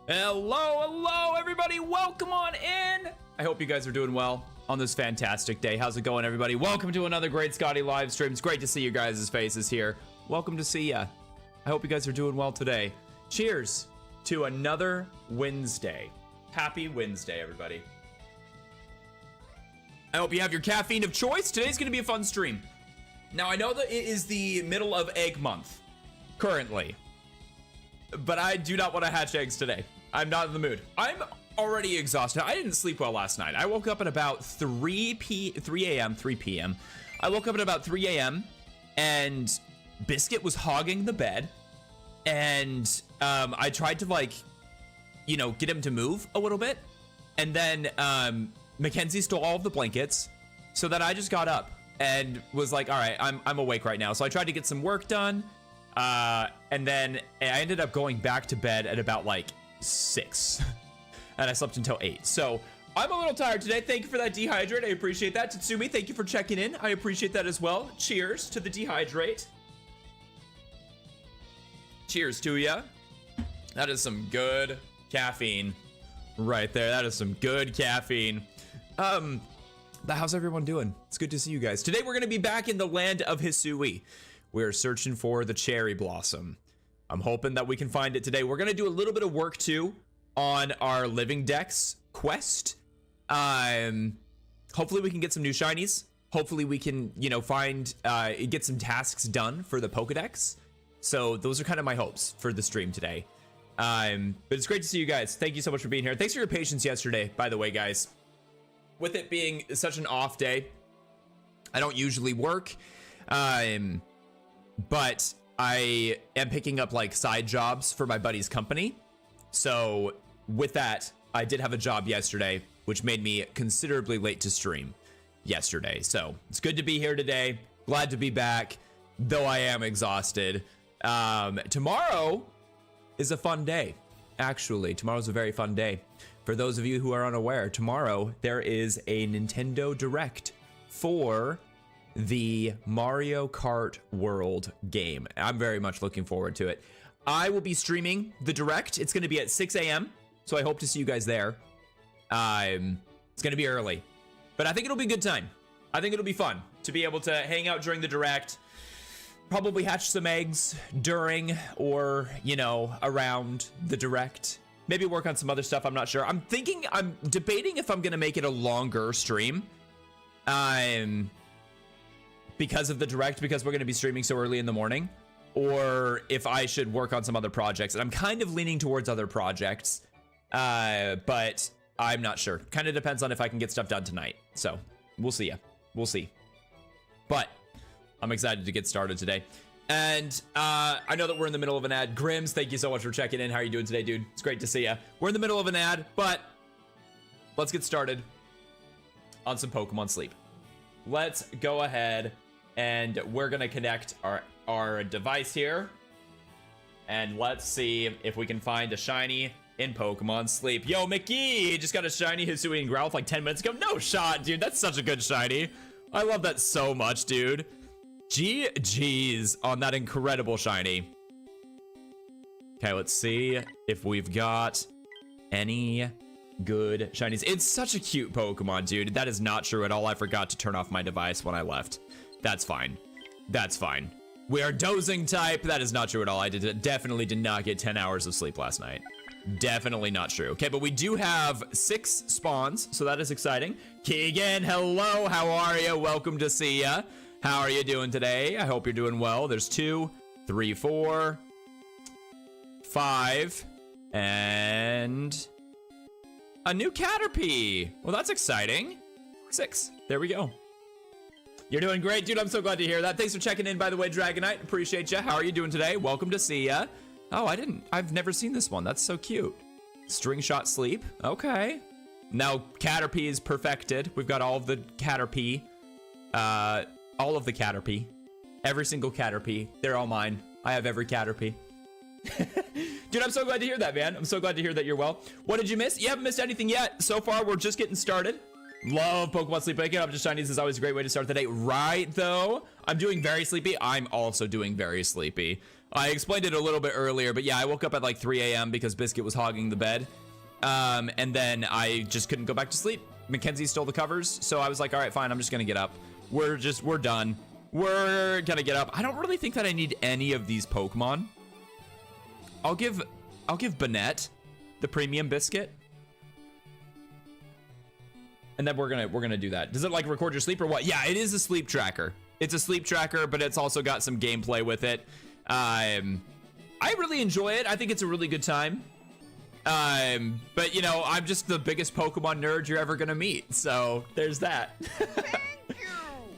Hello, everybody. Welcome on in. I hope you guys are doing well on this fantastic day. How's it going, everybody? Welcome to another GreatScotty live stream. It's great to see you guys' faces here. Welcome to see ya. I hope you guys are doing well today. Cheers to another Wednesday. Happy Wednesday, everybody. I hope you have your caffeine of choice. Today's going to be a fun stream. Now, I know that it is the middle of egg month currently, but I do not want to hatch eggs today. I'm not in the mood. I'm already exhausted. I didn't sleep well last night. I woke up at about 3 p.m. I woke up at about 3 a.m. and Biscuit was hogging the bed, and I tried to, like, you know, get him to move a little bit, and then Mackenzie stole all of the blankets, so that I just got up and was like, all right, I'm awake right now. So I tried to get some work done, and then I ended up going back to bed at about like 6 and I slept until 8. So I'm a little tired today. Thank you for that dehydrate. I appreciate that. Tatsumi, thank you for checking in. I appreciate that as well. Cheers to the dehydrate. Cheers to ya. That is some good caffeine right there. That is some good caffeine. How's everyone doing? It's good to see you guys. Today we're going to be back in the land of Hisui. We're searching for the cherry blossom. I'm hoping that we can find it today. We're going to do a little bit of work too on our Living Dex quest. Hopefully we can get some new shinies. Hopefully we can, you know, get some tasks done for the Pokedex. So those are kind of my hopes for the stream today. But it's great to see you guys. Thank you so much for being here. Thanks for your patience yesterday, by the way, guys. With it being such an off day, I don't usually work. But I am picking up like side jobs for my buddy's company. So with that, I did have a job yesterday, which made me considerably late to stream yesterday. So it's good to be here today. Glad to be back, though I am exhausted. Tomorrow is a fun day. Actually, tomorrow's a very fun day. For those of you who are unaware, tomorrow there is a Nintendo Direct for the Mario Kart World game. I'm very much looking forward to it. I will be streaming the Direct. It's going to be at 6 a.m. So I hope to see you guys there. It's going to be early, but I think it'll be a good time. I think it'll be fun to be able to hang out during the Direct, probably hatch some eggs during or, you know, around the Direct. Maybe work on some other stuff. I'm not sure. I'm debating if I'm going to make it a longer stream. Because of the Direct, because we're going to be streaming so early in the morning, or if I should work on some other projects. And I'm kind of leaning towards other projects, but I'm not sure. Kind of depends on if I can get stuff done tonight. So we'll see ya. We'll see. But I'm excited to get started today. And I know that we're in the middle of an ad. Grims, thank you so much for checking in. How are you doing today, dude? It's great to see ya. We're in the middle of an ad, but let's get started on some Pokemon Sleep. Let's go ahead and we're gonna connect our device here, and let's see if we can find a shiny in Pokemon Sleep. Yo, Mickey just got a shiny Hisui and Growlithe like 10 minutes ago. No shot, dude. That's such a good shiny. I love that so much, dude. GG's on that incredible shiny. Okay, let's see if we've got any good shinies. It's such a cute Pokemon, dude. That is not true at all. I forgot to turn off my device when I left. That's fine. That's fine. We are dozing type. That is not true at all. I definitely did not get 10 hours of sleep last night. Definitely not true. Okay, but we do have 6 spawns, so that is exciting. Keegan, hello. How are you? Welcome to see ya. How are you doing today? I hope you're doing well. There's 2, 3, 4, 5, and a new Caterpie. Well, that's exciting. 6. There we go. You're doing great, dude. I'm so glad to hear that. Thanks for checking in, by the way, Dragonite. Appreciate you. How are you doing today? Welcome to see ya. Oh, I've never seen this one. That's so cute. String Shot Sleep. Okay. Now Caterpie is perfected. We've got all of the Caterpie. All of the Caterpie. Every single Caterpie. They're all mine. I have every Caterpie. Dude, I'm so glad to hear that, man. I'm so glad to hear that you're well. What did you miss? You haven't missed anything yet. So far, we're just getting started. Love Pokemon Sleep. Waking up to shinies is always a great way to start the day. Right, though? I'm doing very sleepy. I'm also doing very sleepy. I explained it a little bit earlier, but yeah, I woke up at like 3 a.m. because Biscuit was hogging the bed. And then I just couldn't go back to sleep. Mackenzie stole the covers, so I was like, all right, fine, I'm just gonna get up. We're done. We're gonna get up. I don't really think that I need any of these Pokemon. I'll give Banette the premium biscuit. And then we're gonna do that. Does it like record your sleep or what? Yeah, it is a sleep tracker. It's a sleep tracker, but it's also got some gameplay with it. I really enjoy it. I think it's a really good time. But you know, I'm just the biggest Pokemon nerd you're ever gonna meet. So there's that. Thank you.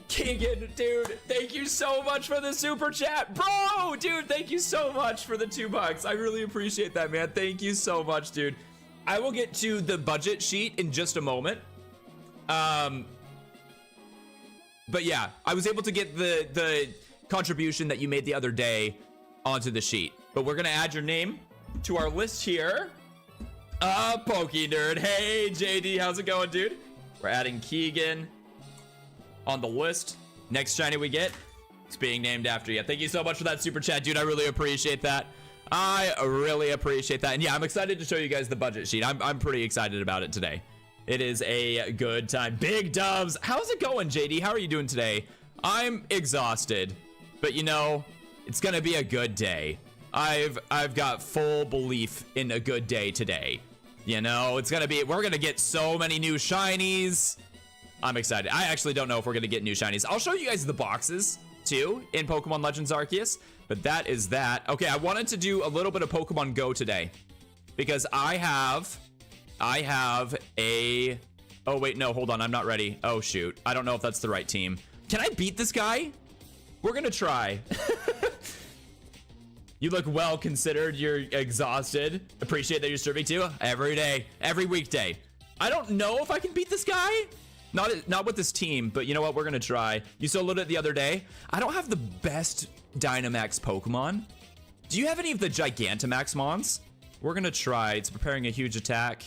Keegan, dude, thank you so much for the super chat. Bro, dude, thank you so much for the $2. I really appreciate that, man. Thank you so much, dude. I will get to the budget sheet in just a moment. But yeah, I was able to get the contribution that you made the other day onto the sheet. But we're gonna add your name to our list here. Poke Nerd. Hey, JD, how's it going, dude? We're adding Keegan on the list. Next shiny we get, it's being named after you. Thank you so much for that super chat, dude. I really appreciate that. I really appreciate that. And yeah, I'm excited to show you guys the budget sheet. I'm pretty excited about it today. It is a good time. Big dubs. How's it going, JD? How are you doing today? I'm exhausted, but you know, it's gonna be a good day. I've got full belief in a good day today. You know, we're gonna get so many new shinies. I'm excited. I actually don't know if we're gonna get new shinies. I'll show you guys the boxes too in Pokemon Legends Arceus, but that is that. Okay, I wanted to do a little bit of Pokemon Go today because I have a, oh wait, no, hold on, I'm not ready. Oh shoot, I don't know if that's the right team. Can I beat this guy? We're gonna try. You look well considered. You're exhausted. Appreciate that you're streaming too. Every day, every weekday. I don't know if I can beat this guy. Not with this team, but you know what? We're gonna try. You soloed it the other day. I don't have the best Dynamax Pokemon. Do you have any of the Gigantamax mons? We're gonna try. It's preparing a huge attack.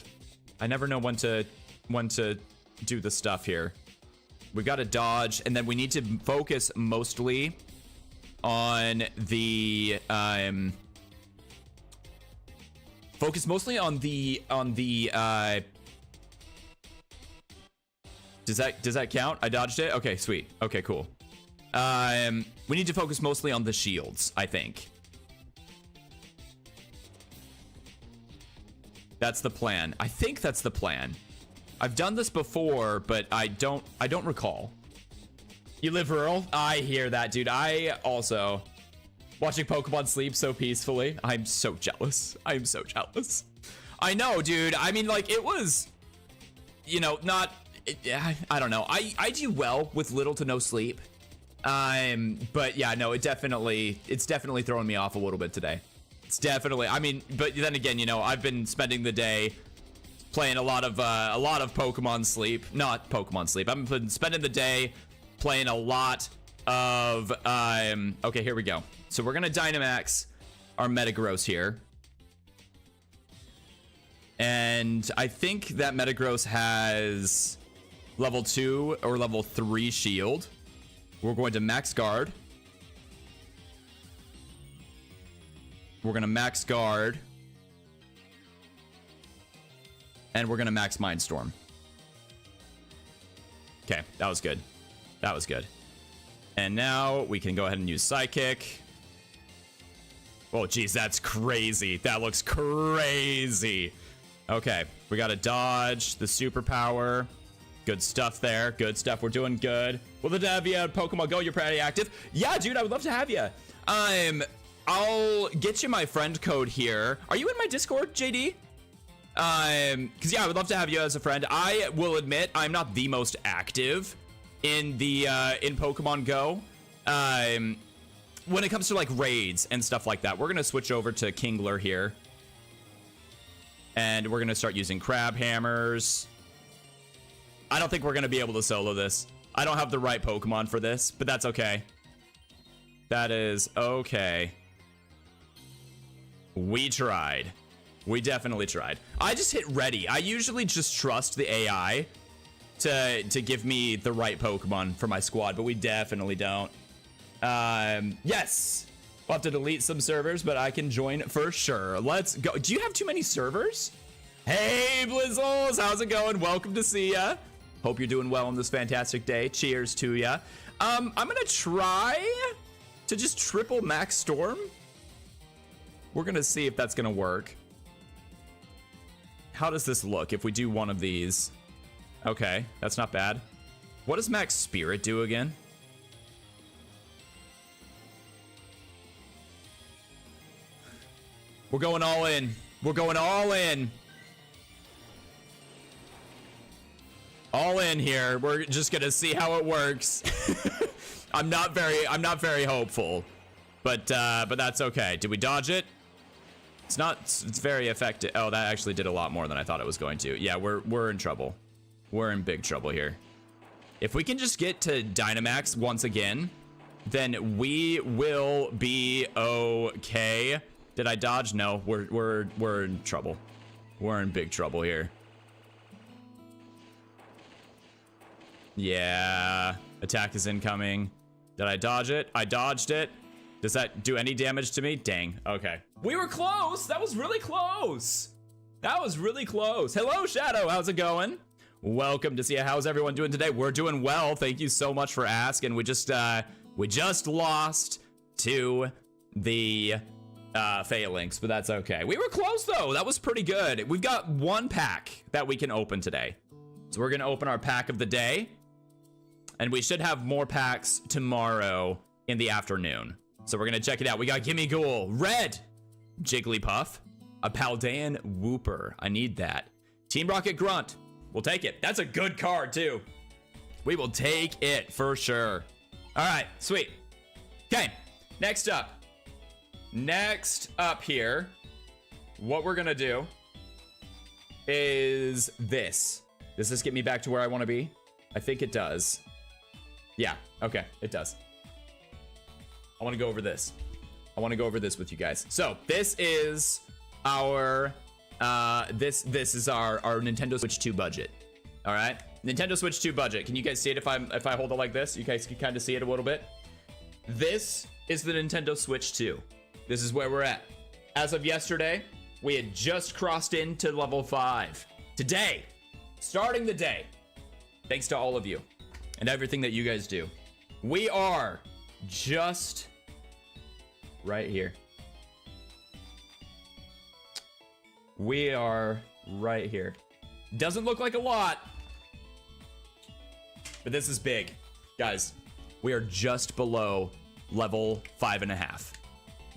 I never know when to do the stuff here. We got to dodge, and then we need to focus mostly on the does that count? I dodged it. Okay, sweet. Okay, cool. We need to focus mostly on the shields, I think. That's the plan. I think that's the plan. I've done this before, but I don't recall. You live rural? I hear that, dude. I also watching Pokemon sleep so peacefully. I'm so jealous. I'm so jealous. I know, dude. I mean, like, it was, you know, not, I don't know. I do well with little to no sleep. But yeah, no, it's definitely throwing me off a little bit today. It's definitely, I mean, but then again, you know, I've been spending the day playing a lot of Pokemon sleep, not Pokemon sleep. I've been spending the day playing a lot of, okay, here we go. So we're gonna Dynamax our Metagross here. And I think that Metagross has level 2 or level 3 shield. We're going to max guard. We're gonna max guard. And we're gonna max Mindstorm. Okay, that was good. That was good. And now we can go ahead and use Psychic. Oh, geez, that's crazy. That looks crazy. Okay, we gotta dodge the superpower. Good stuff there. Good stuff. We're doing good. Will the have you at Pokemon Go? You're pretty active. Yeah, dude, I would love to have you. I'll get you my friend code here. Are you in my Discord, JD? Because yeah, I would love to have you as a friend. I will admit I'm not the most active in the in Pokemon Go. When it comes to like raids and stuff like that, we're gonna switch over to Kingler here, and we're gonna start using crab hammers. I don't think we're gonna be able to solo this. I don't have the right Pokemon for this, but that's okay. That is okay. We tried. We definitely tried. I just hit ready. I usually just trust the AI to give me the right Pokemon for my squad, but we definitely don't. Yes. We'll have to delete some servers, but I can join for sure. Let's go. Do you have too many servers? Hey, Blizzles, how's it going? Welcome to see ya. Hope you're doing well on this fantastic day. Cheers to ya. I'm gonna try to just triple max storm. We're gonna see if that's gonna work. How does this look if we do one of these? Okay, that's not bad. What does max spirit do again? We're going all in. We're going all in. All in here. We're just gonna see how it works. I'm not very hopeful, but that's okay. Did we dodge it? It's very effective. Oh, that actually did a lot more than I thought it was going to. Yeah, we're in trouble. We're in big trouble here. If we can just get to Dynamax once again, then we will be okay. Did I dodge? No, we're in trouble. We're in big trouble here. Yeah, attack is incoming. Did I dodge it? I dodged it. Does that do any damage to me? Dang, okay. We were close. That was really close. That was really close. Hello, Shadow, how's it going? Welcome to see you. How's everyone doing today? We're doing well. Thank you so much for asking. We just lost to the Phalanx, but that's okay. We were close though. That was pretty good. We've got one pack that we can open today. So we're gonna open our pack of the day. And we should have more packs tomorrow in the afternoon. So we're gonna check it out. We got Gimme Ghoul, Red, Jigglypuff, a Paldean Wooper. I need that. Team Rocket Grunt. We'll take it. That's a good card too. We will take it for sure. All right, sweet. Okay, next up. Next up here, what we're gonna do is this. Does this get me back to where I wanna be? I think it does. Yeah, okay, it does. I wanna go over this. I wanna go over this with you guys. So this is our, this is our Nintendo Switch 2 budget. All right, Nintendo Switch 2 budget. Can you guys see it if I hold it like this? You guys can kind of see it a little bit. This is the Nintendo Switch 2. This is where we're at. As of yesterday, we had just crossed into level 5. Today, starting the day, thanks to all of you and everything that you guys do, we are just right here. We are right here. Doesn't look like a lot, but this is big. Guys, we are just below level 5.5.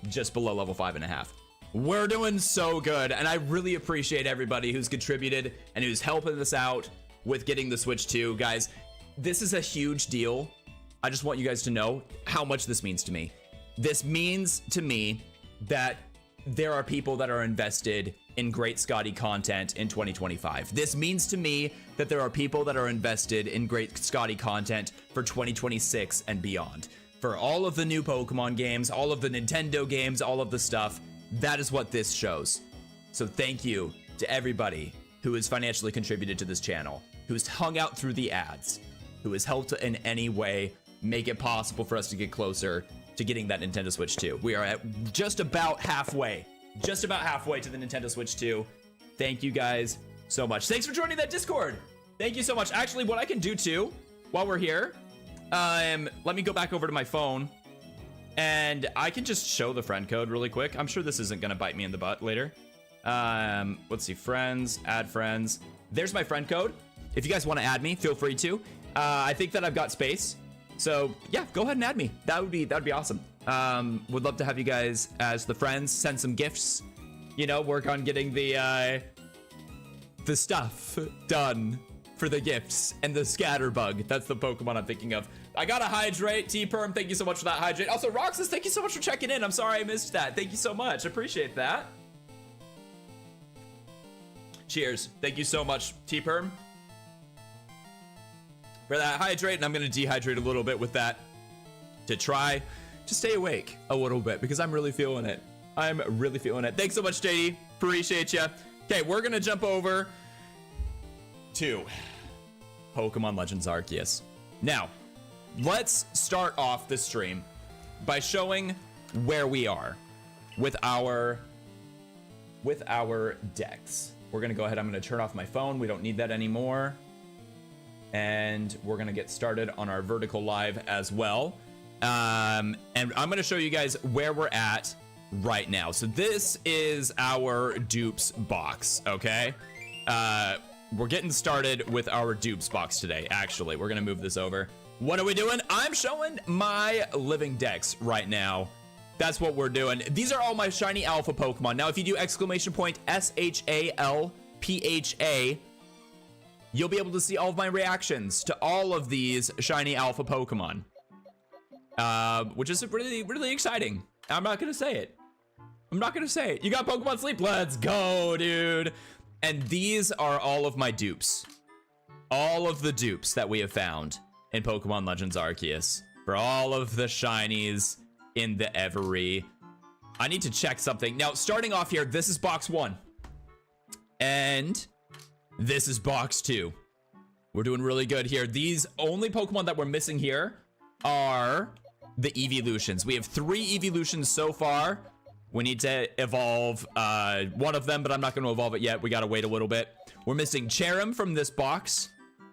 Just below level 5.5. We're doing so good, and I really appreciate everybody who's contributed and who's helping us out with getting the Switch 2. Guys, this is a huge deal. I just want you guys to know how much this means to me. This means to me that there are people that are invested in GreatScotty content in 2025. This means to me that there are people that are invested in GreatScotty content for 2026 and beyond. For all of the new Pokemon games, all of the Nintendo games, all of the stuff, that is what this shows. So thank you to everybody who has financially contributed to this channel, who's hung out through the ads, who has helped in any way make it possible for us to get closer to getting that Nintendo Switch 2. We are at just about halfway to the Nintendo Switch 2. Thank you guys so much. Thanks for joining that Discord. Thank you so much. Actually, what I can do too, while we're here, let me go back over to my phone and I can just show the friend code really quick. I'm sure this isn't gonna bite me in the butt later. Let's see, friends, add friends. There's my friend code. If you guys want to add me, feel free to. I think that I've got space, so yeah, go ahead and add me. That'd be awesome. Would love to have you guys as the friends. Send some gifts. You know, work on getting the stuff done for the gifts and the Scatterbug. That's the Pokemon I'm thinking of. I got a Hydrate. T-Perm, thank you so much for that Hydrate. Also, Roxas, thank you so much for checking in. I'm sorry I missed that. Thank you so much. Appreciate that. Cheers. Thank you so much, T-Perm, for that Hydrate. And I'm going to dehydrate a little bit with that to try to stay awake a little bit because I'm really feeling it. I'm really feeling it. Thanks so much, JD. Appreciate you. Okay, we're going to jump over to Pokemon Legends Arceus. Now, let's start off the stream by showing where we are with our decks. We're gonna go ahead. I'm gonna turn off my phone. We don't need that anymore. And we're gonna get started on our vertical live as well. And I'm gonna show you guys where we're at right now. So this is our dupes box, okay? We're getting started with our dupes box today. Actually, we're gonna move this over. What are we doing? I'm showing my living dex right now. That's what we're doing. These are all my shiny alpha Pokemon. Now, if you do exclamation point SHALPHA, you'll be able to see all of my reactions to all of these shiny alpha Pokemon, which is really, really exciting. I'm not gonna say it. I'm not gonna say it. You got Pokemon Sleep? Let's go, dude. And these are all of my dupes. All of the dupes that we have found in Pokemon Legends Arceus. For all of the shinies in the Every. I need to check something. Now, starting off here, this is box 1. And this is box 2. We're doing really good here. These only Pokemon that we're missing here are the evolutions. We have 3 evolutions so far. We need to evolve one of them, but I'm not going to evolve it yet. We got to wait a little bit. We're missing Cherim from this box.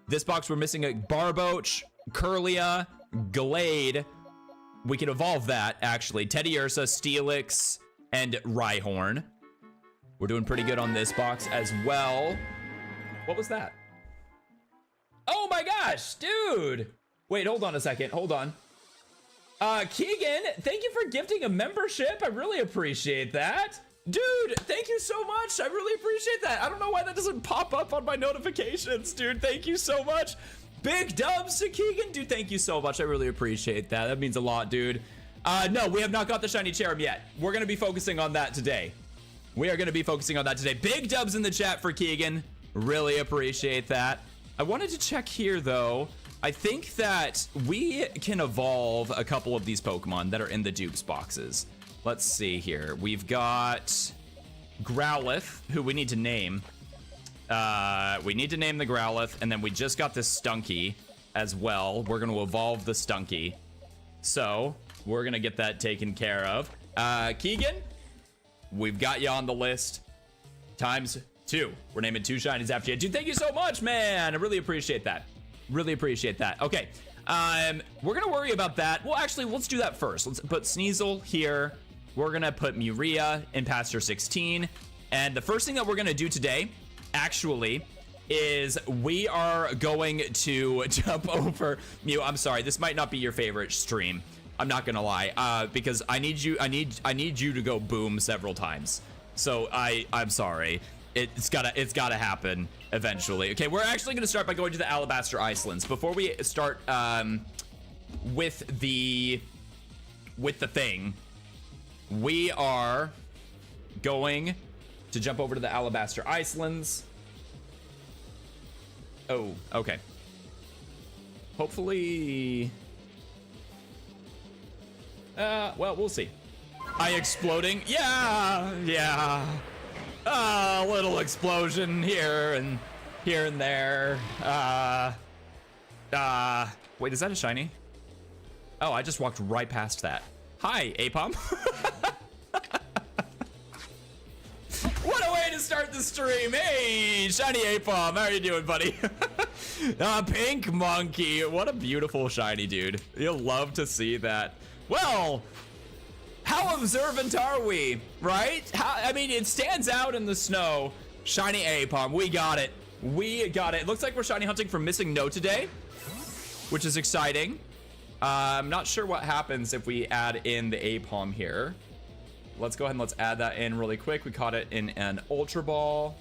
This box, we're missing a Barboach, Curlia, Glade. We can evolve that, actually. Teddiursa, Steelix, and Rhyhorn. We're doing pretty good on this box as well. What was that? Oh my gosh, dude. Wait, hold on a second. Hold on. Keegan, thank you for gifting a membership. I really appreciate that. Dude, thank you so much. I really appreciate that. I don't know why that doesn't pop up on my notifications, dude. Thank you so much. Big dubs to Keegan. Dude, thank you so much. I really appreciate that. That means a lot, dude. No, we have not got the shiny Cherim yet. We're going to be focusing on that today. We are going to be focusing on that today. Big dubs in the chat for Keegan. Really appreciate that. I wanted to check here, though. I think that we can evolve a couple of these Pokemon that are in the dupes boxes. Let's see here. We've got Growlithe, who we need to name. We need to name the Growlithe, and then we just got this Stunky as well. We're going to evolve the Stunky. So we're going to get that taken care of. Keegan, we've got you on the list. Times 2. We're naming 2 shinies after you. Dude, thank you so much, man. I really appreciate that. Really appreciate that. Okay. We're going to worry about that. Well, actually, let's do that first. Let's put Sneasel here. We're going to put Muria in Pasture 16. And the first thing that we're going to do today, actually, is we are going to jump over Mew. I'm sorry, this might not be your favorite stream. I'm not gonna lie, because I need you to go boom several times. So I'm sorry. It's gotta happen eventually. Okay, we're actually gonna start by going to the Alabaster Icelands. Before we start with the thing, we are going to jump over to the Alabaster Icelands. Oh, okay. Hopefully... well, we'll see. Eye exploding. Yeah. A little explosion here and there. Wait, is that a shiny? Oh, I just walked right past that. Hi, Apom. What a way to start the stream. Hey, shiny Apom. How are you doing, buddy? Pink monkey. What a beautiful shiny, dude. You'll love to see that. Well, how observant are we, right? I mean, it stands out in the snow. Shiny Apom. We got it. We got it. It looks like we're shiny hunting for Missing No today, which is exciting. I'm not sure what happens if we add in the Apom here. Let's go ahead and let's add that in really quick. We caught it in an Ultra Ball.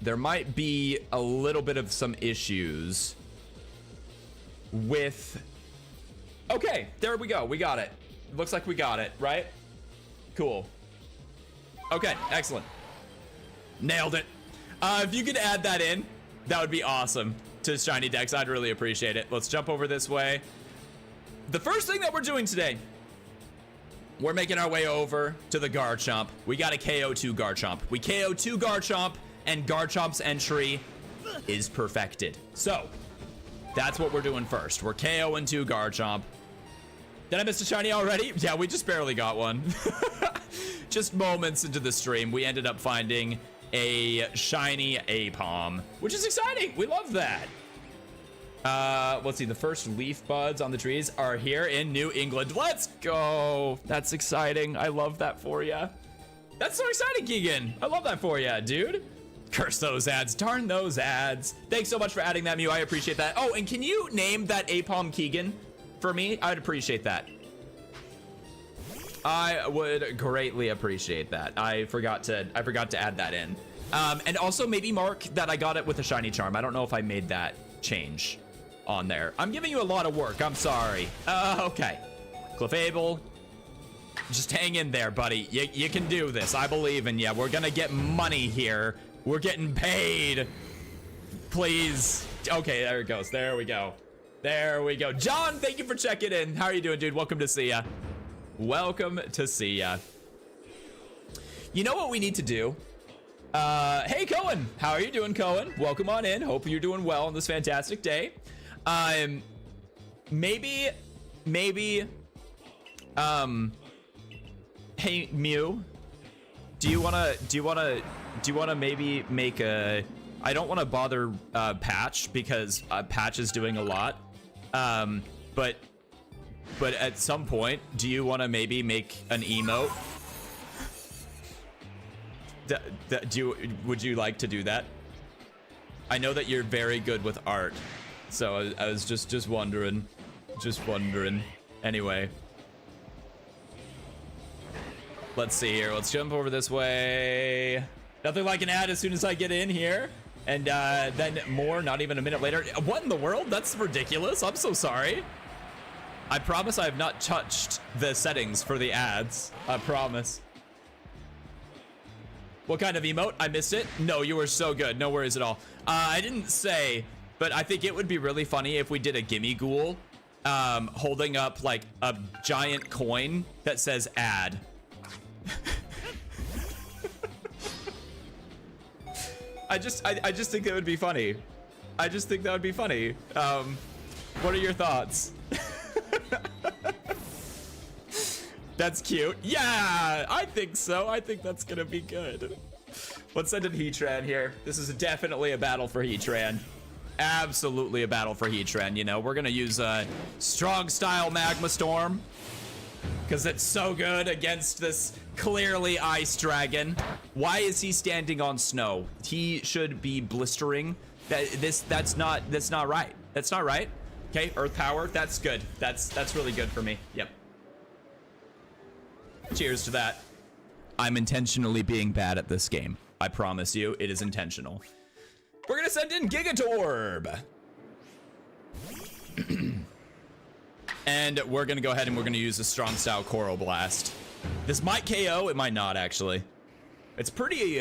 There might be a little bit of some issues with... Okay, there we go. We got it. Looks like we got it, right? Cool. Okay, excellent. Nailed it. If you could add that in, that would be awesome to Shiny Dex. I'd really appreciate it. Let's jump over this way. The first thing that we're doing today, we're making our way over to the Garchomp. We got a KO2 Garchomp. We KO2 Garchomp, and Garchomp's entry is perfected. So, that's what we're doing first. We're KOing 2 Garchomp. Did I miss a shiny already? Yeah, we just barely got one. Just moments into the stream, we ended up finding a shiny Aipom, which is exciting. We love that. Let's see. The first leaf buds on the trees are here in New England. Let's go. That's exciting. I love that for you. That's so exciting, Keegan. I love that for you, dude. Curse those ads. Darn those ads. Thanks so much for adding that, Mew. I appreciate that. Oh, and can you name that Aipom Keegan for me? I'd appreciate that. I would greatly appreciate that. I forgot to add that in. And also maybe mark that I got it with a shiny charm. I don't know if I made that change on there. I'm giving you a lot of work. I'm sorry. Okay. Clefable. Just hang in there, buddy. You can do this. I believe in you. We're gonna get money here. We're getting paid. Please. Okay, there it goes. There we go. There we go. John, thank you for checking in. How are you doing, dude? Welcome to see ya. Welcome to see ya. You know what we need to do? Hey, Cohen. How are you doing, Cohen? Welcome on in. Hope you're doing well on this fantastic day. Maybe, hey, Mew, do you wanna maybe make a, I don't want to bother, Patch because, Patch is doing a lot. But at some point, do you want to maybe make an emote? Would you like to do that? I know that you're very good with art, so I was just wondering. Anyway, let's see here. Let's jump over this way. Nothing like an ad as soon as I get in here, and then more. Not even a minute later. What in the world? That's ridiculous. I'm so sorry. I promise I have not touched the settings for the ads. I promise. What kind of emote? I missed it. No, you were so good. No worries at all. I didn't say, but I think it would be really funny if we did a gimme ghoul holding up like a giant coin that says ad. I just think that would be funny. I just think that would be funny. What are your thoughts? That's cute. Yeah, I think so. I think that's gonna be good. Let's send in Heatran here. This is definitely a battle for Heatran. Absolutely a battle for Heatran. You know, we're gonna use a strong style Magma Storm because it's so good against this clearly ice dragon. Why is he standing on snow? He should be blistering. That's not right. That's not right. Okay, Earth Power. That's good. That's really good for me. Yep. Cheers to that. I'm intentionally being bad at this game. I promise you, it is intentional. We're gonna send in Gigatorb. And we're gonna go ahead and we're gonna use a strong style Coral Blast. This might KO, it might not actually. It's pretty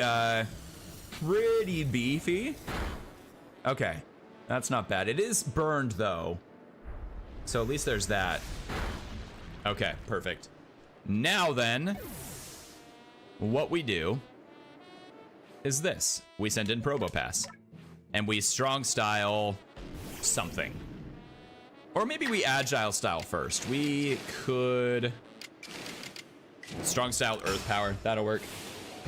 beefy. Okay, that's not bad. It is burned though. So at least there's that. Okay, perfect. Now then, what we do is this. We send in Probopass. And we strong style something. Or maybe we agile style first. We could strong style Earth Power. That'll work.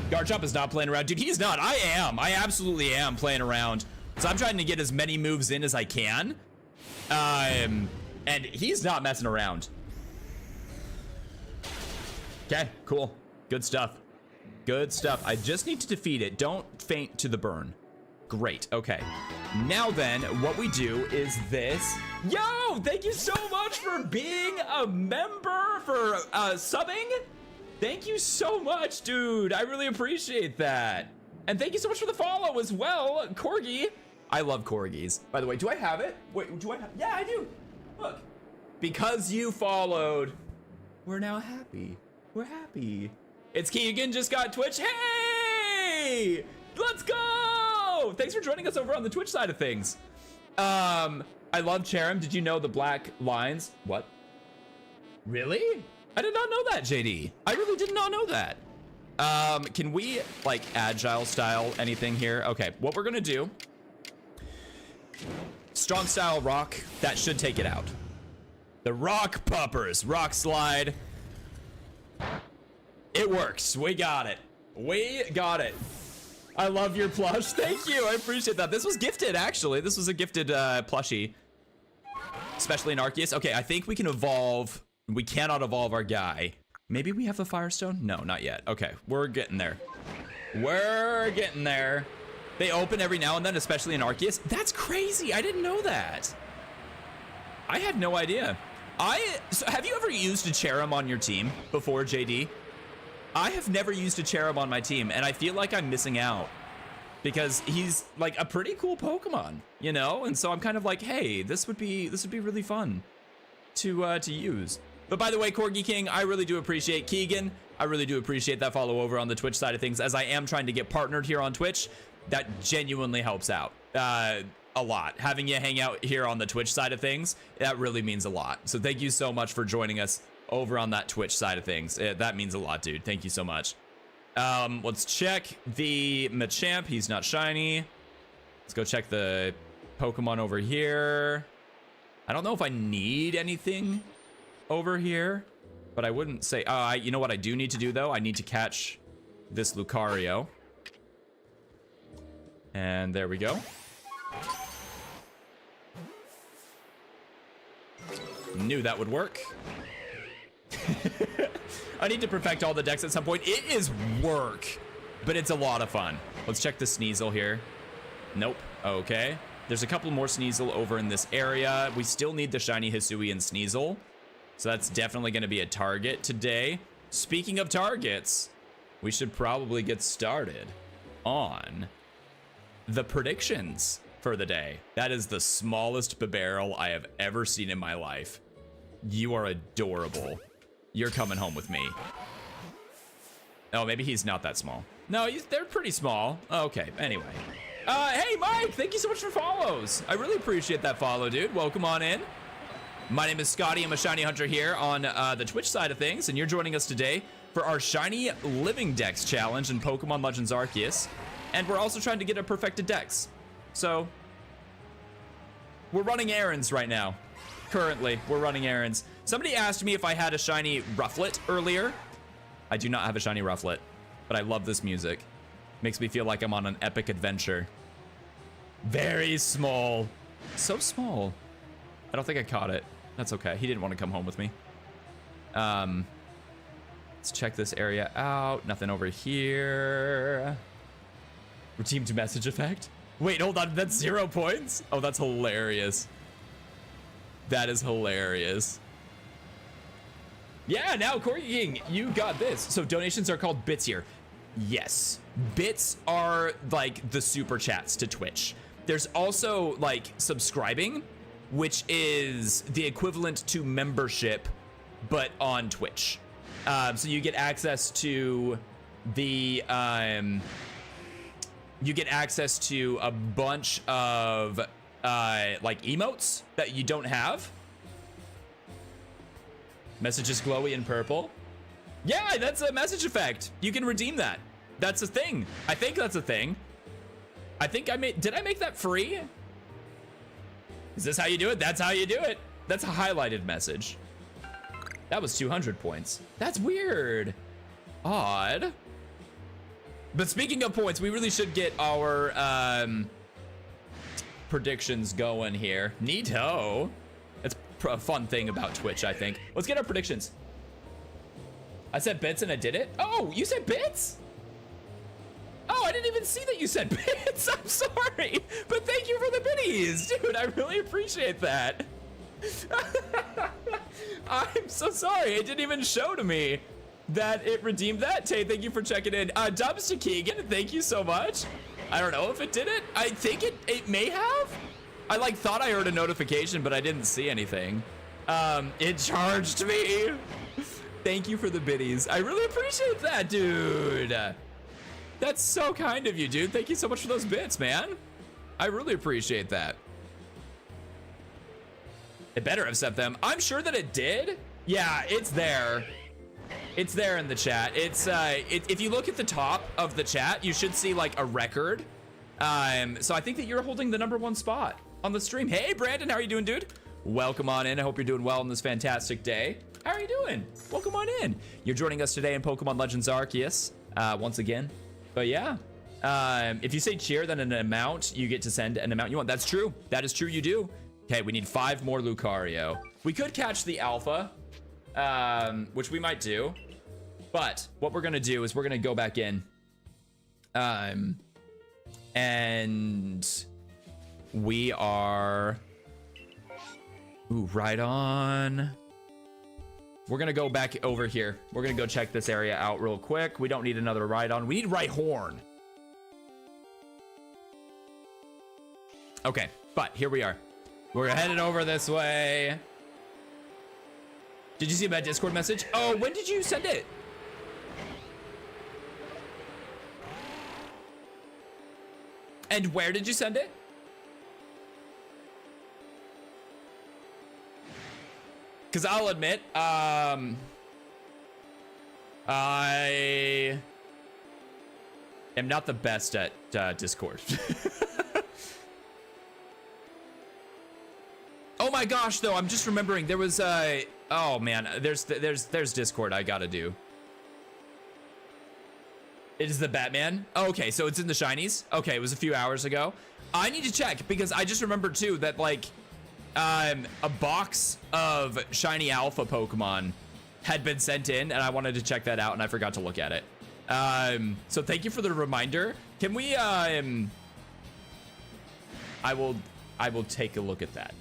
Garchomp is not playing around. Dude, he's not. I am. I absolutely am playing around. So I'm trying to get as many moves in as I can. And he's not messing around. Okay, cool. Good stuff. Good stuff. I just need to defeat it. Don't faint to the burn. Great. Okay. Now then, what we do is this. Yo, thank you so much for being a member, for subbing. Thank you so much, dude. I really appreciate that. And thank you so much for the follow as well, Corgi. I love corgis. By the way, do I have it? Wait, do I have? Yeah, I do. Look. Because you followed, we're now happy. We're happy. It's Keegan, just got Twitch. Hey! Let's go! Thanks for joining us over on the Twitch side of things. I love Cherim. Did you know the black lines? What? Really? I did not know that, JD. I really did not know that. Can we, like, agile style anything here? Okay, what we're gonna do. Strong style rock. That should take it out. The rock puppers. Rock slide. It works. We got it. We got it. I love your plush. Thank you. I appreciate that. This was gifted, actually. This was a gifted plushie. Especially in Arceus. Okay, I think we can evolve. We cannot evolve our guy. Maybe we have the Firestone? No, not yet. Okay, we're getting there. We're getting there. They open every now and then, especially in Arceus. That's crazy. I didn't know that. I had no idea. So have you ever used a Cherrim on your team before, JD? I have never used a Cherrim on my team, and I feel like I'm missing out because he's like a pretty cool Pokemon, you know? And so I'm kind of like, hey, this would be really fun to use. But by the way, Corgi King, I really do appreciate Keegan. I really do appreciate that follow over on the Twitch side of things, as I am trying to get partnered here on Twitch. That genuinely helps out a lot. Having you hang out here on the Twitch side of things, that really means a lot. So thank you so much for joining us over on that Twitch side of things. That means a lot, dude. Thank you so much. Let's check the Machamp. He's not shiny. Let's go check the Pokemon over here. I don't know if I need anything over here, but I wouldn't say, you know what I do need to do though? I need to catch this Lucario. And there we go. Knew that would work. I need to perfect all the decks at some point. It is work, but it's a lot of fun. Let's check the Sneasel here. Nope. Okay. There's a couple more Sneasel over in this area. We still need the shiny Hisui and Sneasel. So that's definitely going to be a target today. Speaking of targets, we should probably get started on the predictions for the day. That is the smallest Bibarel I have ever seen in my life. You are adorable. You're coming home with me. Oh, maybe he's not that small. No, they're pretty small. Okay, anyway. Hey, Mike, thank you so much for follows. I really appreciate that follow, dude. Welcome on in. My name is Scotty. I'm a Shiny Hunter here on the Twitch side of things, and you're joining us today for our Shiny Living Dex challenge in Pokemon Legends Arceus. And we're also trying to get a perfected dex. So, we're running errands right now. Currently, we're running errands. Somebody asked me if I had a shiny Rufflet earlier. I do not have a shiny Rufflet, but I love this music. Makes me feel like I'm on an epic adventure. Very small. So small. I don't think I caught it. That's okay. He didn't want to come home with me. Let's check this area out. Nothing over here. Redeemed message effect. Wait, hold on. That's 0 points? Oh, that's hilarious. That is hilarious. Yeah, now Corey King, you got this. So donations are called bits here. Yes, bits are like the super chats to Twitch. There's also like subscribing, which is the equivalent to membership, but on Twitch. So you get access to the you get access to a bunch of like emotes that you don't have. Messages glowy in purple. Yeah, that's a message effect. You can redeem that. That's a thing. I think that's a thing. I think did I make that free? Is this how you do it? That's how you do it. That's a highlighted message. That was 200 points. That's weird. Odd. But speaking of points, we really should get our predictions going here. Neato. That's a fun thing about Twitch, I think. Let's get our predictions. I said bits and I did it. Oh, you said bits? Oh, I didn't even see that you said bits. I'm sorry, but thank you for the biddies, dude. I really appreciate that. I'm so sorry. It didn't even show to me that it redeemed that. Tay, thank you for checking in. Dubs to Keegan, thank you so much. I don't know if it did it. I think it may have. I like thought I heard a notification, but I didn't see anything. It charged me. Thank you for the biddies. I really appreciate that, dude. That's so kind of you, dude. Thank you so much for those bits, man. I really appreciate that. It better have sent them. I'm sure that it did. Yeah, it's there. It's there in the chat. It's if you look at the top of the chat, you should see like a record. So I think that you're holding the #1 spot on the stream. Hey, Brandon, how are you doing, dude? welcome on in. I hope you're doing well on this fantastic day. How are you doing? Welcome on in. You're joining us today in Pokemon Legends Arceus once again. But yeah, if you say cheer, then an amount, you get to send an amount you want. That's true. That is true, you do. Okay, we need 5 more Lucario. We could catch the Alpha, which we might do. But what we're going to do is we're going to go back in. And we are... Ooh, right on. We're going to go back over here. We're going to go check this area out real quick. We don't need another Rhydon. We need Rhyhorn. Okay, but here we are. We're headed over this way. Did you see my Discord message? Oh, when did you send it? And where did you send it? Because I'll admit, I am not the best at Discord. Oh my gosh, though, I'm just remembering there was oh man, there's Discord I gotta do. It is the Batman. Oh, okay, so it's in the shinies. Okay, it was a few hours ago. I need to check because I just remembered too that like a box of shiny alpha Pokemon had been sent in, and I wanted to check that out, and I forgot to look at it. So thank you for the reminder. Can we? I will take a look at that.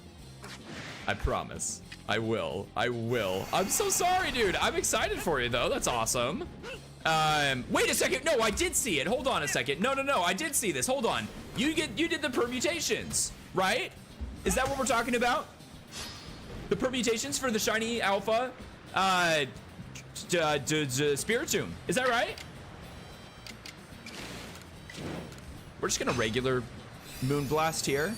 I promise. I will. I'm so sorry, dude. I'm excited for you though. That's awesome. Wait a second. No, I did see it. Hold on a second. No. I did see this. Hold on. You did the permutations, right? Is that what we're talking about? The permutations for the shiny alpha, Spiritomb. Is that right? We're just gonna regular Moonblast here.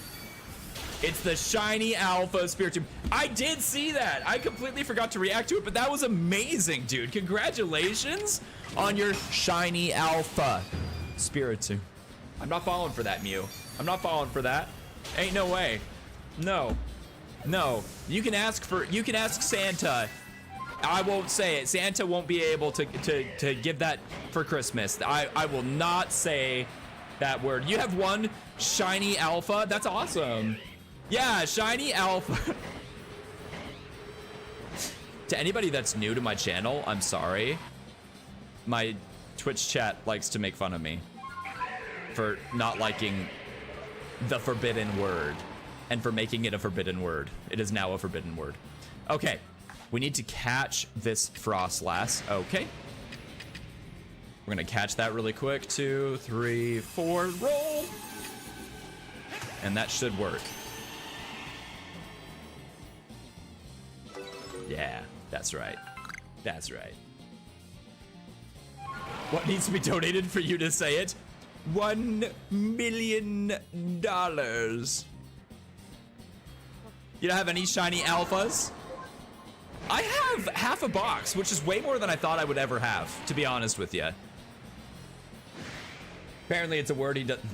It's the shiny alpha Spiritomb. I did see that. I completely forgot to react to it, but that was amazing, dude. Congratulations on your shiny alpha Spiritomb. I'm not falling for that, Mew. I'm not falling for that. Ain't no way. No. You can ask Santa. I won't say it. Santa won't be able to give that for Christmas. I will not say that word. You have one shiny alpha. That's awesome. Yeah, shiny alpha. To anybody that's new to my channel, I'm sorry. My Twitch chat likes to make fun of me for not liking the forbidden word and for making it a forbidden word. It is now a forbidden word. Okay, we need to catch this Frostlass. Okay. We're gonna catch that really quick. 2, 3, 4, roll. And that should work. Yeah, that's right. That's right. What needs to be donated for you to say it? $1 million. You don't have any shiny alphas? I have half a box, which is way more than I thought I would ever have, to be honest with you. Apparently it's a word he doesn't...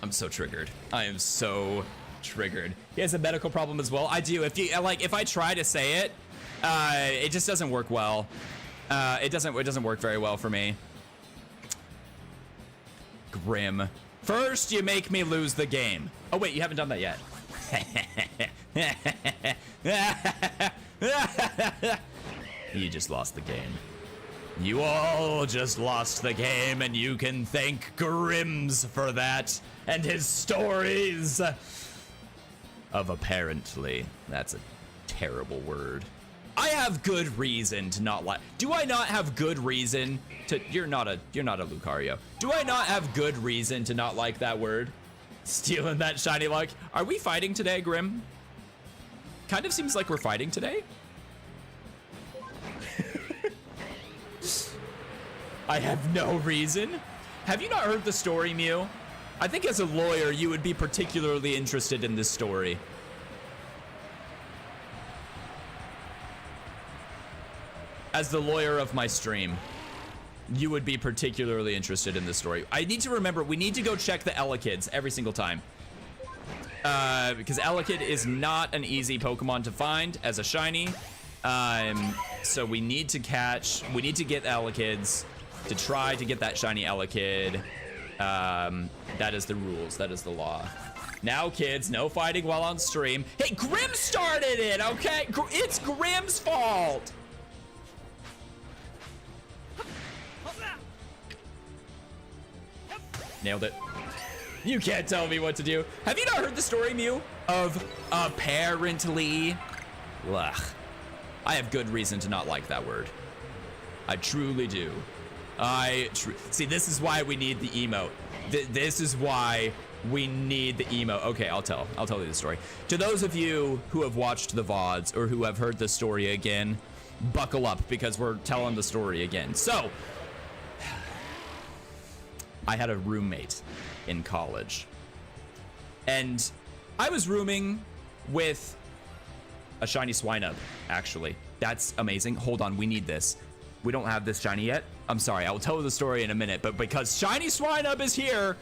I'm so triggered. I am so triggered. He has a medical problem as well. I do. If I try to say it, it just doesn't work well. It doesn't work very well for me. Grim. First, you make me lose the game. Oh wait, you haven't done that yet. You just lost the game. You all just lost the game, and you can thank Grims for that and his stories of apparently. That's a terrible word. I have good reason to not like. Do I not have good reason to? You're not a Lucario. Do I not have good reason to not like that word? Stealing that shiny luck. Are we fighting today, Grim? Kind of seems like we're fighting today. I have no reason. Have you not heard the story, Mew? I think as a lawyer, you would be particularly interested in this story. As the lawyer of my stream. you would be particularly interested in this story. I need to remember, we need to go check the Elekid every single time. Because Elekid is not an easy Pokemon to find as a shiny. So we need to get Elekids to try to get that shiny Elekid. That is the rules. That is the law. Now, kids, no fighting while on stream. Hey, Grim started it, okay? It's Grim's fault. Nailed it. You can't tell me what to do. Have you not heard the story, Mew, of apparently? Ugh. I have good reason to not like that word. I truly do. See, this is why we need the emote. This is why we need the emote. Okay, I'll tell you the story. To those of you who have watched the VODs or who have heard the story again, buckle up because we're telling the story again. So, I had a roommate in college, and I was rooming with a shiny Swinub, actually. That's amazing. Hold on, we need this. We don't have this shiny yet. I'm sorry, I will tell the story in a minute, but because shiny Swinub is here,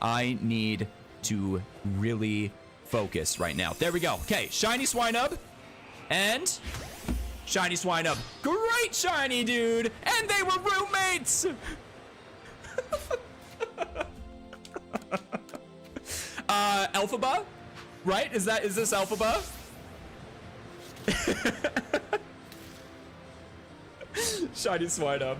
I need to really focus right now. There we go. Okay, shiny Swinub and shiny Swinub. Great shiny, dude. And they were roommates. Alphaba, right? Is this Alphaba? Shiny Swinub.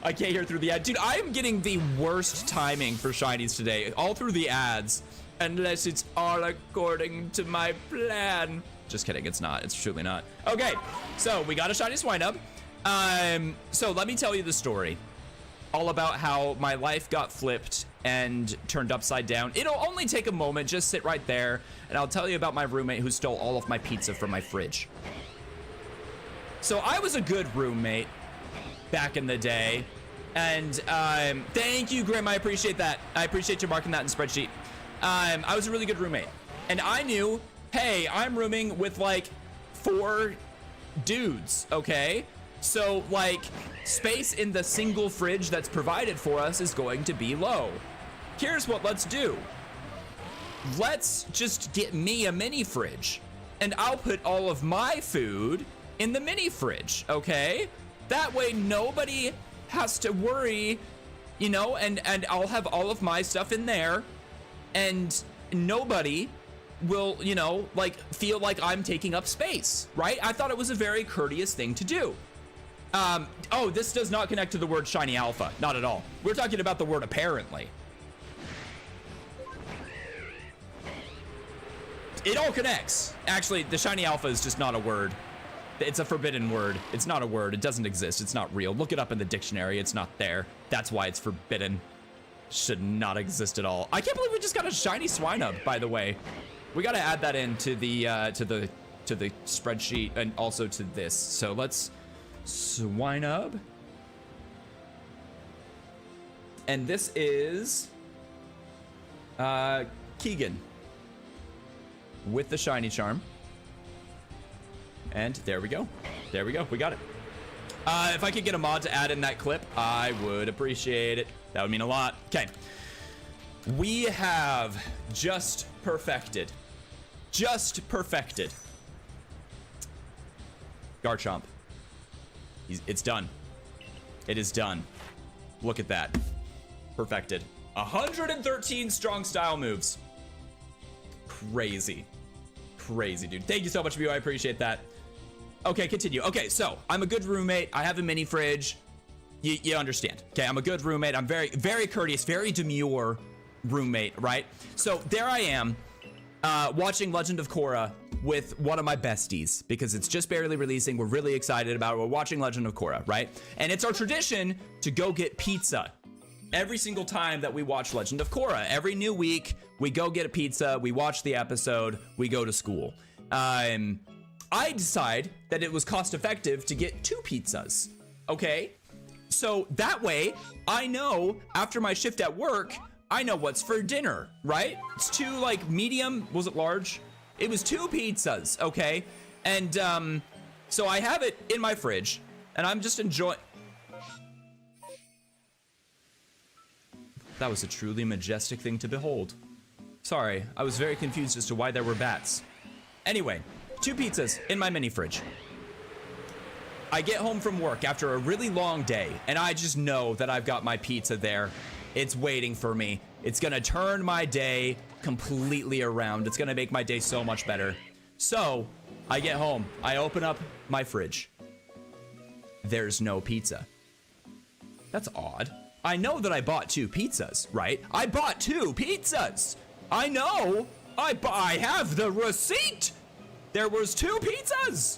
I can't hear through the ad. Dude, I am getting the worst timing for shinies today. All through the ads. Unless it's all according to my plan. Just kidding, it's not. It's truly not. Okay, so we got a shiny Swinub. So let me tell you the story. All about how my life got flipped and turned upside down. It'll only take a moment. Just sit right there. And I'll tell you about my roommate who stole all of my pizza from my fridge. So I was a good roommate back in the day. And thank you, Grim. I appreciate that. I appreciate you marking that in spreadsheet. I was a really good roommate. And I knew, hey, I'm rooming with like 4 dudes, okay? So like space in the single fridge that's provided for us is going to be low. Here's what let's do. Let's just get me a mini fridge and I'll put all of my food in the mini fridge, okay? That way nobody has to worry, you know, and I'll have all of my stuff in there and nobody will, you know, like feel like I'm taking up space, right? I thought it was a very courteous thing to do. Oh, this does not connect to the word shiny alpha. Not at all. We're talking about the word apparently. It all connects. Actually, the shiny alpha is just not a word. It's a forbidden word. It's not a word. It doesn't exist. It's not real. Look it up in the dictionary. It's not there. That's why it's forbidden. Should not exist at all. I can't believe we just got a shiny Swinub, by the way. We got to add that into the spreadsheet and also to this. So let's Swinub. And this is Keegan with the shiny charm. And there we go. There we go. We got it. If I could get a mod to add in that clip, I would appreciate it. That would mean a lot. Okay. We have just perfected. Garchomp. It's done. It is done. Look at that. Perfected. 113 strong style moves. Crazy. Crazy, dude. Thank you so much, View. I appreciate that. Okay, continue. Okay, so I'm a good roommate. I have a mini fridge. You understand. Okay, I'm a good roommate. I'm very, very courteous, very demure roommate, right? So there I am, watching Legend of Korra with one of my besties because it's just barely releasing. We're really excited about it. We're watching Legend of Korra, right? And it's our tradition to go get pizza every single time that we watch Legend of Korra. Every new week, we go get a pizza, we watch the episode, we go to school. I decide that it was cost effective to get 2 pizzas, okay? So that way, I know after my shift at work, I know what's for dinner, right? It's 2 like medium, was it large? It was 2 pizzas, okay? And so I have it in my fridge and I'm just enjoying. That was a truly majestic thing to behold. Sorry, I was very confused as to why there were bats. Anyway, 2 pizzas in my mini fridge. I get home from work after a really long day, and I just know that I've got my pizza there. It's waiting for me. It's gonna turn my day completely around. It's gonna make my day so much better. So, I get home, I open up my fridge. There's no pizza. That's odd. I know that I bought 2 pizzas, right? I bought 2 pizzas. I know. I have the receipt. There was 2 pizzas.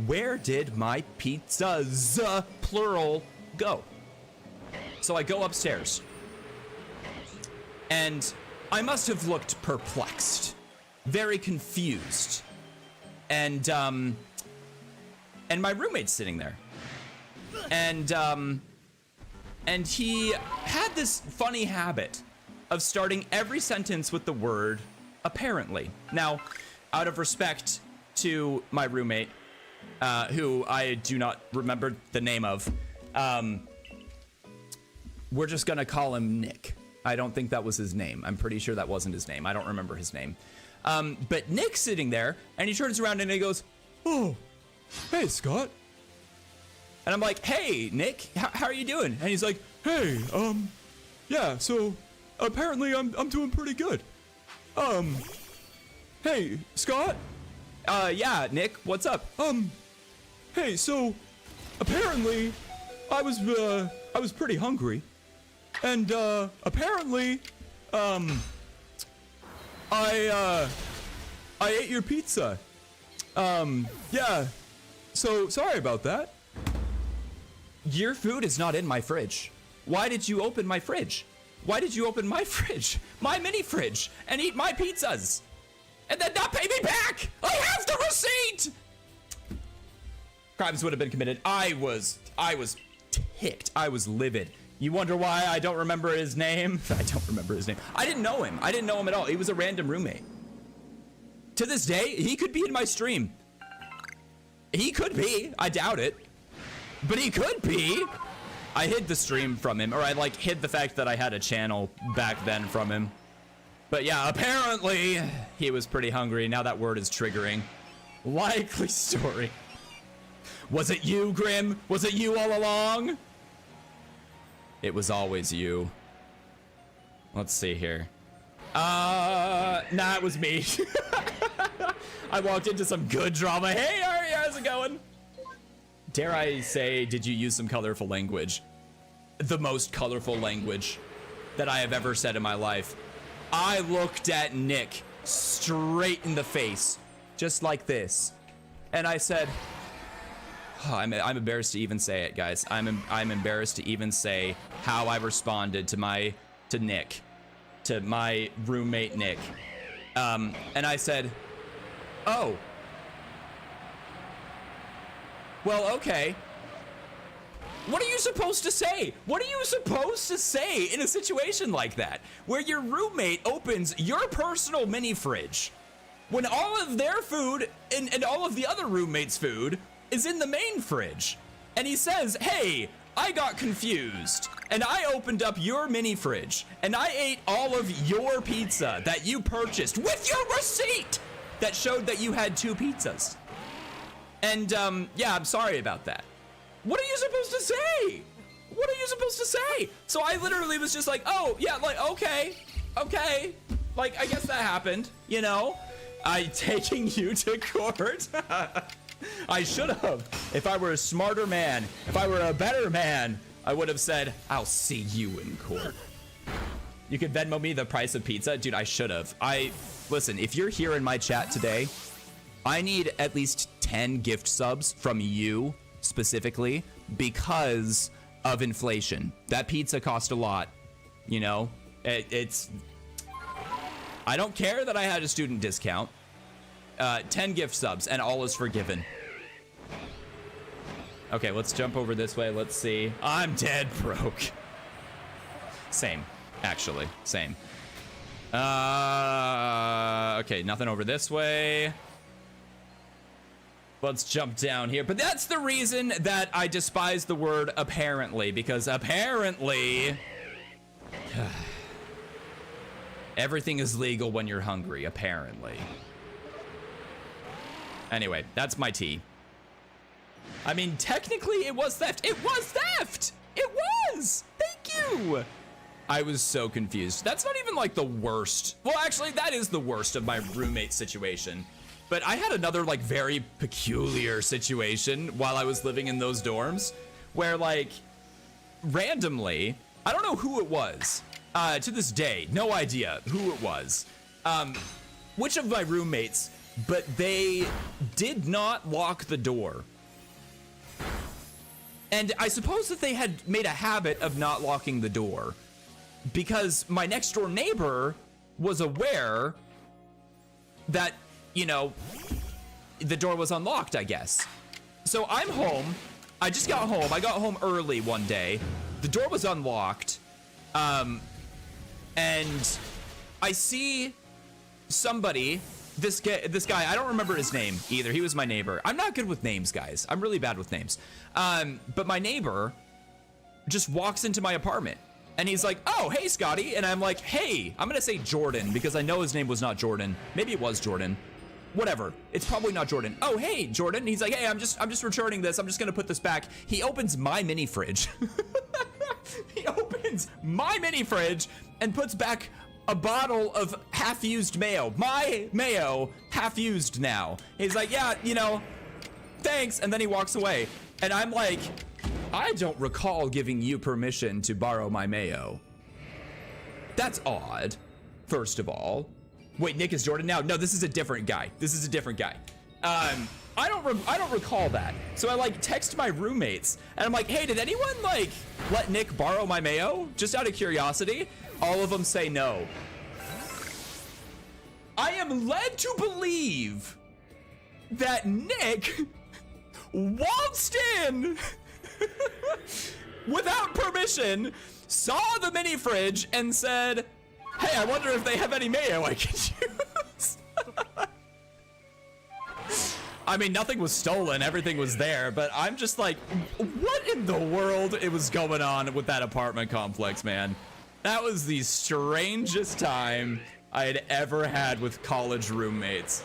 Where did my pizzas, plural, go? So I go upstairs. And I must have looked perplexed. Very confused. And my roommate's sitting there. And he had this funny habit of starting every sentence with the word apparently. Now, out of respect to my roommate, who I do not remember the name of, we're just gonna call him Nick. I don't think that was his name. I'm pretty sure that wasn't his name. I don't remember his name. But Nick's sitting there, and he turns around and he goes, "Oh, hey, Scott." And I'm like, "Hey, Nick, how are you doing?" And he's like, "Hey, yeah, so apparently I'm doing pretty good. Hey, Scott?" Yeah, Nick, what's up? Hey, so apparently I was pretty hungry. And apparently I ate your pizza. Yeah. So sorry about that. Your food is not in my fridge. Why did you open my fridge? Why did you open my fridge, my mini fridge, and eat my pizzas? And then not pay me back? I have the receipt! Crimes would have been committed. I was ticked. I was livid. You wonder why I don't remember his name? I don't remember his name. I didn't know him. I didn't know him at all. He was a random roommate. To this day, he could be in my stream. He could be. I doubt it. But he could be. I hid the stream from him, or I like hid the fact that I had a channel back then from him. But yeah, apparently he was pretty hungry. Now that word is triggering. Likely story. Was it you, Grim? Was it you all along? It was always you. Let's see here. Nah, it was me. I walked into some good drama. Hey, Ari, how's it going? Dare I say, did you use some colorful language? The most colorful language that I have ever said in my life. I looked at Nick straight in the face, just like this. And I said, oh, I'm embarrassed to even say it, guys. I'm embarrassed to even say how I responded to my roommate Nick. And I said, "Oh. Well, okay." What are you supposed to say? What are you supposed to say in a situation like that, where your roommate opens your personal mini fridge when all of their food and all of the other roommates' food is in the main fridge? And he says, "Hey, I got confused and I opened up your mini fridge and I ate all of your pizza that you purchased with your receipt that showed that you had 2 pizzas. And yeah, I'm sorry about that." What are you supposed to say? What are you supposed to say? So I literally was just like, "Oh, yeah, like, okay. Like, I guess that happened, you know? I taking you to court." I should have. If I were a smarter man, if I were a better man, I would have said, "I'll see you in court." You could Venmo me the price of pizza? Dude, I should have. Listen, if you're here in my chat today, I need at least 10 gift subs from you specifically because of inflation. That pizza cost a lot, you know? It's I don't care that I had a student discount. 10 gift subs and all is forgiven. Okay, let's jump over this way. Let's see. I'm dead broke. Same, actually, same. Okay, nothing over this way. Let's jump down here. But that's the reason that I despise the word apparently, because apparently Everything is legal when you're hungry, apparently. Anyway, that's my tea. I mean, technically it was theft. It was theft! It was! Thank you! I was so confused. That's not even like the worst. Well, actually, that is the worst of my roommate situation. But I had another like very peculiar situation while I was living in those dorms where like randomly, I don't know who it was. To this day, no idea who it was. Which of my roommates, but they did not lock the door. And I suppose that they had made a habit of not locking the door because my next door neighbor was aware that, you know, the door was unlocked, I guess. So I'm home. I just got home. I got home early one day. The door was unlocked. And I see somebody, this guy, I don't remember his name either. He was my neighbor. I'm not good with names, guys. I'm really bad with names. But my neighbor just walks into my apartment and he's like, oh, hey, Scotty. And I'm like, hey, I'm going to say Jordan because I know his name was not Jordan. Maybe it was Jordan. Whatever. It's probably not Jordan. Oh, hey, Jordan. And he's like, hey, I'm just returning this. I'm just going to put this back. He opens my mini fridge. He opens my mini fridge and puts back a bottle of half-used mayo. My mayo, half-used now. He's like, yeah, you know, thanks. And then he walks away. And I'm like, I don't recall giving you permission to borrow my mayo. That's odd, first of all. Wait, Nick is Jordan now? No, this is a different guy. This is a different guy. I don't recall that. So I like text my roommates and I'm like, hey, did anyone like let Nick borrow my mayo? Just out of curiosity. All of them say no. I am led to believe that Nick waltzed in without permission, saw the mini fridge and said, hey, I wonder if they have any mayo I can use. I mean, nothing was stolen, everything was there, but I'm just like, what in the world was going on with that apartment complex, man? That was the strangest time I had ever had with college roommates.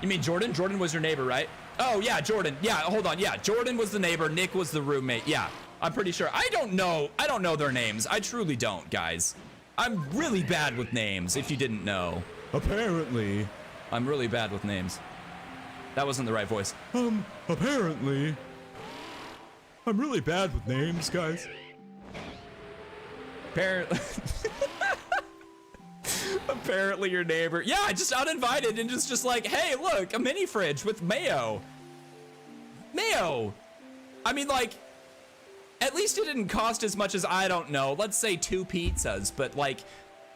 You mean Jordan? Jordan was your neighbor, right? Oh yeah, Jordan. Yeah, hold on. Yeah, Jordan was the neighbor, Nick was the roommate. Yeah, I'm pretty sure. I don't know their names. I truly don't, guys. I'm really bad with names, if you didn't know. Apparently. I'm really bad with names. That wasn't the right voice. Apparently. I'm really bad with names, guys. Apparently. Apparently your neighbor. Yeah, just uninvited and just like, hey, look, a mini fridge with mayo. Mayo. I mean, like, at least it didn't cost as much as, I don't know, let's say 2 pizzas, but like,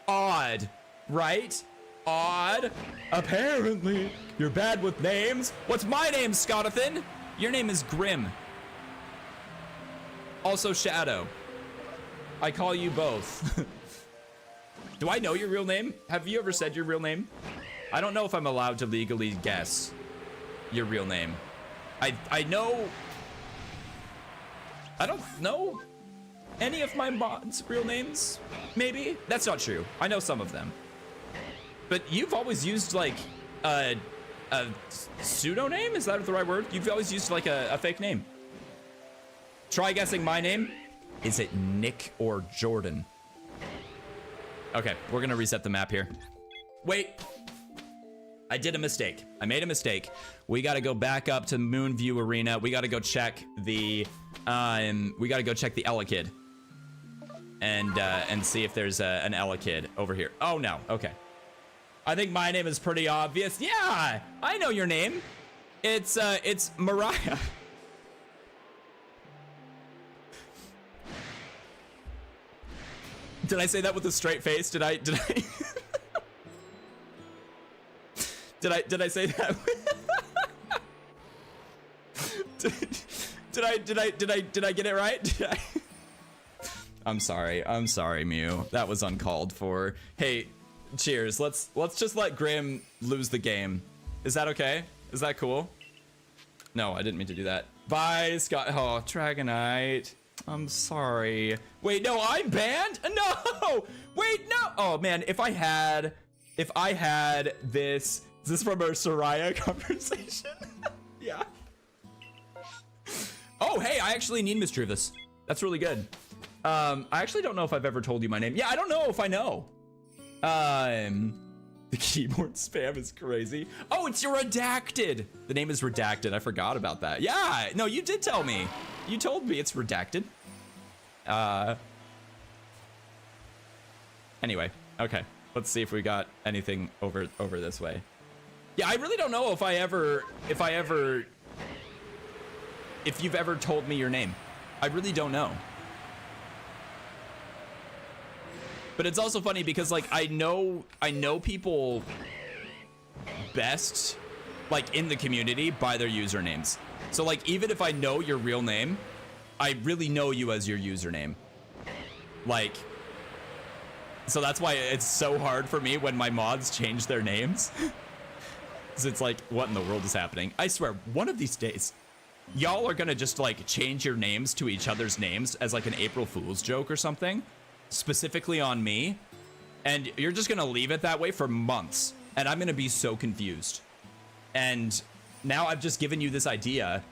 odd, right? Odd. Apparently, you're bad with names. What's my name, Scottathan? Your name is Grim. Also Shadow. I call you both. Do I know your real name? Have you ever said your real name? I don't know if I'm allowed to legally guess your real name. I know... I don't know any of my mods' real names, maybe? That's not true. I know some of them. But you've always used like a pseudonym? Is that the right word? You've always used like a fake name. Try guessing my name. Is it Nick or Jordan? Okay, we're gonna reset the map here. Wait, I did a mistake. I made a mistake. We gotta go back up to Moonview Arena. We gotta go check the, Elekid. And see if there's an Elekid over here. Oh no, okay. I think my name is pretty obvious. Yeah, I know your name. It's Mariah. Did I say that with a straight face? Did I did I say that? Did I get it right? I'm sorry, Mew. That was uncalled for. Hey, cheers. Let's just let Grim lose the game. Is that okay? Is that cool? No, I didn't mean to do that. Bye, Scott. Oh, Dragonite. I'm sorry. Wait, no, I'm banned? No! Wait, no! Oh man, if I had this, is this from our Soraya conversation? Yeah. Oh, hey, I actually need Mischievous. That's really good. I actually don't know if I've ever told you my name. Yeah, I don't know if I know. The keyboard spam is crazy. Oh, it's your redacted. The name is redacted. I forgot about that. Yeah, no, you did tell me. You told me it's redacted. Anyway, okay. Let's see if we got anything over this way. Yeah, I really don't know if you've ever told me your name. I really don't know. But it's also funny because like I know people best like in the community by their usernames. So like even if I know your real name, I really know you as your username. Like, so that's why it's so hard for me when my mods change their names. Cause it's like, what in the world is happening? I swear, one of these days, y'all are gonna just like change your names to each other's names as like an April Fool's joke or something, specifically on me. And you're just gonna leave it that way for months. And I'm gonna be so confused. And now I've just given you this idea.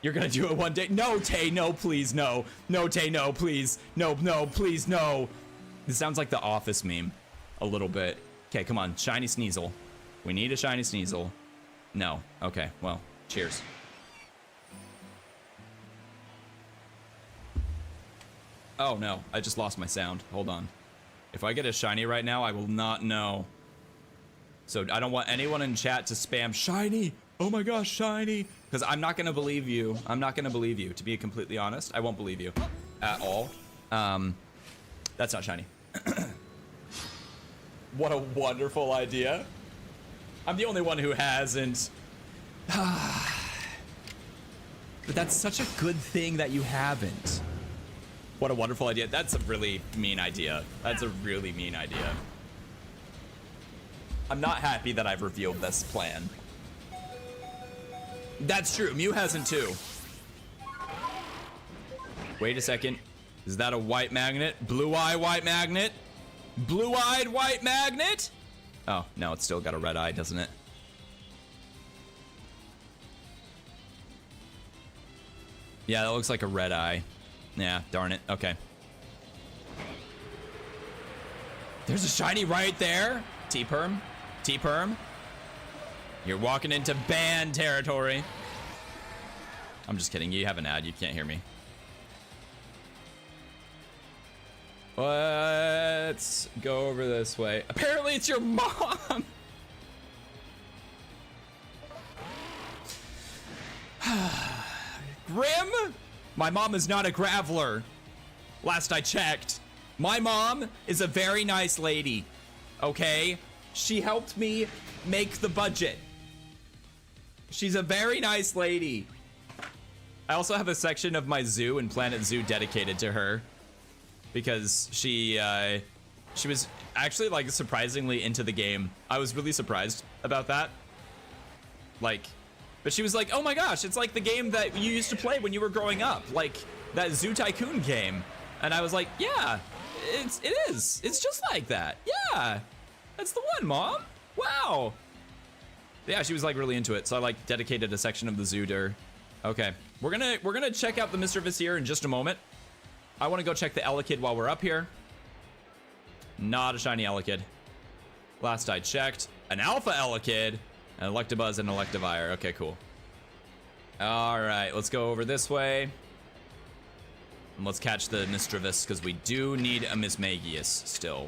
You're gonna do it one day. No, Tay, no, please, no. No, Tay, no, please. No, no, please, no. This sounds like the Office meme a little bit. Okay, come on, Shiny Sneasel. We need a Shiny Sneasel. No, okay, well, cheers. Oh no, I just lost my sound. Hold on. If I get a shiny right now, I will not know. So I don't want anyone in chat to spam shiny. Oh my gosh, shiny. Because I'm not gonna believe you. I'm not gonna believe you. To be completely honest, I won't believe you at all. That's not shiny. What a wonderful idea. I'm the only one who hasn't. But that's such a good thing that you haven't. What a wonderful idea. That's a really mean idea. That's a really mean idea. I'm not happy that I've revealed this plan. That's true. Mew hasn't too. Wait a second. Is that a white magnet? Blue-eye white magnet? Blue-eyed white magnet? Oh, no, it's still got a red eye, doesn't it? Yeah, that looks like a red eye. Yeah, darn it. Okay. There's a shiny right there. T-Perm. T-Perm. You're walking into ban territory. I'm just kidding. You have an ad. You can't hear me. Let's go over this way. Apparently it's your mom. Grim? My mom is not a graveler. Last I checked. My mom is a very nice lady. Okay? She helped me make the budget. She's a very nice lady. I also have a section of my zoo and Planet Zoo dedicated to her. Because she was actually like surprisingly into the game. I was really surprised about that. Like, but she was like, oh my gosh, it's like the game that you used to play when you were growing up. Like that Zoo Tycoon game. And I was like, yeah, it is. It's just like that. Yeah, that's the one, Mom. Wow. Yeah, she was like really into it. So I like dedicated a section of the zoo to her. Okay, we're gonna check out the Mischievous here in just a moment. I want to go check the Elekid while we're up here. Not a shiny Elekid. Last I checked, an Alpha Elekid, an Electabuzz, and an Electivire. Okay, cool. All right, let's go over this way. And let's catch the Mischievous, because we do need a Mismagius still.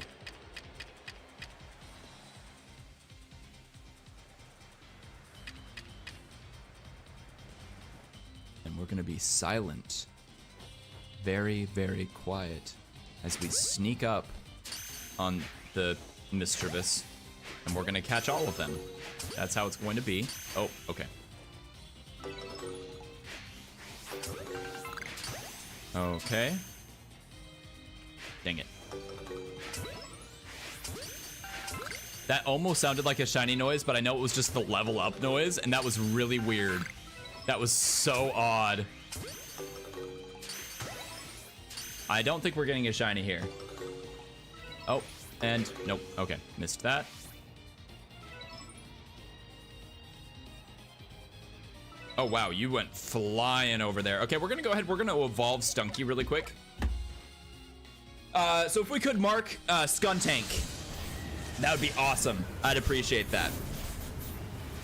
And we're going to be silent. Very, very quiet as we sneak up on the Mischievous, and we're gonna catch all of them. That's how it's going to be. Oh, okay. Okay. Dang it. That almost sounded like a shiny noise, but I know it was just the level up noise, and that was really weird. That was so odd. I don't think we're getting a shiny here. Oh, and nope. Okay, missed that. Oh, wow, you went flying over there. Okay, we're gonna go ahead. We're gonna evolve Stunky really quick. So if we could mark Skuntank, that would be awesome. I'd appreciate that.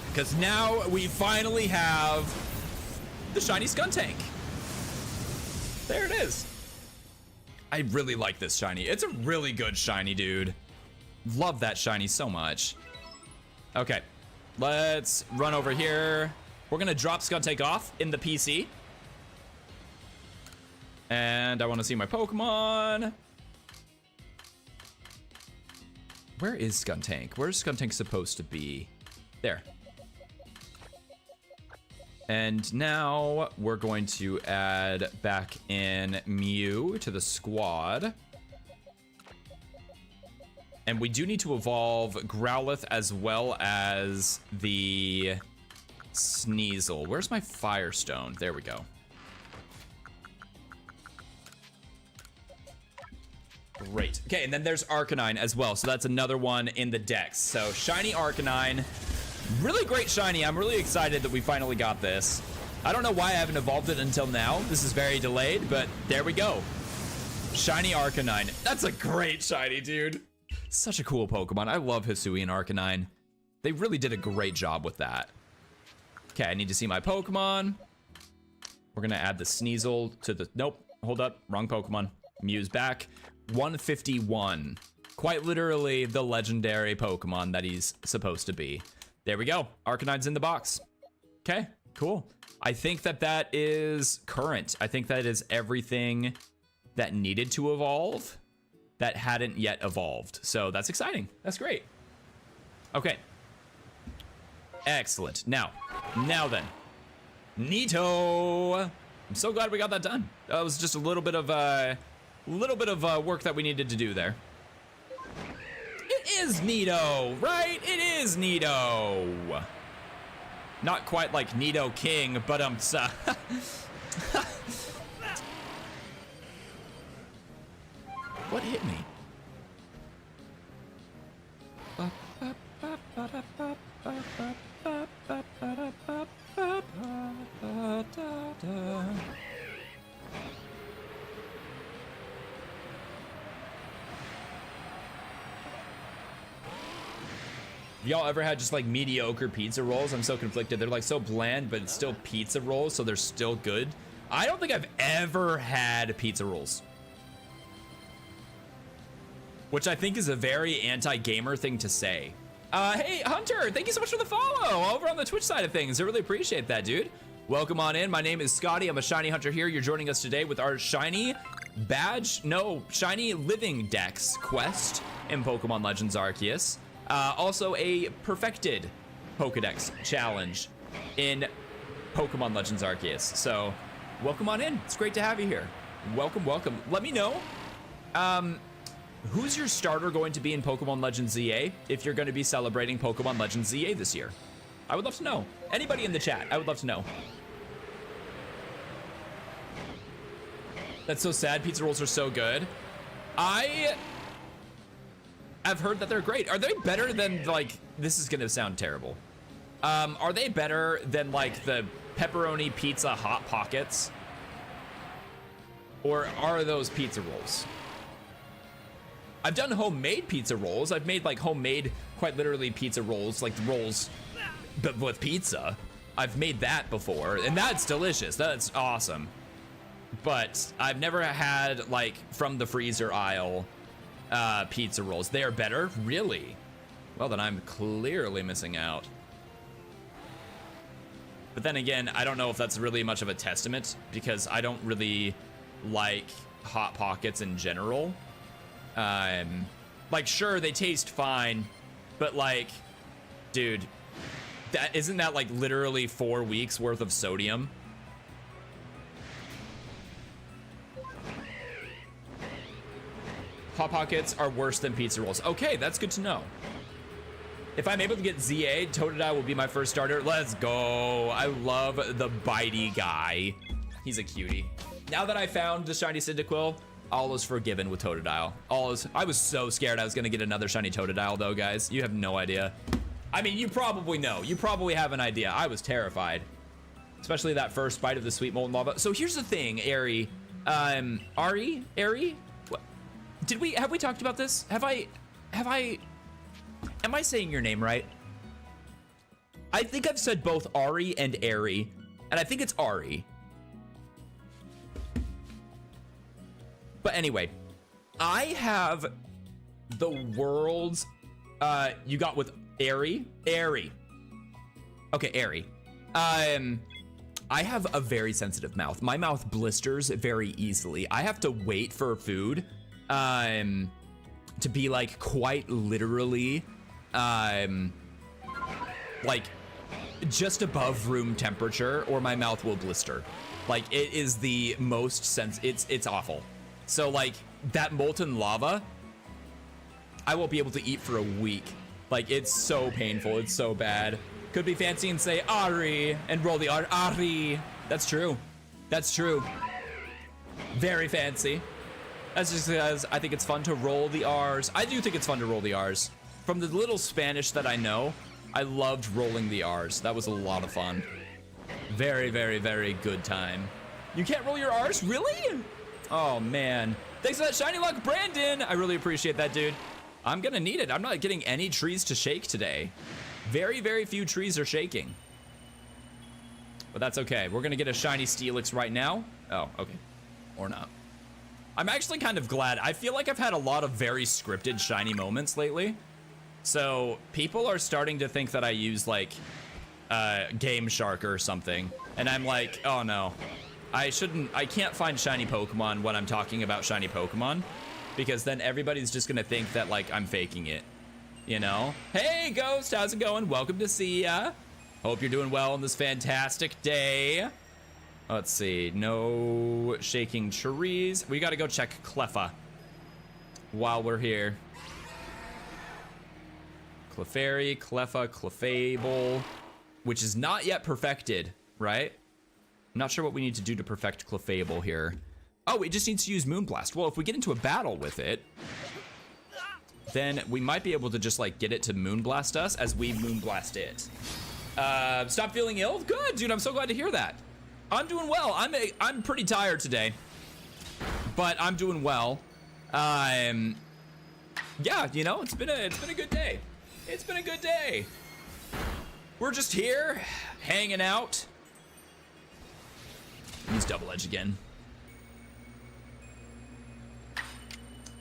Because now we finally have the shiny Skuntank. There it is. I really like this shiny. It's a really good shiny, dude. Love that shiny so much. Okay, let's run over here. We're gonna drop Skuntank off in the PC. And I wanna see my Pokemon. Where is Skuntank? Where's Skuntank supposed to be? There. And now we're going to add back in Mew to the squad. And we do need to evolve Growlithe as well as the Sneasel. Where's my Firestone? There we go. Great. Okay, and then there's Arcanine as well. So that's another one in the dex. So shiny Arcanine. Really great shiny. I'm really excited that we finally got this. I don't know why I haven't evolved it until now. This is very delayed, but there we go. Shiny Arcanine. That's a great shiny, dude. Such a cool Pokemon. I love Hisuian Arcanine. They really did a great job with that. Okay, I need to see my Pokemon. We're gonna add the Sneasel to the... Nope, hold up, wrong Pokemon. Mew's back. 151. Quite literally the legendary Pokemon that he's supposed to be. There we go. Arcanine's in the box. Okay, cool. I think that that is current. I think that is everything that needed to evolve that hadn't yet evolved. So that's exciting. That's great. Okay. Excellent. Now then. Neato. I'm so glad we got that done. That was just a little bit of work that we needed to do there. It is Neato, right? It is Neato. Not quite like Neato King, but what hit me? Y'all ever had just like mediocre pizza rolls? I'm so conflicted. They're like so bland, but it's still pizza rolls, so they're still good. I don't think I've ever had pizza rolls. Which I think is a very anti-gamer thing to say. Hey, Hunter, thank you so much for the follow over on the Twitch side of things. I really appreciate that, dude. Welcome on in. My name is Scotty. I'm a shiny hunter here. You're joining us today with our shiny Living Dex quest in Pokemon Legends Arceus. Also a perfected Pokedex challenge in Pokemon Legends Arceus. So welcome on in. It's great to have you here. Welcome, welcome. Let me know, who's your starter going to be in Pokemon Legends ZA if you're going to be celebrating Pokemon Legends ZA this year? I would love to know. Anybody in the chat, I would love to know. That's so sad. Pizza rolls are so good. I've heard that they're great. Are they better than, like, this is gonna sound terrible. Are they better than like the pepperoni pizza Hot Pockets? Or are those pizza rolls? I've done homemade pizza rolls. I've made like homemade, quite literally pizza rolls, like the rolls, but with pizza. I've made that before, and that's delicious. That's awesome. But I've never had like from the freezer aisle pizza rolls. They are better? Really? Well, then I'm clearly missing out. But then again, I don't know if that's really much of a testament because I don't really like Hot Pockets in general. Like, sure, they taste fine, but like, dude, isn't that like literally 4 weeks worth of sodium? Hot Pockets are worse than pizza rolls. Okay, that's good to know. If I'm able to get ZA, Totodile will be my first starter. Let's go. I love the bitey guy. He's a cutie. Now that I found the shiny Cyndaquil, All is forgiven with Totodile. I was so scared I was gonna get another shiny Totodile though, guys. You have no idea. I mean, you probably know. You probably have an idea. I was terrified. Especially that first bite of the sweet molten lava. So here's the thing, Ari. Ari? What? Have we talked about this? Am I saying your name right? I think I've said both Ari and Ari, and I think it's Ari. But anyway, I have the world's, you got with Ari? Okay, Ari. I have a very sensitive mouth. My mouth blisters very easily. I have to wait for food, to be like quite literally, like just above room temperature, or my mouth will blister. Like it is the most it's awful. So like that molten lava, I won't be able to eat for a week. Like it's so painful, it's so bad. Could be fancy and say Ari and roll the R. Ari. That's true. That's true. Very fancy. That's just because I think it's fun to roll the R's. I do think it's fun to roll the R's. From the little Spanish that I know, I loved rolling the R's. That was a lot of fun. Very, very, very good time. You can't roll your R's? Really? Oh, man. Thanks for that shiny luck, Brandon. I really appreciate that, dude. I'm gonna need it. I'm not getting any trees to shake today. Very, very few trees are shaking. But that's okay. We're gonna get a shiny Steelix right now. Oh, okay. Or not. I'm actually kind of glad. I feel like I've had a lot of very scripted shiny moments lately. So people are starting to think that I use like Game Shark or something. And I'm like, oh no. I can't find shiny Pokemon when I'm talking about shiny Pokemon, because then everybody's just gonna think that like I'm faking it. You know? Hey, Ghost, how's it going? Welcome to see ya. Hope you're doing well on this fantastic day. Let's see, no shaking trees. We gotta go check Cleffa while we're here. Clefairy, Cleffa, Clefable, which is not yet perfected, right? I'm not sure what we need to do to perfect Clefable here. Oh, it just needs to use Moonblast. Well, if we get into a battle with it, then we might be able to just like get it to Moonblast us as we Moonblast it. Stop feeling ill? Good, dude, I'm so glad to hear that. I'm doing well. I'm pretty tired today, but I'm doing well. Yeah, you know, it's been a good day. It's been a good day. We're just here, hanging out. Use Double Edge again.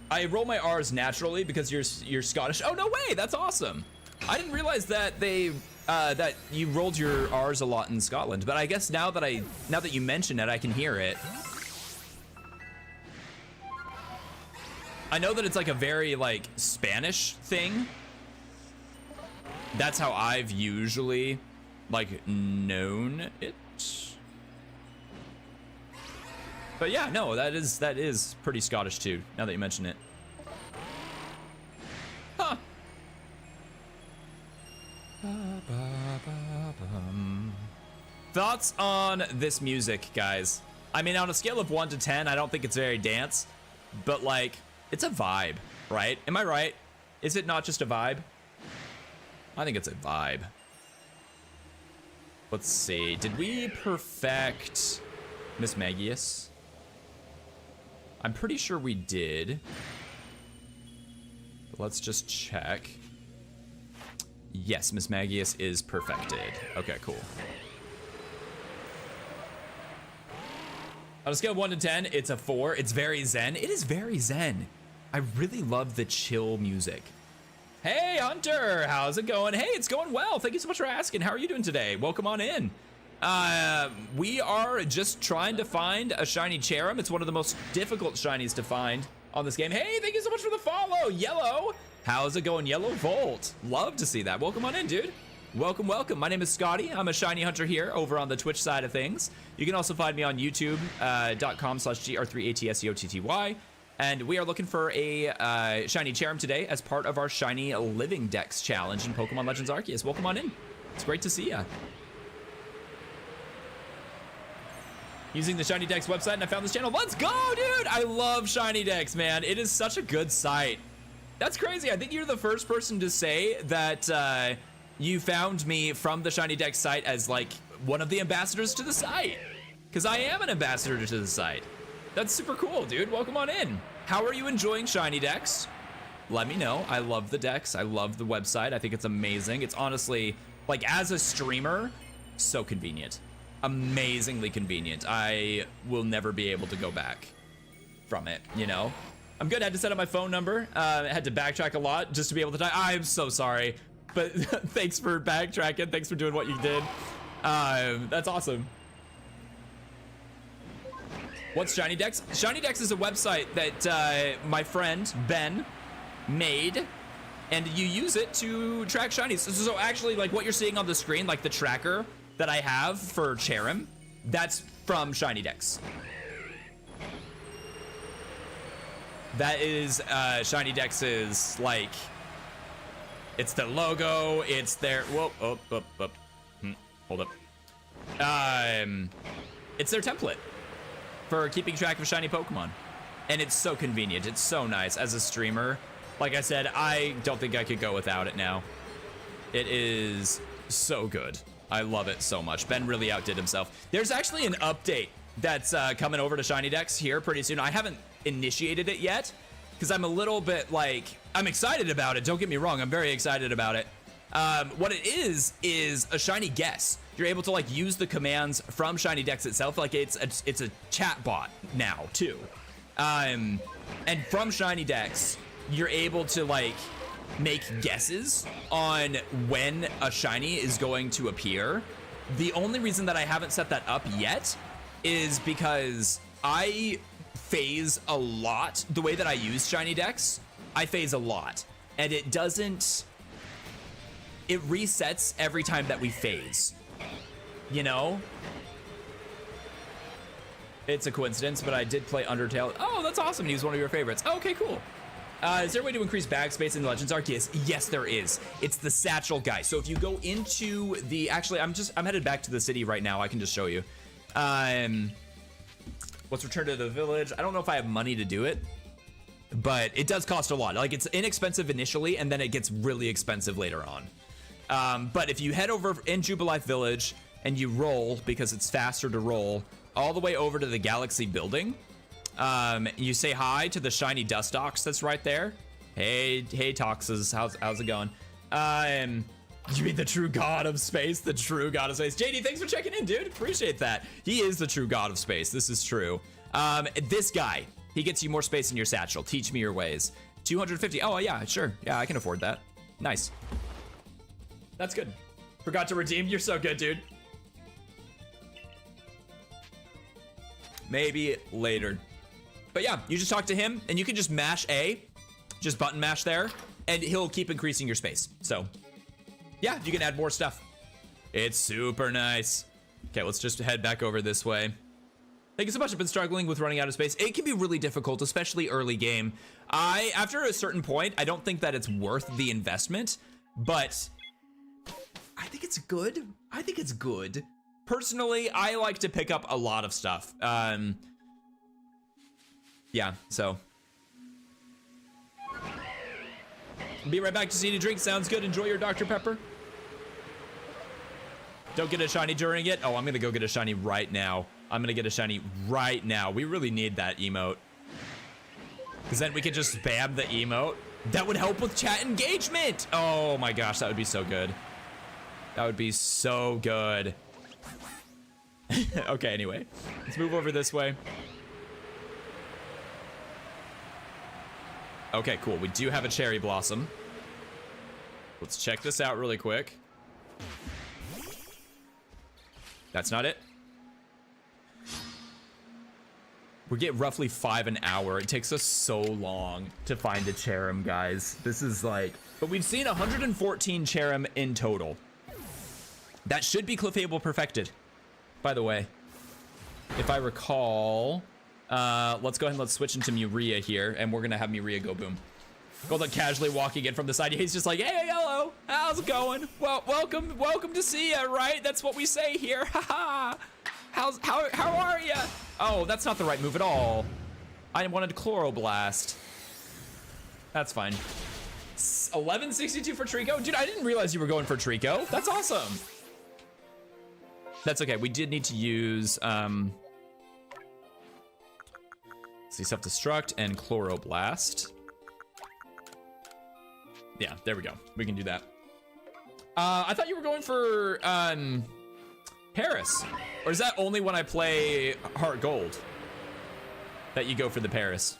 I roll my R's naturally because you're Scottish. Oh, no way, that's awesome. I didn't realize that that you rolled your R's a lot in Scotland, but I guess now that you mention it, I can hear it. I know that it's like a very like Spanish thing. That's how I've usually like known it. But yeah, no, that is pretty Scottish too, now that you mention it. Huh. Thoughts on this music, guys? I mean, on a scale of 1 to 10, I don't think it's very dance, but like, it's a vibe, right? Am I right? Is it not just a vibe? I think it's a vibe. Let's see, did we perfect Miss Magius? I'm pretty sure we did. But let's just check. Yes, Miss Magius is perfected. Okay, cool. On a scale of 1 to 10, it's a 4. It's very zen. It is very zen. I really love the chill music. Hey, Hunter, how's it going? Hey, it's going well. Thank you so much for asking. How are you doing today? Welcome on in. We are just trying to find a shiny Cherrim. It's one of the most difficult shinies to find on this game. Hey, thank you so much for the follow, Yellow. How's it going, Yellow Volt? Love to see that. Welcome on in, dude. Welcome, welcome. My name is Scotty. I'm a shiny hunter here over on the Twitch side of things. You can also find me on youtube.com/gr3atscotty. And we are looking for a shiny Cherrim today as part of our Shiny Living Dex challenge in Pokemon Legends Arceus. Welcome on in. It's great to see ya. using the Shiny Dex website and I found this channel. Let's go, dude. I love Shiny Dex, man. It is such a good site. That's crazy. I think you're the first person to say that you found me from the Shiny Dex site as like one of the ambassadors to the site. Because I am an ambassador to the site. That's super cool, dude. Welcome on in. How are you enjoying Shiny Dex? Let me know. I love the Dex. I love the website. I think it's amazing. It's honestly, like, as a streamer, so convenient. Amazingly convenient. I will never be able to go back from it, you know? I'm good. I had to set up my phone number. I had to backtrack a lot just to be able to die. I'm so sorry. But thanks for backtracking. Thanks for doing what you did. That's awesome. What's Shiny Dex? Shiny Dex is a website that my friend Ben made, and you use it to track shinies. So actually, like what you're seeing on the screen, like the tracker that I have for Cherrim, that's from Shiny Dex. That is Shiny Dex's, like, it's the logo, it's their, whoa, hold up. It's their template for keeping track of shiny Pokemon. And it's so convenient, it's so nice. As a streamer, like I said, I don't think I could go without it now. It is so good. I love it so much. Ben really outdid himself. There's actually an update that's coming over to Shiny Dex here pretty soon. I haven't initiated it yet because I'm a little bit like, I'm excited about it. Don't get me wrong, I'm very excited about it. What it is a Shiny Guess. You're able to like use the commands from Shiny Dex itself. Like it's a chat bot now too. And from Shiny Dex, you're able to like make guesses on when a shiny is going to appear. The only reason that I haven't set that up yet is because I phase a lot. The way that I use Shiny Dex, I phase a lot, and it resets every time that we phase, you know? It's a coincidence, but I did play Undertale. Oh, that's awesome. He was one of your favorites. Okay, cool. Is there a way to increase bag space in Legends Arceus? Yes, there is. It's the satchel guy. So if you go into the, actually, I'm headed back to the city right now. I can just show you. Let's return to the village. I don't know if I have money to do it, but it does cost a lot. Like it's inexpensive initially, and then it gets really expensive later on. But if you head over in Jubilife Village and you roll, because it's faster to roll, all the way over to the Galaxy building, you say hi to the shiny Dust Ox that's right there. Hey Toxes, how's it going? You mean the true god of space? The true god of space. JD, thanks for checking in, dude. Appreciate that. He is the true god of space. This is true. This guy, he gets you more space in your satchel. Teach me your ways. 250. Oh yeah, sure. Yeah, I can afford that. Nice. That's good. Forgot to redeem. You're so good, dude. Maybe later. But yeah, you just talk to him and you can just mash A, just button mash there, and he'll keep increasing your space. So yeah, you can add more stuff. It's super nice. Okay, let's just head back over this way. Thank you so much. I've been struggling with running out of space. It can be really difficult, especially early game. After a certain point, I don't think that it's worth the investment, but I think it's good. I think it's good. Personally, I like to pick up a lot of stuff. Yeah, so. Be right back to see you drink. Sounds good. Enjoy your Dr. Pepper. Don't get a shiny during it. Oh, I'm gonna go get a shiny right now. I'm gonna get a shiny right now. We really need that emote. Because then we could just spam the emote. That would help with chat engagement. Oh my gosh, that would be so good. That would be so good. Okay, anyway. Let's move over this way. Okay, cool. We do have a cherry blossom. Let's check this out really quick. That's not it. We get roughly 5 an hour. It takes us so long to find a Cherrim, guys. This is like, but we've seen 114 Cherrim in total. That should be Clefable perfected, by the way. If I recall, let's go ahead and let's switch into Muria here, and we're gonna have Muria go boom. Golden casually walking in from the side. He's just like, hey, hello, how's it going? Well, welcome to see ya, right? That's what we say here, haha. How are ya? Oh, that's not the right move at all. I wanted Chloroblast. That's fine. 1162 for Trico? Dude, I didn't realize you were going for Trico. That's awesome. That's okay. We did need to use, see, Self-Destruct and Chloroblast. Yeah, there we go. We can do that. I thought you were going for, Paris. Or is that only when I play Heart Gold that you go for the Paris?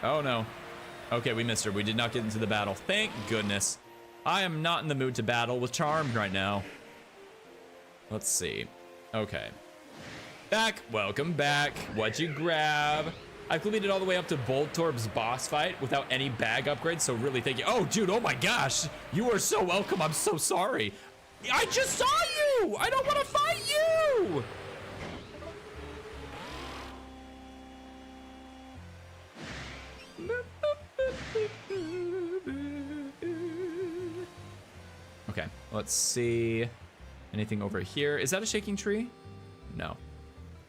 Oh no. Okay, we missed her. We did not get into the battle. Thank goodness. I am not in the mood to battle with Charmed right now. Let's see. Okay. Back. Welcome back. What'd you grab? I completed all the way up to Voltorb's boss fight without any bag upgrades, so really thank you. Oh, dude, oh my gosh. You are so welcome. I'm so sorry. I just saw you. I don't want to fight you. Okay, let's see. Anything over here? Is that a shaking tree? No.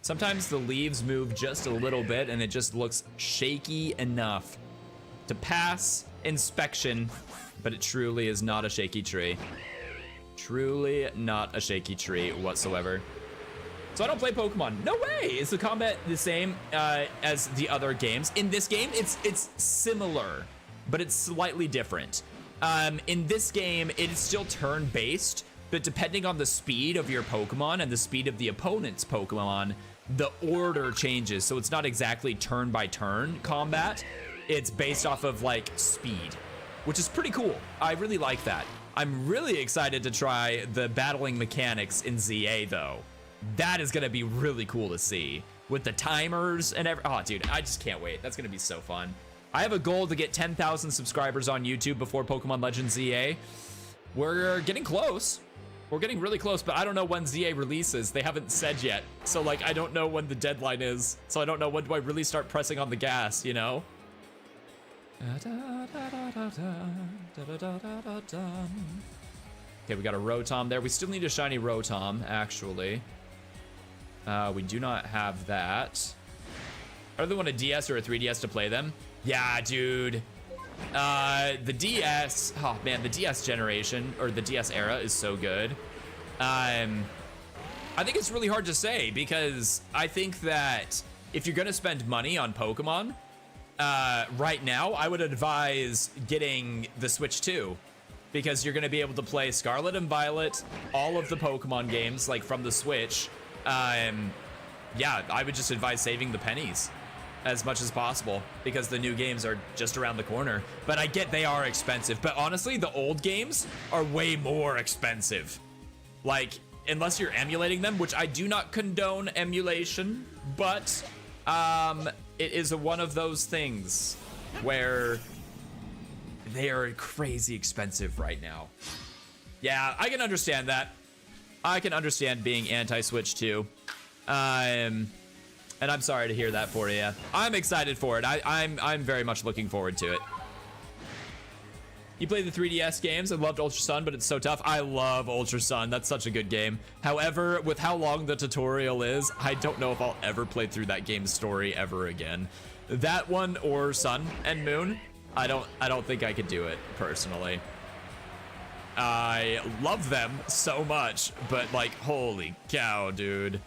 Sometimes the leaves move just a little bit and it just looks shaky enough to pass inspection, but it truly is not a shaky tree. Truly not a shaky tree whatsoever. So I don't play Pokemon. No way! Is the combat the same as the other games? In this game, it's similar, but it's slightly different. In this game, it is still turn-based, but depending on the speed of your Pokemon and the speed of the opponent's Pokemon, the order changes. So it's not exactly turn-by-turn combat. It's based off of, like, speed, which is pretty cool. I really like that. I'm really excited to try the battling mechanics in ZA, though. That is gonna be really cool to see with the timers and oh, dude, I just can't wait. That's gonna be so fun. I have a goal to get 10,000 subscribers on YouTube before Pokemon Legends ZA. We're getting close. We're getting really close, but I don't know when ZA releases. They haven't said yet. So like, I don't know when the deadline is. So I don't know when do I really start pressing on the gas, you know? Okay, we got a Rotom there. We still need a shiny Rotom, actually. We do not have that. I either want a DS or a 3DS to play them. Yeah, dude. The DS, oh man, the DS generation, or the DS era is so good. I think it's really hard to say because I think that if you're gonna spend money on Pokemon, right now, I would advise getting the Switch 2 because you're gonna be able to play Scarlet and Violet, all of the Pokemon games, like from the Switch. Yeah, I would just advise saving the pennies as much as possible because the new games are just around the corner. But I get they are expensive, but honestly, the old games are way more expensive. Like, unless you're emulating them, which I do not condone emulation, but it is one of those things where they are crazy expensive right now. Yeah, I can understand that. I can understand being anti-Switch too. And I'm sorry to hear that for you. I'm excited for it. I'm very much looking forward to it. You play the 3DS games. I loved Ultra Sun, but it's so tough. I love Ultra Sun. That's such a good game. However, with how long the tutorial is, I don't know if I'll ever play through that game's story ever again. That one or Sun and Moon, I don't think I could do it personally. I love them so much, but like, holy cow, dude.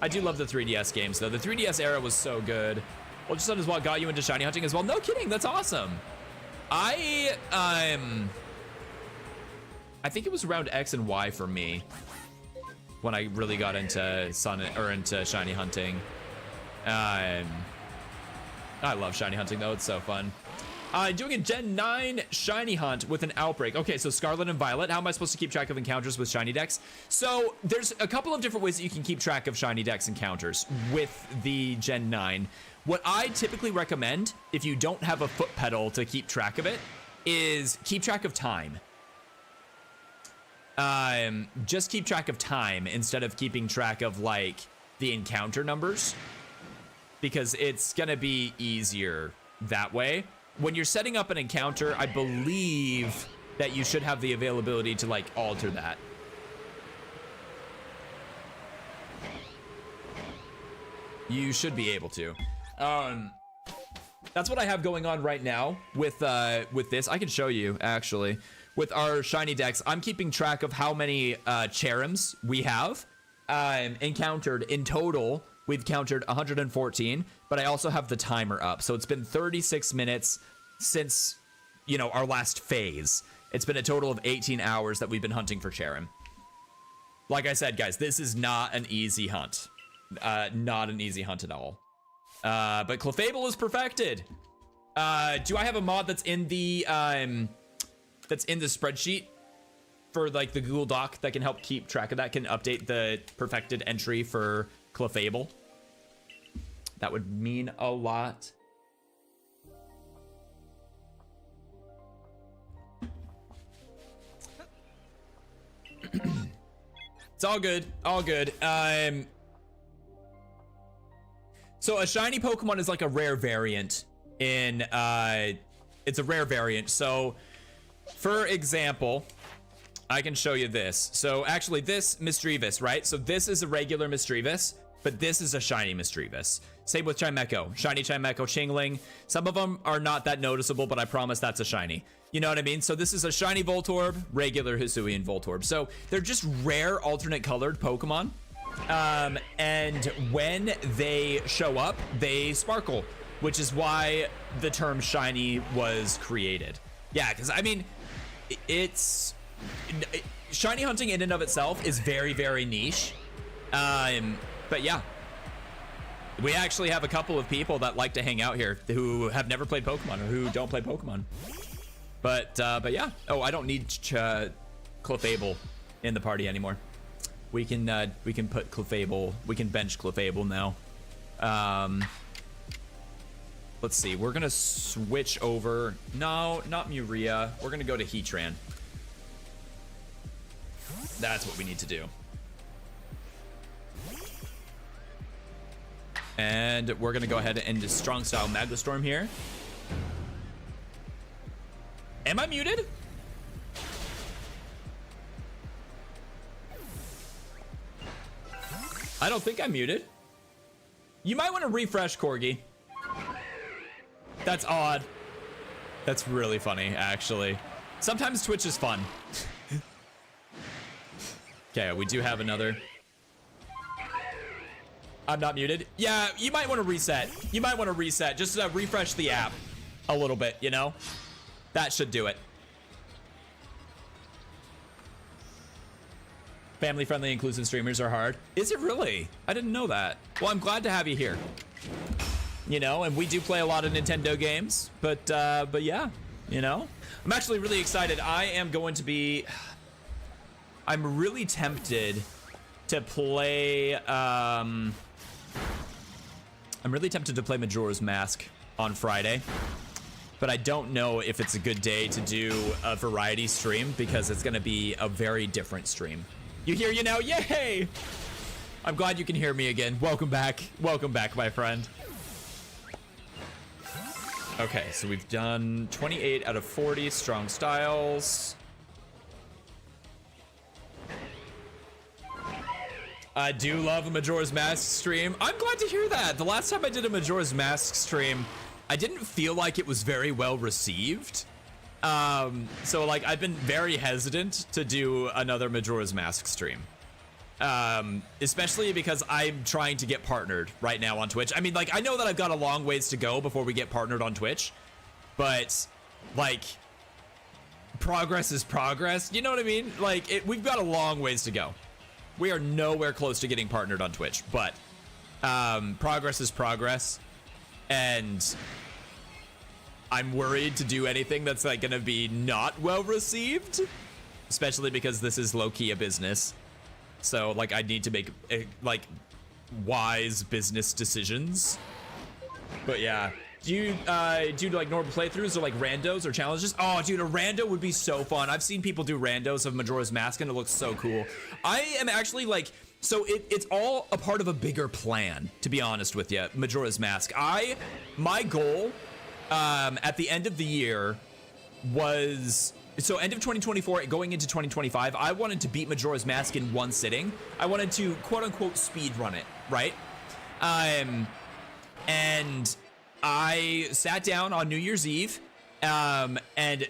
I do love the 3DS games though. The 3DS era was so good. Ultra Sun is what got you into shiny hunting as well. No kidding, that's awesome. I think it was around X and Y for me when I really got into into shiny hunting. I love shiny hunting though, it's so fun. Doing a Gen 9 shiny hunt with an outbreak. Okay, so Scarlet and Violet, how am I supposed to keep track of encounters with shiny Dex? So there's a couple of different ways that you can keep track of shiny Dex encounters with the Gen 9. What I typically recommend, if you don't have a foot pedal to keep track of it, is keep track of time. just keep track of time instead of keeping track of like the encounter numbers, because it's gonna be easier that way. When you're setting up an encounter, I believe that you should have the availability to like alter that. You should be able to. That's what I have going on right now with this. I can show you actually. With our shiny decks, I'm keeping track of how many Cherrims we have encountered in total. We've countered 114, but I also have the timer up. So it's been 36 minutes since, you know, our last phase. It's been a total of 18 hours that we've been hunting for Cherrim. Like I said, guys, this is not an easy hunt. Not an easy hunt at all. But Clefable is perfected. Do I have a mod that's in the spreadsheet for like the Google Doc that can help keep track of that, can update the perfected entry for Clefable? That would mean a lot. It's all good, all good. So a shiny Pokemon is like a rare variant in, it's a rare variant. So for example, I can show you this. So actually this Misdreavus, right? So this is a regular Misdreavus, but this is a shiny Misdreavus. Same with Chimecho, shiny Chimecho, Chingling. Some of them are not that noticeable, but I promise that's a shiny. You know what I mean? So this is a shiny Voltorb, regular Hisuian Voltorb. So they're just rare alternate colored Pokemon. And when they show up, they sparkle, which is why the term shiny was created. Yeah, because I mean, shiny hunting in and of itself is very, very niche. But yeah, we actually have a couple of people that like to hang out here who have never played Pokemon or who don't play Pokemon. But yeah. Oh, I don't need Clefable in the party anymore. We can put Clefable. We can bench Clefable now. Let's see. We're gonna switch over. No, not Muria. We're gonna go to Heatran. That's what we need to do. And we're gonna go ahead and end Strong Style Magnastorm here. Am I muted? I don't think I'm muted. You might want to refresh, Corgi. That's odd. That's really funny, actually. Sometimes Twitch is fun. Okay, we do have another. I'm not muted. Yeah, you might want to reset. You might want to reset. Just refresh the app a little bit, you know? That should do it. Family-friendly, inclusive streamers are hard. Is it really? I didn't know that. Well, I'm glad to have you here. You know, and we do play a lot of Nintendo games, but yeah, you know, I'm actually really excited. I'm really tempted to play. I'm really tempted to play Majora's Mask on Friday, but I don't know if it's a good day to do a variety stream because it's going to be a very different stream. You hear you now? Yay! I'm glad you can hear me again. Welcome back. Welcome back, my friend. Okay, so we've done 28 out of 40 strong styles. I do love a Majora's Mask stream. I'm glad to hear that. The last time I did a Majora's Mask stream, I didn't feel like it was very well received. So like I've been very hesitant to do another Majora's Mask stream. Especially because I'm trying to get partnered right now on Twitch. I mean, like, I know that I've got a long ways to go before we get partnered on Twitch, but like progress is progress. You know what I mean? Like we've got a long ways to go. We are nowhere close to getting partnered on Twitch, but, progress is progress. And I'm worried to do anything that's like gonna be not well received, especially because this is low-key a business. So like I need to make like wise business decisions. But yeah, Do you do like normal playthroughs or like randos or challenges? Oh, dude, a rando would be so fun. I've seen people do randos of Majora's Mask and it looks so cool. I am actually like, so it's all a part of a bigger plan, to be honest with you, Majora's Mask. My goal at the end of the year was, so end of 2024 going into 2025, I wanted to beat Majora's Mask in one sitting. I wanted to quote unquote speed run it, right? And I sat down on New Year's Eve and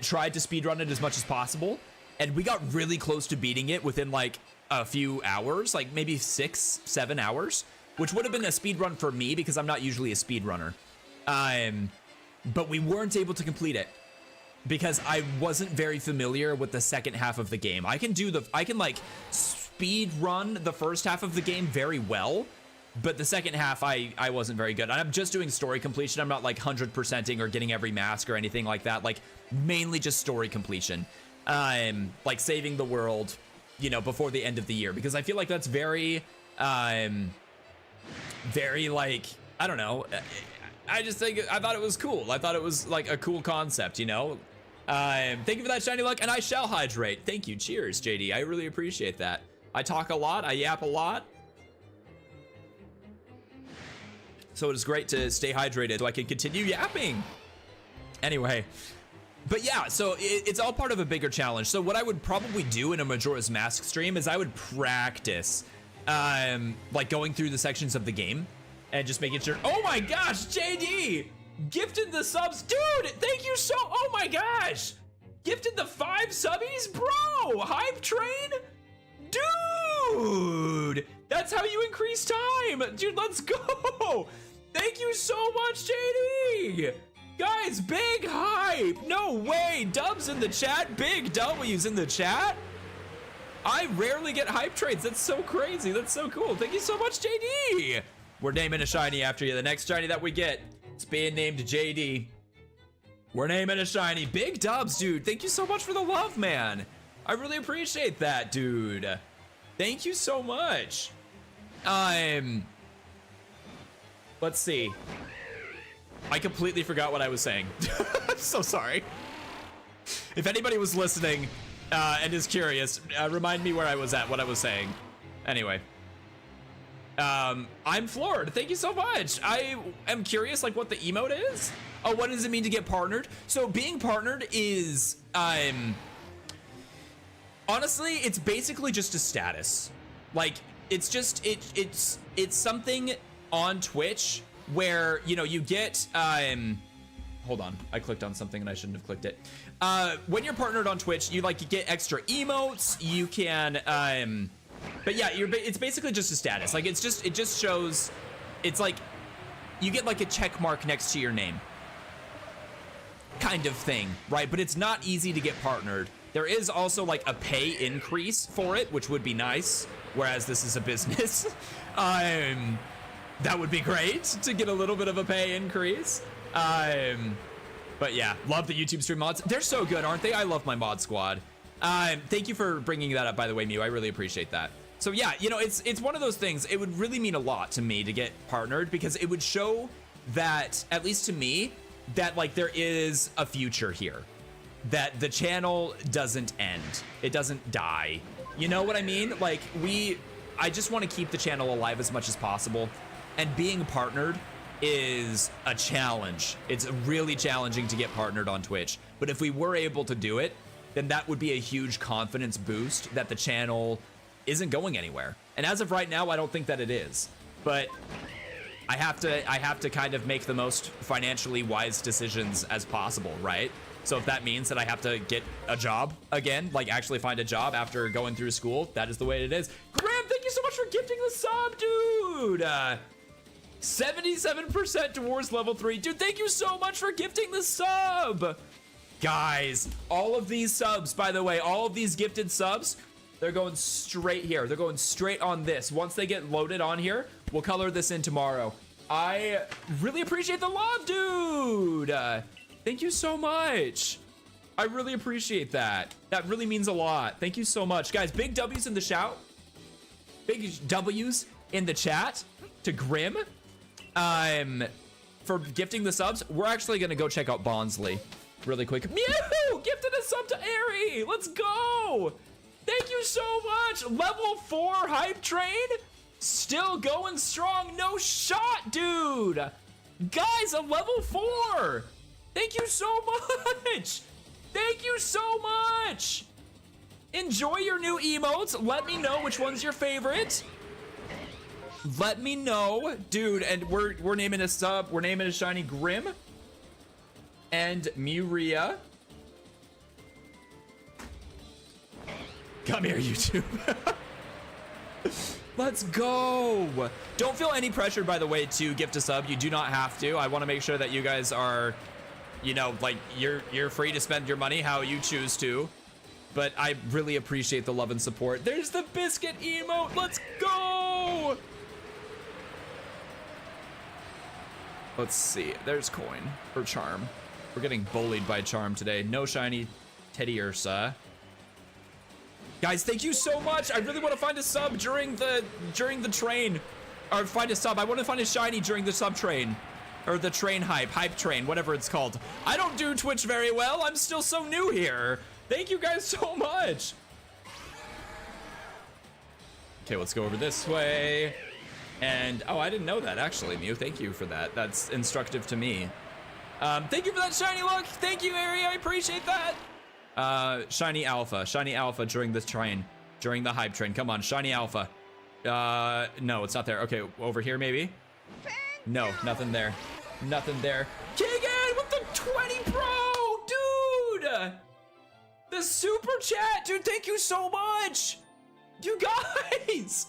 tried to speedrun it as much as possible. And we got really close to beating it within like a few hours, like maybe 6-7 hours, which would have been a speedrun for me because I'm not usually a speedrunner. But we weren't able to complete it because I wasn't very familiar with the second half of the game. I can like speed run the first half of the game very well, but the second half, I wasn't very good. I'm just doing story completion. I'm not like 100%ing or getting every mask or anything like that. Like mainly just story completion. Like saving the world, you know, before the end of the year. Because I feel like that's very like, I don't know. I thought it was cool. I thought it was like a cool concept, you know? Thank you for that shiny luck, and I shall hydrate. Thank you. Cheers, JD. I really appreciate that. I talk a lot. I yap a lot. So it is great to stay hydrated so I can continue yapping. Anyway, but yeah, so it's all part of a bigger challenge. So what I would probably do in a Majora's Mask stream is I would practice like going through the sections of the game and just making sure. Oh my gosh, JD gifted the subs. Dude, thank you so, oh my gosh. Gifted the 5 subbies, bro. Hype train. Dude, that's how you increase time. Dude, let's go. Thank you so much, JD. Guys, big hype. No way. Dubs in the chat. Big W's in the chat. I rarely get hype trades. That's so crazy. That's so cool. Thank you so much, JD. We're naming a shiny after you. The next shiny that we get, it's being named JD. We're naming a shiny. Big dubs, dude. Thank you so much for the love, man. I really appreciate that, dude. Thank you so much. Let's see. I completely forgot what I was saying. I'm so sorry. If anybody was listening and is curious, remind me where I was at, what I was saying. Anyway. I'm floored. Thank you so much. I am curious, like, what the emote is. Oh, what does it mean to get partnered? So being partnered is, honestly, it's basically just a status. Like, it's just, it's something on Twitch where, you know, you get, hold on, I clicked on something and I shouldn't have clicked it. When you're partnered on Twitch, you like, you get extra emotes, you can, but yeah, it's basically just a status. Like, it just shows, it's like, you get like a check mark next to your name. Kind of thing, right? But it's not easy to get partnered. There is also like a pay increase for it, which would be nice. Whereas this is a business. That would be great to get a little bit of a pay increase. But yeah, love the YouTube stream mods. They're so good, aren't they? I love my mod squad. Thank you for bringing that up, by the way, Mew. I really appreciate that. So yeah, you know, it's one of those things. It would really mean a lot to me to get partnered because it would show that, at least to me, that like there is a future here. That the channel doesn't end. It doesn't die. You know what I mean? Like, I just want to keep the channel alive as much as possible. And being partnered is a challenge. It's really challenging to get partnered on Twitch. But if we were able to do it, then that would be a huge confidence boost that the channel isn't going anywhere. And as of right now, I don't think that it is. But I have to kind of make the most financially wise decisions as possible, right? So if that means that I have to get a job again, like actually find a job after going through school, that is the way it is. Graham, thank you so much for gifting the sub, dude. 77% towards level 3. Dude, thank you so much for gifting the sub. Guys, all of these subs, by the way, all of these gifted subs, they're going straight here. They're going straight on this. Once they get loaded on here, we'll color this in tomorrow. I really appreciate the love, dude. Thank you so much. I really appreciate that. That really means a lot. Thank you so much. Guys, big W's in the shout. Big W's in the chat to Grim. for gifting the subs. We're actually gonna go check out Bonsley really quick. Mew gifted a sub to Airy. Let's go. Thank you so much. Level 4 hype train. Still going strong. No shot, dude. Guys, a level 4. Thank you so much. Thank you so much. Enjoy your new emotes. Let me know which one's your favorite. Let me know, dude. And we're naming a sub. We're naming a Shiny Grim and Muria. Come here, YouTube. Let's go. Don't feel any pressure, by the way, to gift a sub. You do not have to. I want to make sure that you guys are, you know, like you're free to spend your money how you choose to. But I really appreciate the love and support. There's the biscuit emote. Let's go. Let's see. There's coin or charm. We're getting bullied by charm today. No shiny Teddy Ursa. Guys, thank you so much. I really want to find a sub during the train, or find a sub. I want to find a shiny during the sub train, or the train hype train, whatever it's called. I don't do Twitch very well. I'm still so new here. Thank you guys so much. Okay, let's go over this way. And oh, I didn't know that actually, Mew. Thank you for that. That's instructive to me. Thank you for that shiny look. Thank you, Ari. I appreciate that. Shiny Alpha during this train, during the hype train. Come on, Shiny Alpha. No, it's not there. Okay, over here maybe. No, nothing there. Nothing there. Keegan with the 20 pro, dude. The super chat, dude. Thank you so much, you guys.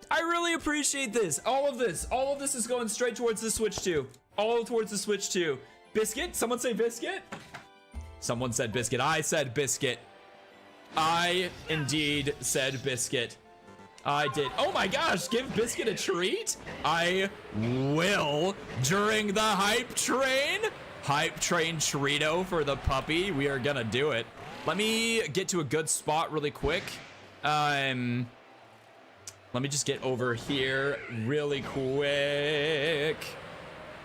I really appreciate this. All of this is going straight towards the Switch 2. All towards the Switch 2. Biscuit? Someone say biscuit? Someone said biscuit. I said biscuit. I indeed said biscuit. I did. Oh my gosh, give biscuit a treat? I will during the hype train. Hype train treato for the puppy. We are gonna do it. Let me get to a good spot really quick. Let me just get over here really quick.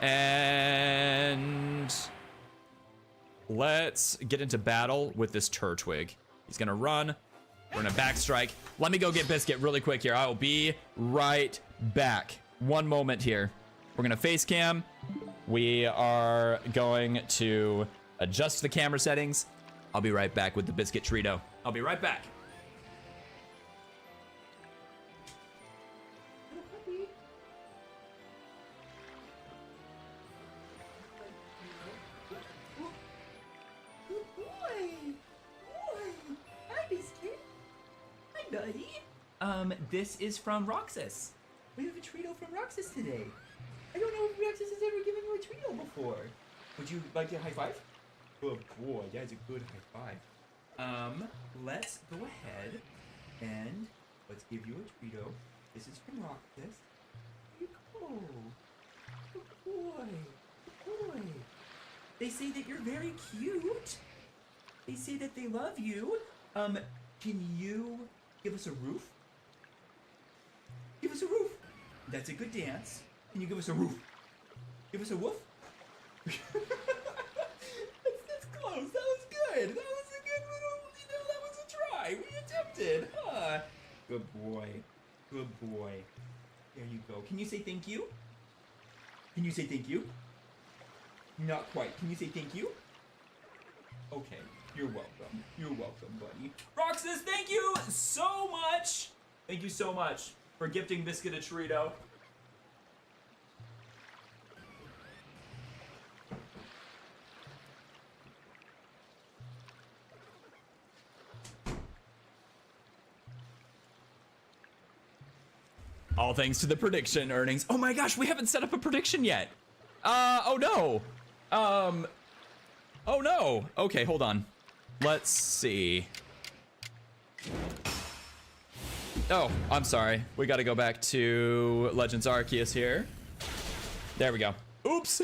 And let's get into battle with this Turtwig. He's gonna run. We're gonna backstrike. Let me go get Biscuit really quick here. I will be right back. One moment here. We're gonna face cam. We are going to adjust the camera settings. I'll be right back with the Biscuit Treato. I'll be right back. Buddy. This is from Roxas. We have a Treato from Roxas today. I don't know if Roxas has ever given you a Treato before. Would you like a high five? Good boy, that's a good high five. Let's go ahead and let's give you a Treato. This is from Roxas. Here you go. Good boy. Good boy. They say that you're very cute. They say that they love you. Can you give us a roof? Give us a roof. That's a good dance. Can you give us a roof? Give us a woof? that's close. That was good. That was a good little, that was a try. We attempted, huh? Good boy. Good boy. There you go. Can you say thank you? Can you say thank you? Not quite. Can you say thank you? Okay. You're welcome. You're welcome, buddy. Roxas, thank you so much. Thank you so much for gifting Biscuit a Treato. All thanks to the prediction earnings. Oh my gosh, we haven't set up a prediction yet. Oh no. Oh no. Okay, hold on. Let's see. Oh, I'm sorry. We got to go back to Legends Arceus here. There we go. Oops.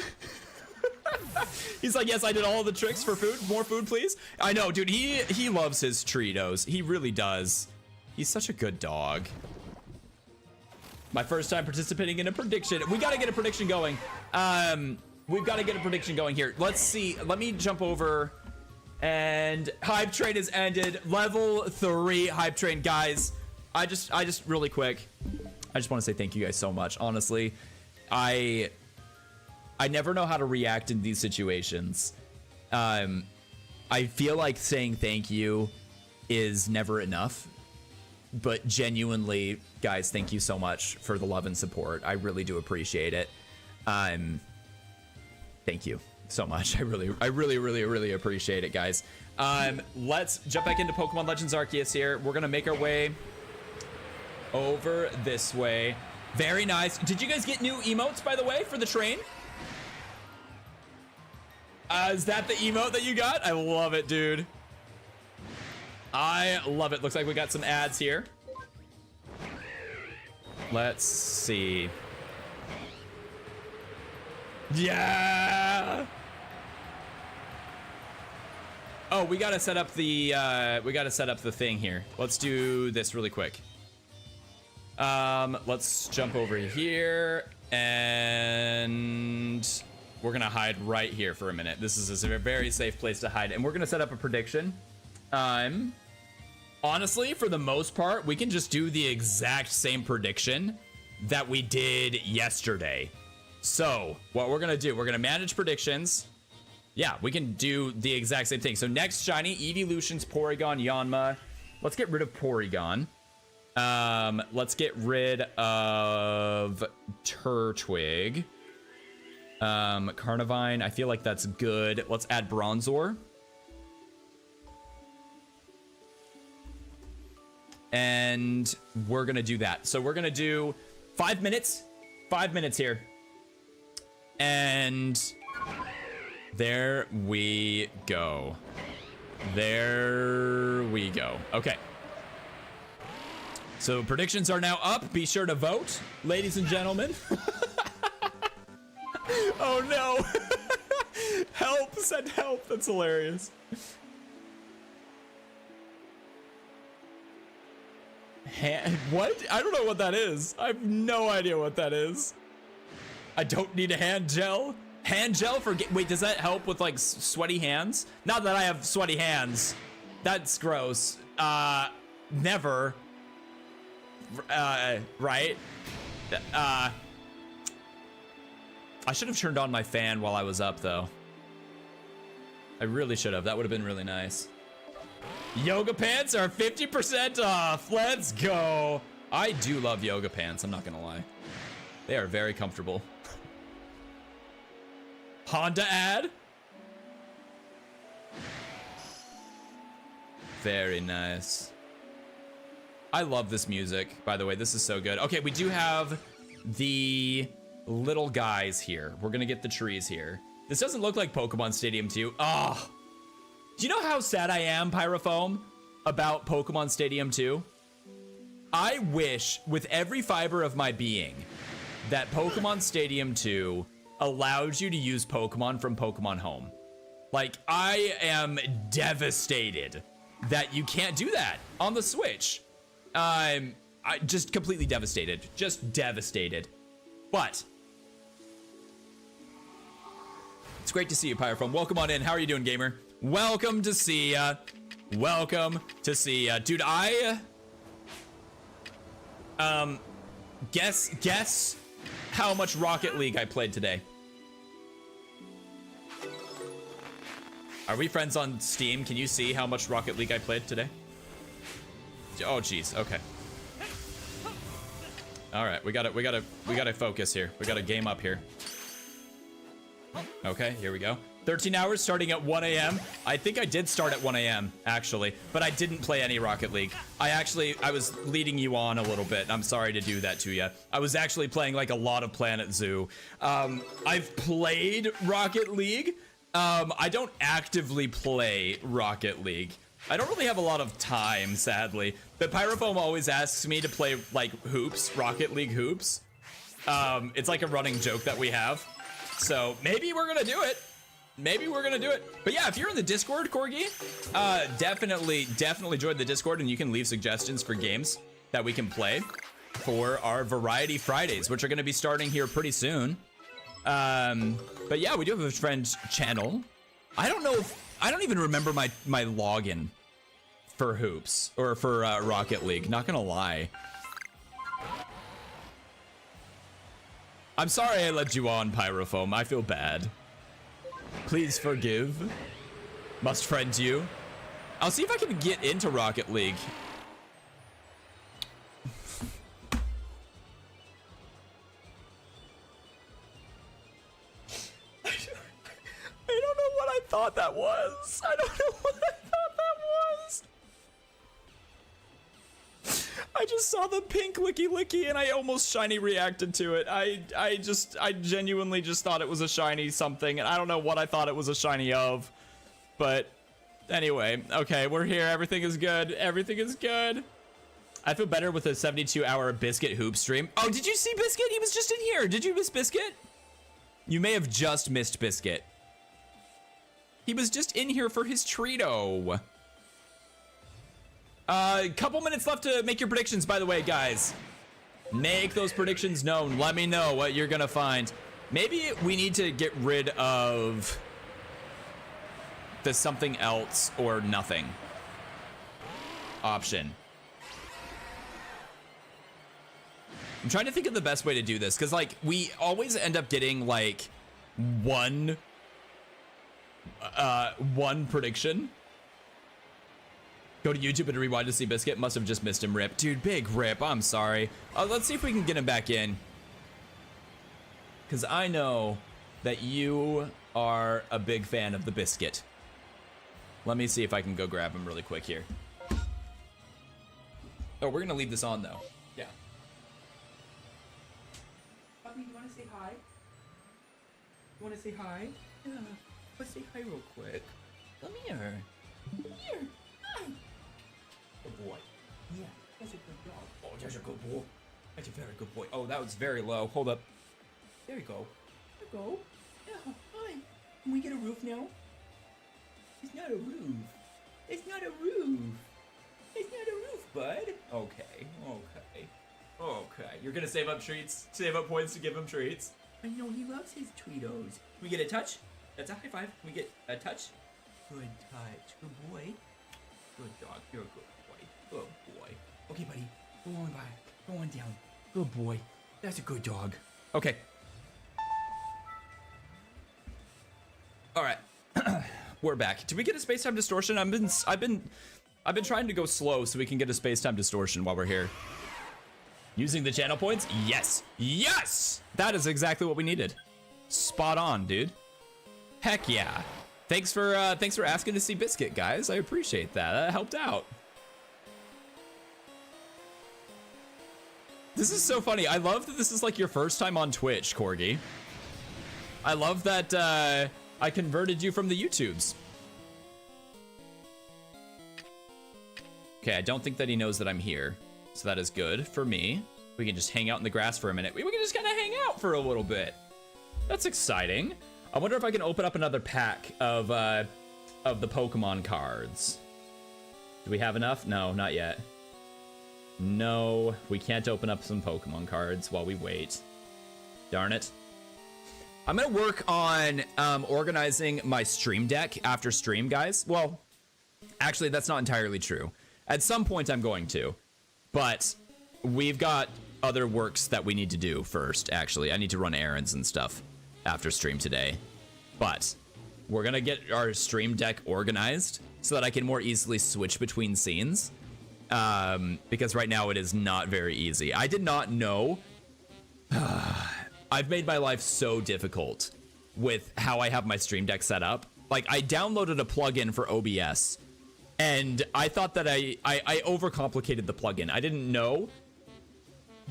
He's like, yes, I did all the tricks for food. More food, please. I know, dude. He loves his Treatos. He really does. He's such a good dog. My first time participating in a prediction. We got to get a prediction going. We've got to get a prediction going here. Let's see. Let me jump over. And hype train has ended. Level 3 hype train, guys. I just really quick. I just want to say thank you guys so much. Honestly, I never know how to react in these situations. I feel like saying thank you is never enough. But genuinely, guys, thank you so much for the love and support. I really do appreciate it. Thank you so much. I really appreciate it, guys. Let's jump back into Pokemon Legends Arceus here. We're gonna make our way over this way. Very nice. Did you guys get new emotes, by the way, for the train? Is that the emote that you got? I love it, dude. I love it. Looks like we got some ads here. Let's see. Yeah. Oh, we gotta set up the thing here. Let's do this really quick. Let's jump over here, and we're gonna hide right here for a minute. This is a very safe place to hide, and we're gonna set up a prediction. Honestly, for the most part, we can just do the exact same prediction that we did yesterday. So what we're gonna do, we're gonna manage predictions. Yeah, we can do the exact same thing. So next shiny, Evolutions, Porygon, Yanma. Let's get rid of Porygon. Let's get rid of Turtwig. Carnivine, I feel like that's good. Let's add Bronzor. And we're gonna do that. So we're gonna do 5 minutes. 5 minutes here. And there we go. There we go. Okay. So predictions are now up. Be sure to vote, ladies and gentlemen. Oh no. Help, send help. That's hilarious. What? I don't know what that is. I have no idea what that is. I don't need a hand gel. Hand gel for wait, does that help with like sweaty hands? Not that I have sweaty hands. That's gross. Never. Right? I should have turned on my fan while I was up though. I really should have. That would have been really nice. Yoga pants are 50% off. Let's go. I do love yoga pants. I'm not gonna lie. They are very comfortable. Honda ad. Very nice. I love this music, by the way. This is so good. Okay, we do have the little guys here. We're gonna get the trees here. This doesn't look like Pokemon Stadium 2. Oh. Do you know how sad I am, Pyrofoam, about Pokemon Stadium 2? I wish with every fiber of my being that Pokemon Stadium 2 allowed you to use Pokemon from Pokemon Home. Like, I am devastated that you can't do that on the Switch. I'm just completely devastated. Just devastated. But it's great to see you, Pyrofoam. Welcome on in. How are you doing, gamer? Welcome to see ya. Welcome to see ya. Dude, guess how much Rocket League I played today. Are we friends on Steam? Can you see how much Rocket League I played today? Oh geez, okay. All right, we gotta focus here. We gotta game up here. Okay, here we go. 13 hours starting at 1 a.m. I think I did start at 1 a.m. actually, but I didn't play any Rocket League. I was leading you on a little bit. I'm sorry to do that to you. I was actually playing like a lot of Planet Zoo. I've played Rocket League. I don't actively play Rocket League. I don't really have a lot of time, sadly. But Pyrofoam always asks me to play like hoops, Rocket League hoops. It's like a running joke that we have. So maybe we're gonna do it. Maybe we're gonna do it. But yeah, if you're in the Discord, Corgi, definitely join the Discord and you can leave suggestions for games that we can play. for our Variety Fridays, which are going to be starting here pretty soon. But yeah, we do have a friend channel. I don't even remember my login for Hoops or for Rocket League. Not gonna lie. I'm sorry I led you on, Pyrofoam. I feel bad. Please forgive. Must friend you. I'll see if I can get into Rocket League. I don't know what I thought that was. I don't know what I thought that was. I just saw the pink licky licky and I almost shiny reacted to it. I genuinely just thought it was a shiny something, and I don't know what I thought it was a shiny of. But anyway, okay, we're here. Everything is good. Everything is good. I feel better with a 72-hour Biscuit Hoop stream. Oh, did you see Biscuit? He was just in here. Did you miss Biscuit? You may have just missed Biscuit. He was just in here for his Treato. Couple minutes left to make your predictions, by the way, guys. Make those predictions known. Let me know what you're gonna find. Maybe we need to get rid of the something else or nothing option. I'm trying to think of the best way to do this, because like we always end up getting like one prediction. Go to YouTube and rewind to see Biscuit. Must have just missed him. Rip, dude. Big rip. I'm sorry. Let's see if we can get him back in, because I know that you are a big fan of the Biscuit. Let me see if I can go grab him really quick here. Oh, we're gonna leave this on though. Yeah. Puppy, you wanna say hi? You wanna say hi? Yeah. Let's say hi real quick. Come here. Come here. Hi. Good boy. Yeah, that's a good dog. Oh, that's a good boy. That's a very good boy. Oh, that was very low. Hold up. There you go. There you go. Yeah, hi. Can we get a roof now? It's not a roof. It's not a roof. It's not a roof, bud. Okay. Okay. You're gonna save up treats, save up points to give him treats. I know he loves his Tweetos. Can we get a touch? That's a high five. Can we get a touch? Good touch. Good boy. Good dog. You're a good boy. Good boy. Okay, buddy. Go on by. Go on down. Good boy. That's a good dog. Okay. All right. We're back. Did we get a space-time distortion? I've been trying to go slow so we can get a space-time distortion while we're here. Using the channel points? Yes. Yes! That is exactly what we needed. Spot on, dude. Heck yeah. Thanks for asking to see Biscuit, guys. I appreciate that. That helped out. This is so funny. I love that this is like your first time on Twitch, Corgi. I love that I converted you from the YouTubes. Okay, I don't think that he knows that I'm here. So that is good for me. We can just hang out in the grass for a minute. We can just kind of hang out for a little bit. That's exciting. I wonder if I can open up another pack of the Pokemon cards. Do we have enough? No, not yet. No, we can't open up some Pokemon cards while we wait. Darn it. I'm gonna work on organizing my stream deck after stream, guys. Well, actually, that's not entirely true. At some point, I'm going to. But we've got other works that we need to do first, actually. I need to run errands and stuff after stream today. But we're gonna get our stream deck organized so that I can more easily switch between scenes. Because right now it is not very easy. I did not know. I've made my life so difficult with how I have my stream deck set up. Like, I downloaded a plugin for OBS, and I thought that I overcomplicated the plugin. I didn't know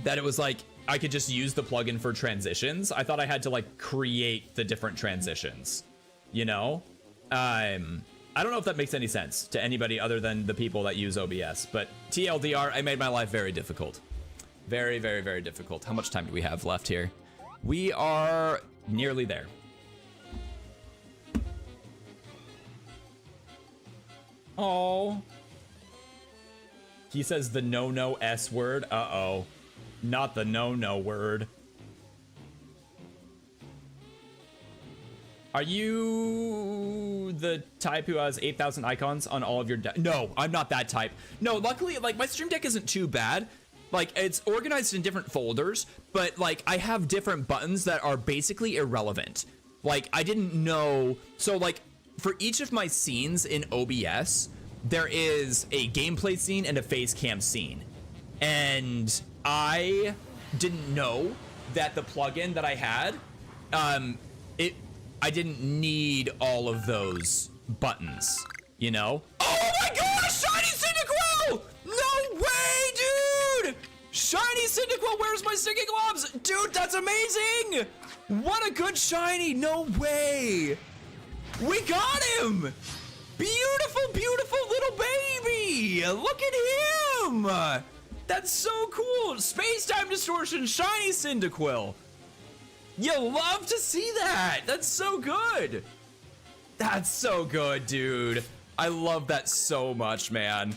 that it was like I could just use the plugin for transitions. I thought I had to like create the different transitions, you know? I don't know if that makes any sense to anybody other than the people that use OBS, but TLDR, I made my life very difficult. Very, very, very difficult. How much time do we have left here? We are nearly there. Oh. He says the no S word. Uh-oh. Not the no word. Are you the type who has 8,000 icons on all of your No, I'm not that type. No, luckily, like, my stream deck isn't too bad. Like, it's organized in different folders, but, like, I have different buttons that are basically irrelevant. Like, I didn't know. So, like, for each of my scenes in OBS, there is a gameplay scene and a face cam scene. And I didn't know that the plugin that I had, I didn't need all of those buttons, you know? Oh my gosh, Shiny Cyndaquil! No way, dude! Shiny Cyndaquil, where's my singing globs? Dude, that's amazing! What a good shiny, no way! We got him! Beautiful, beautiful little baby! Look at him! That's so cool! Space-time distortion, Shiny Cyndaquil! You love to see that! That's so good! That's so good, dude. I love that so much, man.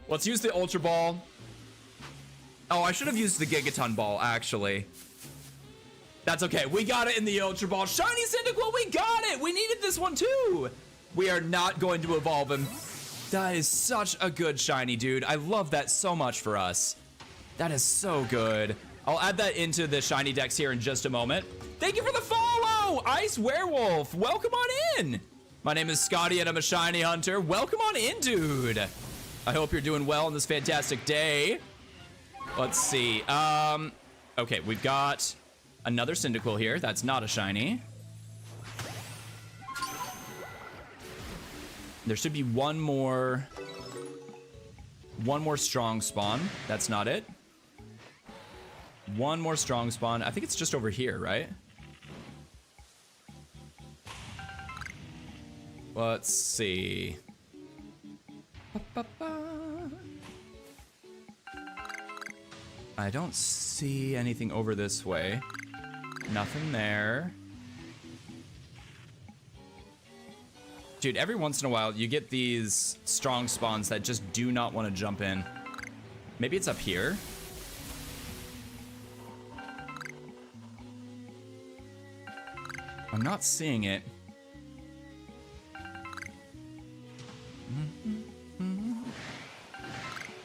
Let's use the Ultra Ball. Oh, I should have used the Gigaton Ball, actually. That's okay. We got it in the Ultra Ball. Shiny Cyndaquil, we got it! We needed this one, too! We are not going to evolve him. That is such a good shiny, dude. I love that so much for us. That is so good. I'll add that into the shiny decks here in just a moment. Thank you for the follow, Ice Werewolf. Welcome on in. My name is Scotty and I'm a shiny hunter. Welcome on in, dude. I hope you're doing well on this fantastic day. Let's see. Okay, we've got another Cyndaquil here. That's not a shiny. There should be one more strong spawn. That's not it. One more strong spawn. I think it's just over here, right? Let's see. I don't see anything over this way. Nothing there. Dude, every once in a while, you get these strong spawns that just do not want to jump in. Maybe it's up here. I'm not seeing it.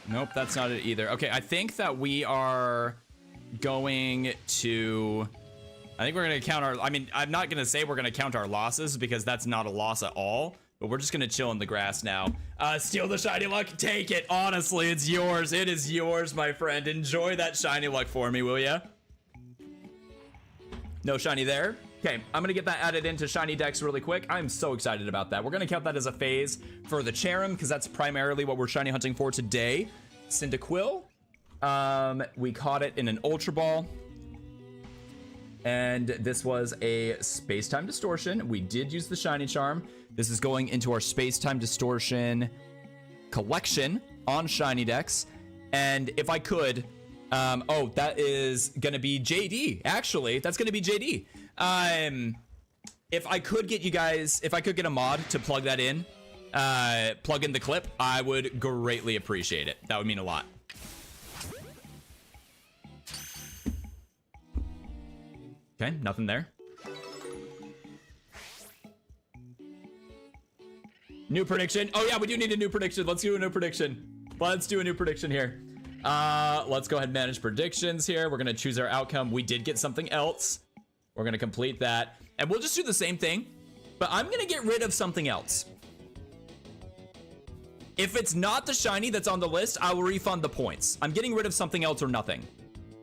Nope, that's not it either. Okay, I think that we are going to... I think we're going to count our... I mean, I'm not going to say we're going to count our losses because that's not a loss at all. But we're just going to chill in the grass now. Steal the shiny luck. Take it. Honestly, it's yours. It is yours, my friend. Enjoy that shiny luck for me, will ya? No shiny there. Okay, I'm going to get that added into shiny decks really quick. I'm so excited about that. We're going to count that as a phase for the Cherim because that's primarily what we're shiny hunting for today. Cyndaquil. We caught it in an Ultra Ball. And this was a Space-Time Distortion. We did use the Shiny Charm. This is going into our Space-Time Distortion collection on Shiny Decks. And if I could... oh, that is going to be JD, actually. That's going to be JD. If I could get you guys... If I could get a mod to plug that in, plug in the clip, I would greatly appreciate it. That would mean a lot. Okay, nothing there. New prediction. Oh yeah, we do need a new prediction. Let's do a new prediction. Let's do a new prediction here. Let's go ahead and manage predictions here. We're gonna choose our outcome. We did get something else. We're gonna complete that. And we'll just do the same thing, but I'm gonna get rid of something else. If it's not the shiny that's on the list, I will refund the points. I'm getting rid of something else or nothing.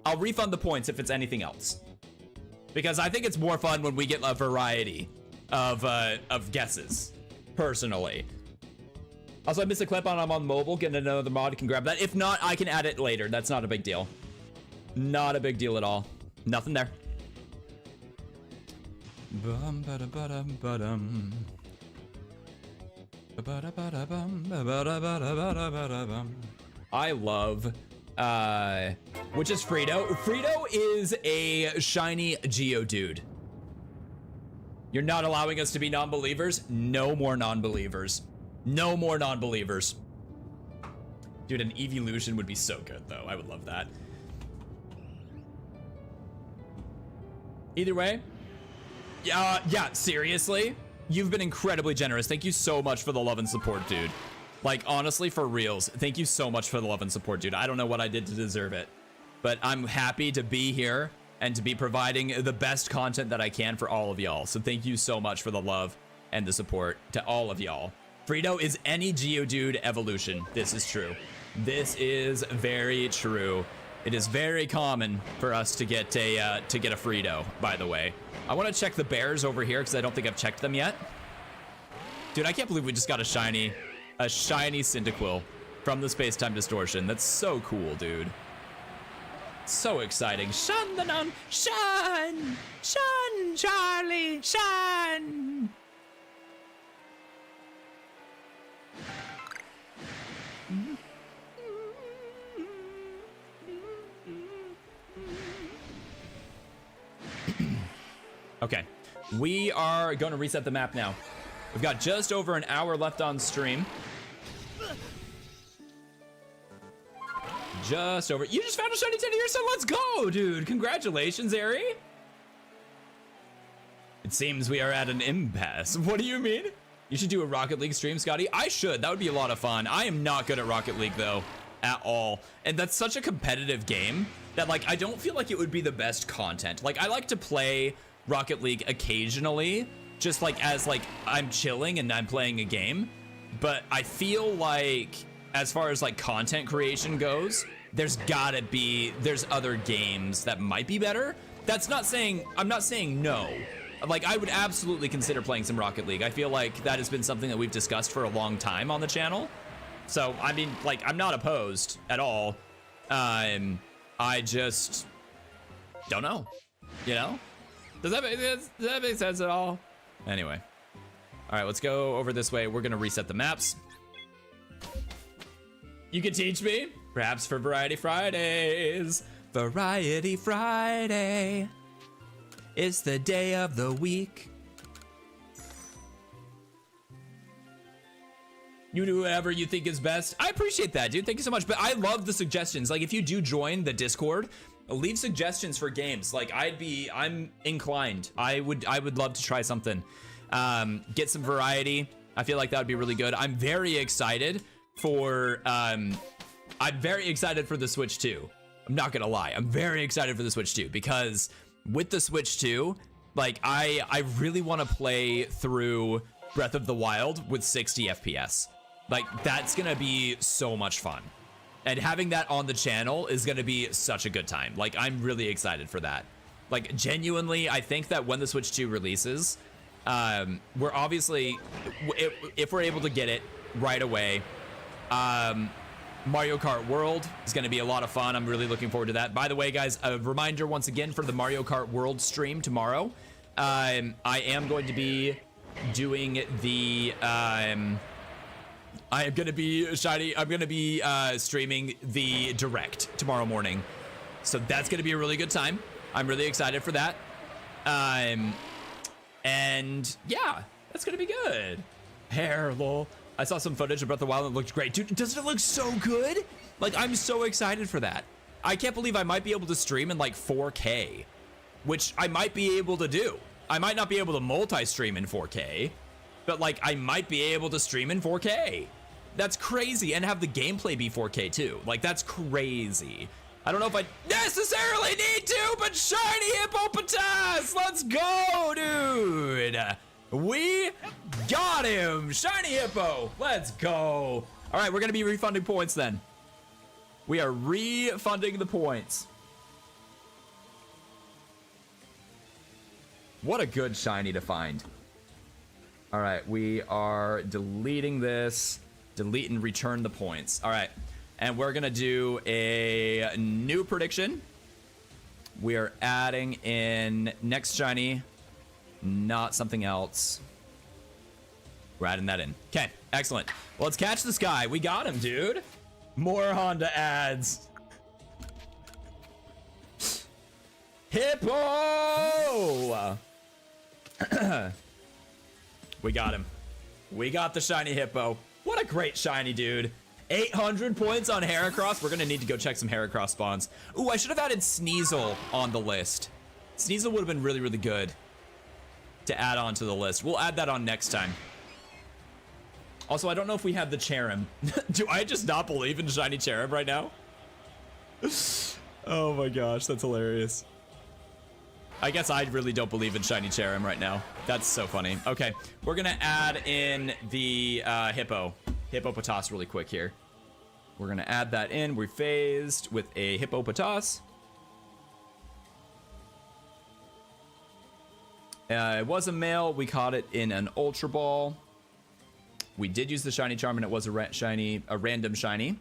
I'll refund the points if it's anything else. Because I think it's more fun when we get a variety of guesses, personally. Also, I missed a clip on I'm on mobile. Getting another mod can grab that. If not, I can add it later. That's not a big deal. Not a big deal at all. Nothing there. I love... which is Frito. Frito is a shiny Geodude. You're not allowing us to be non-believers? No more non-believers. No more non-believers. Dude, an evolution would be so good, though. I would love that. Either way, yeah, seriously, you've been incredibly generous. Thank you so much for the love and support, dude. Like, honestly, for reals, thank you so much for the love and support, dude. I don't know what I did to deserve it, but I'm happy to be here and to be providing the best content that I can for all of y'all. So thank you so much for the love and the support to all of y'all. Frito is any Geodude evolution. This is true. This is very true. It is very common for us to get a Frito, by the way. I want to check the bears over here because I don't think I've checked them yet. Dude, I can't believe we just got a shiny Cyndaquil from the Space-Time Distortion. That's so cool, dude. So exciting. Shun the nun, shun, shun, Charlie, shun. Okay, we are going to reset the map now. We've got just over an hour left on stream. Just over. You just found a shiny teddy yourself. Let's go, dude. Congratulations, Ari. It seems we are at an impasse. What do you mean? You should do a Rocket League stream, Scotty. I should. That would be a lot of fun. I am not good at Rocket League, though, at all. And that's such a competitive game that, like, I don't feel like it would be the best content. Like, I like to play Rocket League occasionally, just like as like I'm chilling and I'm playing a game. But I feel like as far as like content creation goes, there's other games that might be better. That's not saying, I'm not saying no. Like, I would absolutely consider playing some Rocket League. I feel like that has been something that we've discussed for a long time on the channel. So, I mean, like, I'm not opposed at all. I just don't know, you know? Does that make sense at all? Anyway. All right, let's go over this way. We're gonna reset the maps. You can teach me, perhaps for Variety Fridays. Variety Friday. It's the day of the week. You do whatever you think is best. I appreciate that, dude. Thank you so much. But I love the suggestions. Like, if you do join the Discord, leave suggestions for games. Like, I'm inclined. I would love to try something. Get some variety. I feel like that would be really good. I'm very excited for the Switch 2. I'm not gonna lie. I'm very excited for the Switch 2 because with the Switch 2, like, I really want to play through Breath of the Wild with 60 FPS. Like, that's gonna be so much fun. And having that on the channel is gonna be such a good time. Like, I'm really excited for that. Like, genuinely, I think that when the Switch 2 releases, we're obviously, if we're able to get it right away, Mario Kart World is going to be a lot of fun. I'm really looking forward to that. By the way, guys, a reminder once again for the Mario Kart World stream tomorrow. I am going to be doing the, I'm going to be streaming the Direct tomorrow morning. So that's going to be a really good time. I'm really excited for that. And yeah, that's going to be good. Hair, lol. I saw some footage of Breath of the Wild and it looked great. Dude, doesn't it look so good? Like, I'm so excited for that. I can't believe I might be able to stream in like 4K, which I might be able to do. I might not be able to multi-stream in 4K, but like, I might be able to stream in 4K. That's crazy. And have the gameplay be 4K too. Like, that's crazy. I don't know if I necessarily need to, but Shiny Hippopotas! Let's go, dude! We got him! Shiny Hippo! Let's go! Alright, we're gonna be refunding points then. We are refunding the points. What a good shiny to find. Alright, we are deleting this. Delete and return the points. Alright, and we're gonna do a new prediction. We are adding in next shiny, not something else. We're adding that in. Okay, excellent. Well, let's catch this guy. We got him, dude. More Honda ads. Hippo! We got him. We got the shiny Hippo. What a great shiny, dude. 800 points on Heracross. We're gonna need to go check some Heracross spawns. Ooh, I should have added Sneasel on the list. Sneasel would have been really, really good to add on to the list. We'll add that on next time. Also, I don't know if we have the Cherrim. Do I just not believe in shiny Cherrim right now? Oh my gosh, that's hilarious. I guess I really don't believe in shiny Cherrim right now. That's so funny. Okay, we're gonna add in the Hippopotas really quick here. We're gonna add that in. We phased with a Hippopotas. It was a male. We caught it in an Ultra Ball. We did use the shiny charm, and it was a random shiny.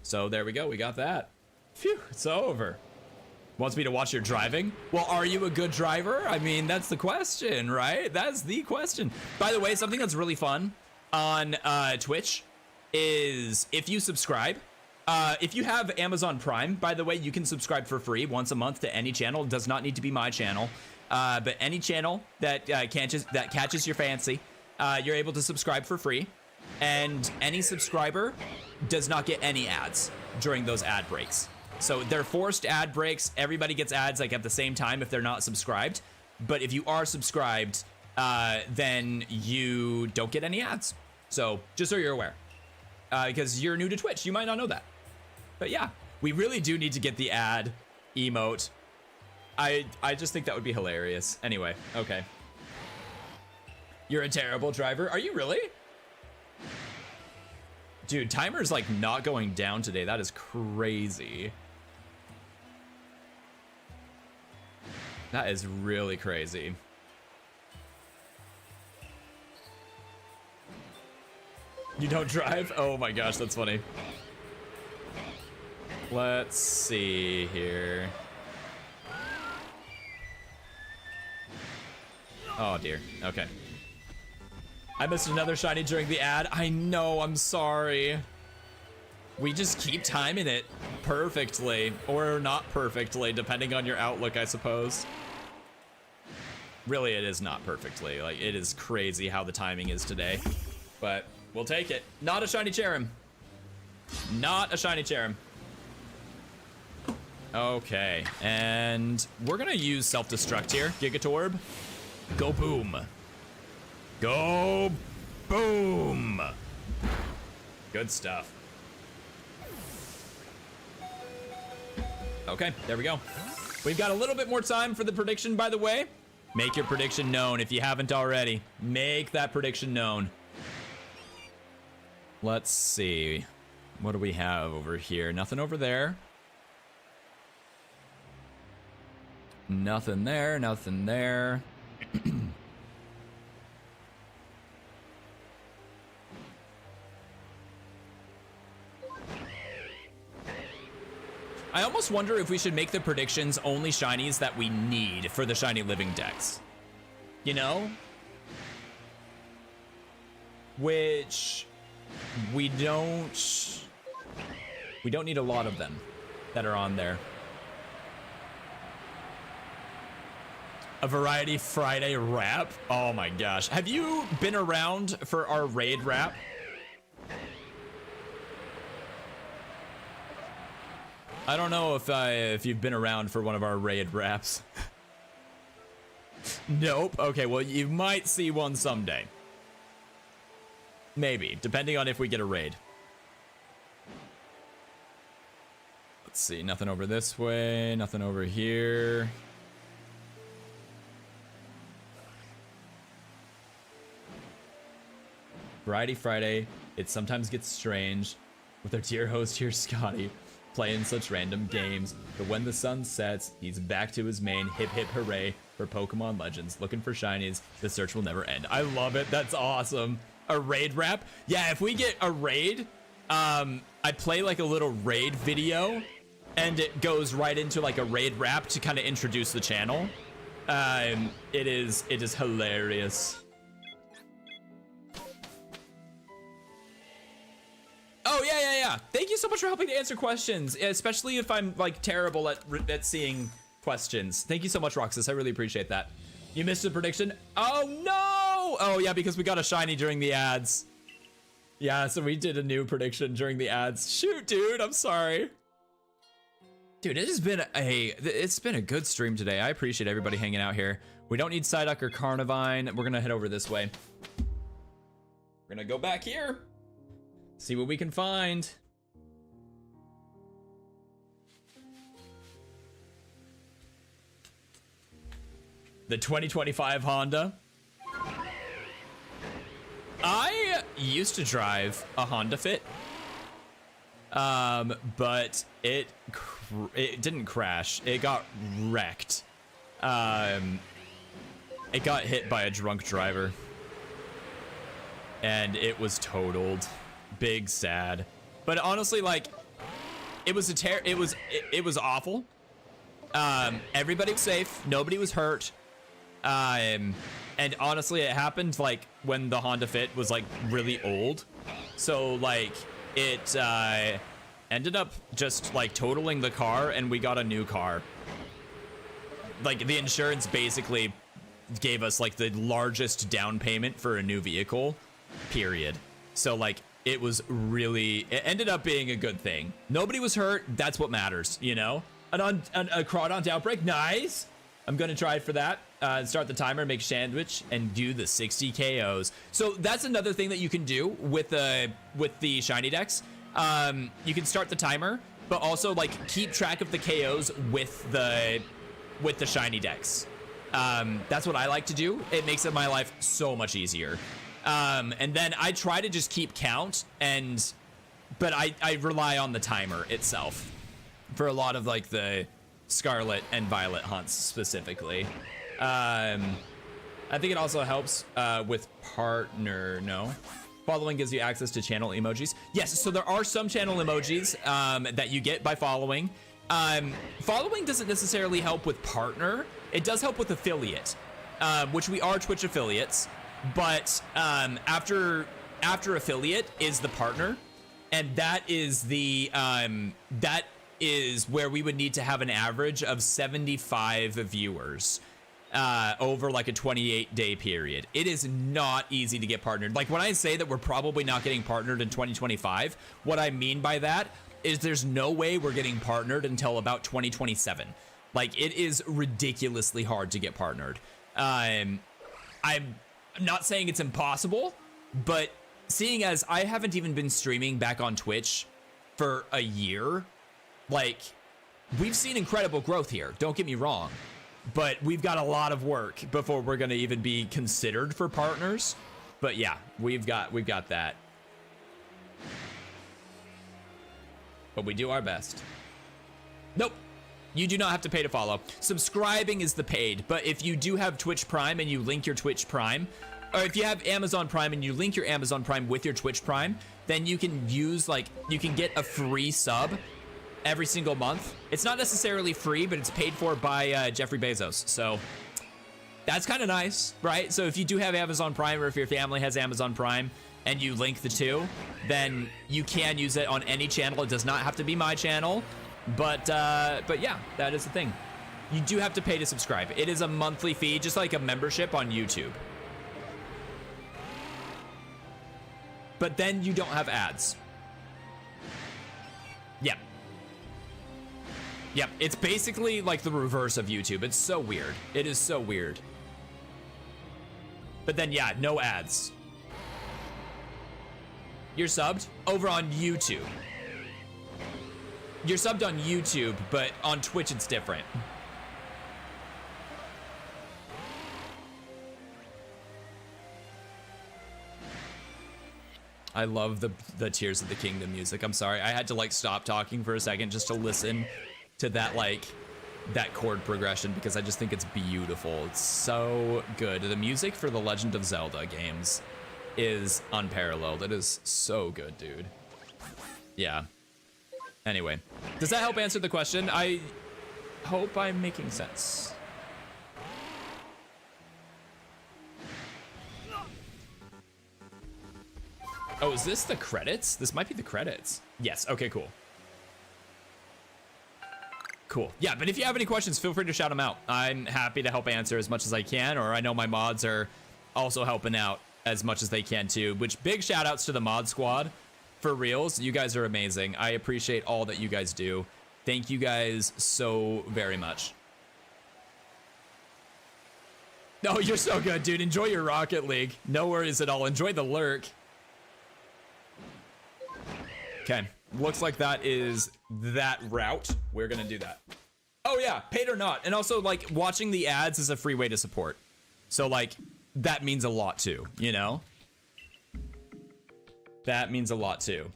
So there we go. We got that. Phew, it's over. Wants me to watch your driving? Well, are you a good driver? I mean, that's the question, right? That's the question. By the way, something that's really fun on Twitch is if you subscribe. If you have Amazon Prime, by the way, you can subscribe for free once a month to any channel. It does not need to be my channel. But any channel that catches your fancy, you're able to subscribe for free. And any subscriber does not get any ads during those ad breaks. So they're forced ad breaks. Everybody gets ads like at the same time if they're not subscribed. But if you are subscribed, then you don't get any ads. So just so you're aware, because you're new to Twitch, you might not know that. But yeah, we really do need to get the ad emote. I just think that would be hilarious. Anyway, okay. You're a terrible driver. Are you really? Dude, timer's like not going down today. That is crazy. That is really crazy. You don't drive? Oh my gosh, that's funny. Let's see here. Oh dear, okay. I missed another shiny during the ad. I know, I'm sorry. We just keep timing it perfectly, or not perfectly, depending on your outlook, I suppose. Really, it is not perfectly. Like, it is crazy how the timing is today. But we'll take it. Not a shiny Cherrim. Not a shiny Cherrim. Okay, and we're gonna use self-destruct here. Gigatorb. Go boom. Go boom. Good stuff. Okay, there we go. We've got a little bit more time for the prediction, by the way. Make your prediction known if you haven't already. Make that prediction known. Let's see. What do we have over here? Nothing over there. Nothing there, nothing there. I almost wonder if we should make the predictions only shinies that we need for the Shiny Living Dex. You know? Which we don't need a lot of them that are on there. A Variety Friday wrap? Oh my gosh. Have you been around for our raid wrap? I don't know if you've been around for one of our raid wraps. Nope. Okay, well, you might see one someday. Maybe, depending on if we get a raid. Let's see, nothing over this way, nothing over here. Variety Friday, it sometimes gets strange with our dear host here, Scotty, playing such random games, but when the sun sets, he's back to his main hip hip hooray for Pokemon Legends, looking for shinies. The search will never end. I love it. That's awesome. A raid wrap? Yeah, if we get a raid, I play like a little raid video, and it goes right into like a raid wrap to kind of introduce the channel. It is hilarious. Oh, yeah. Thank you so much for helping to answer questions, especially if I'm like terrible at seeing questions. Thank you so much, Roxas. I really appreciate that. You missed a prediction? Oh, no! Oh, yeah, because we got a shiny during the ads. Yeah, so we did a new prediction during the ads. Shoot, dude, I'm sorry. Dude, it's been a good stream today. I appreciate everybody hanging out here. We don't need Psyduck or Carnivine. We're gonna head over this way. We're gonna go back here. See what we can find. The 2025 Honda. I used to drive a Honda Fit. But it didn't crash. It got wrecked. It got hit by a drunk driver. And it was totaled. Big sad. But honestly, like, it was awful. Everybody was safe. Nobody was hurt. And honestly, it happened like when the Honda Fit was like really old. So like it ended up just like totaling the car, and we got a new car. Like the insurance basically gave us like the largest down payment for a new vehicle, period. So like it ended up being a good thing. Nobody was hurt. That's what matters, you know? A Crawdont outbreak, nice. I'm gonna try for that. Start the timer, make sandwich, and do the 60 KOs. So that's another thing that you can do with the Shiny Dex. You can start the timer, but also like keep track of the KOs with the Shiny Dex. That's what I like to do. It makes my life so much easier. And then I try to just keep count, but I rely on the timer itself for a lot of like the Scarlet and Violet hunts specifically. I think it also helps with partner. No, following gives you access to channel emojis. Yes, so there are some channel emojis that you get by following. Following doesn't necessarily help with partner. It does help with affiliate, which we are Twitch affiliates. But after affiliate is the partner, and that is where we would need to have an average of 75 viewers over like a 28-day period. It is not easy to get partnered. Like when I say that we're probably not getting partnered in 2025, what I mean by that is there's no way we're getting partnered until about 2027. Like it is ridiculously hard to get partnered. I'm not saying it's impossible, but seeing as I haven't even been streaming back on Twitch for a year, like, we've seen incredible growth here, don't get me wrong, but we've got a lot of work before we're gonna even be considered for partners. But yeah, we've got that. But we do our best. Nope, you do not have to pay to follow. Subscribing is the paid, but if you do have Twitch Prime and you link your Twitch Prime, or if you have Amazon Prime and you link your Amazon Prime with your Twitch Prime, then you can use, like, you can get a free sub every single month. It's not necessarily free, but it's paid for by Jeffrey Bezos. So that's kind of nice, right? So if you do have Amazon Prime, or if your family has Amazon Prime and you link the two, then you can use it on any channel. It does not have to be my channel, but yeah, that is the thing. You do have to pay to subscribe. It is a monthly fee, just like a membership on YouTube. But then you don't have ads. Yep. Yep, it's basically like the reverse of YouTube. It's so weird. It is so weird. But then, yeah, no ads. You're subbed over on YouTube. You're subbed on YouTube, but on Twitch it's different. I love the Tears of the Kingdom music. I'm sorry, I had to like stop talking for a second just to listen to that, like, that chord progression, because I just think it's beautiful. It's so good. The music for the Legend of Zelda games is unparalleled. It is so good, dude. Yeah. Anyway, does that help answer the question? I hope I'm making sense. Oh, is this the credits? This might be the credits. Yes, okay, cool. Cool. Yeah, but if you have any questions, feel free to shout them out. I'm happy to help answer as much as I can, or I know my mods are also helping out as much as they can too, which big shout outs to the mod squad. For reals, you guys are amazing. I appreciate all that you guys do Thank you guys so very much. Oh, you're so good, dude. Enjoy your Rocket League. No worries at all. Enjoy the lurk. Okay. Looks like that is that route. We're gonna do that. Oh yeah, paid or not. And also, like, watching the ads is a free way to support. So, like, that means a lot too, you know? That means a lot too.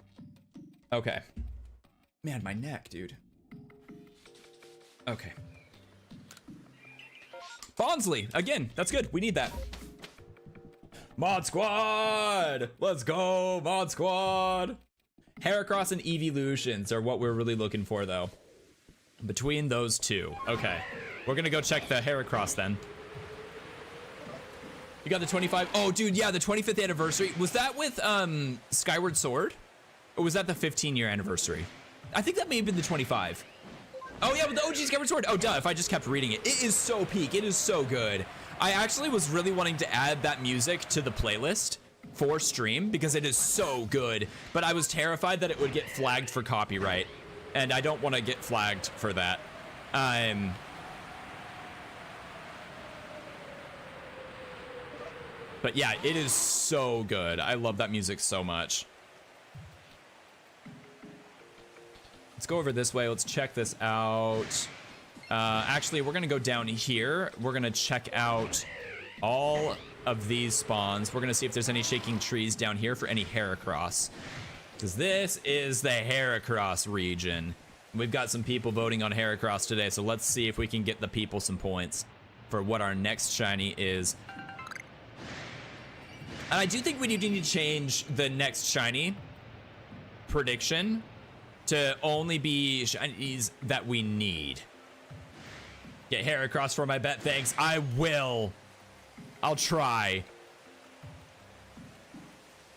Okay. Man, my neck, dude. Okay. Bonsley, again, that's good. We need that. Mod Squad! Let's go, Mod Squad! Heracross and Evolutions are what we're really looking for, though. Between those two. Okay. We're gonna go check the Heracross, then. You got the 25? Oh, dude, yeah, the 25th anniversary. Was that with, Skyward Sword? Or was that the 15-year anniversary? I think that may have been the 25. Oh yeah, with the OG Skyward Sword. Oh duh, if I just kept reading it. It is so peak, it is so good. I actually was really wanting to add that music to the playlist for stream because it is so good, but I was terrified that it would get flagged for copyright, and I don't want to get flagged for that. But yeah, it is so good. I love that music so much. Let's go over this way. Let's check this out. Actually, we're gonna go down here. We're gonna check out all of these spawns. We're gonna see if there's any shaking trees down here for any Heracross, because this is the Heracross region. We've got some people voting on Heracross today, so let's see if we can get the people some points for what our next shiny is. And I do think we need to change the next shiny prediction to only be shinies that we need. Get Heracross for my bet, thanks. I will. I'll try.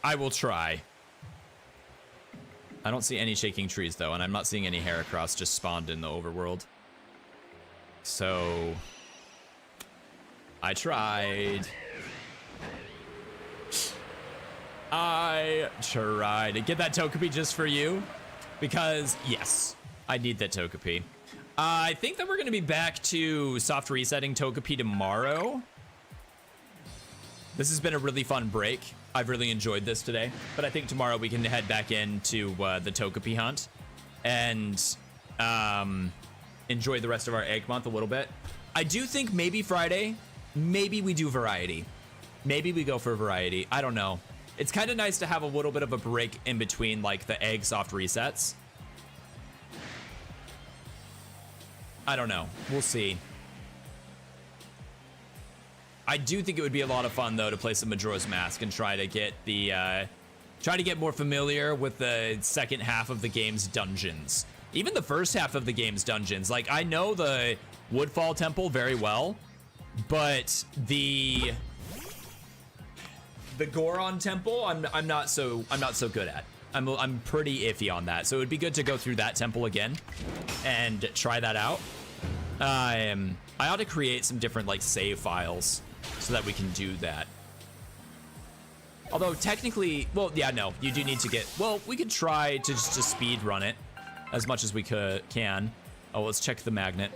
I will try. I don't see any shaking trees though, and I'm not seeing any Heracross just spawned in the overworld. So I tried. I tried to get that Togepi just for you. Because, yes, I need that Togepi. I think that we're going to be back to soft resetting Togepi tomorrow. This has been a really fun break. I've really enjoyed this today. But I think tomorrow we can head back into the Togepi hunt. And enjoy the rest of our egg month a little bit. I do think maybe Friday, maybe we do variety. Maybe we go for variety. I don't know. It's kind of nice to have a little bit of a break in between, like, the egg soft resets. I don't know. We'll see. I do think it would be a lot of fun, though, to play some Majora's Mask and try to get the, try to get more familiar with the second half of the game's dungeons. Even the first half of the game's dungeons. Like, I know the Woodfall Temple very well, but the Goron Temple, I'm not so good at. I'm pretty iffy on that. So it would be good to go through that temple again and try that out. I ought to create some different, like, save files so that we can do that. Although technically, well, yeah, no, you do need to get, well, we could try to just to speed run it as much as we can. Oh, let's check the magnet.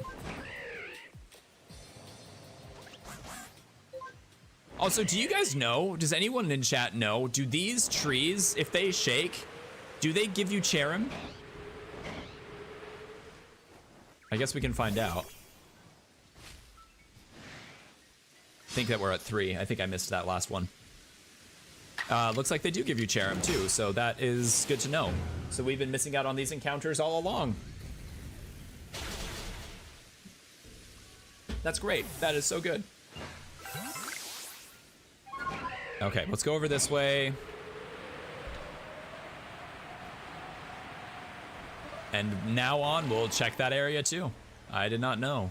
Also, do you guys know, does anyone in chat know, do these trees, if they shake, do they give you Cherim? I guess we can find out. I think that we're at 3. I think I missed that last one. Looks like they do give you Cherim too, so that is good to know. So we've been missing out on these encounters all along. That's great. That is so good. Okay, let's go over this way. And now on, we'll check that area too. I did not know.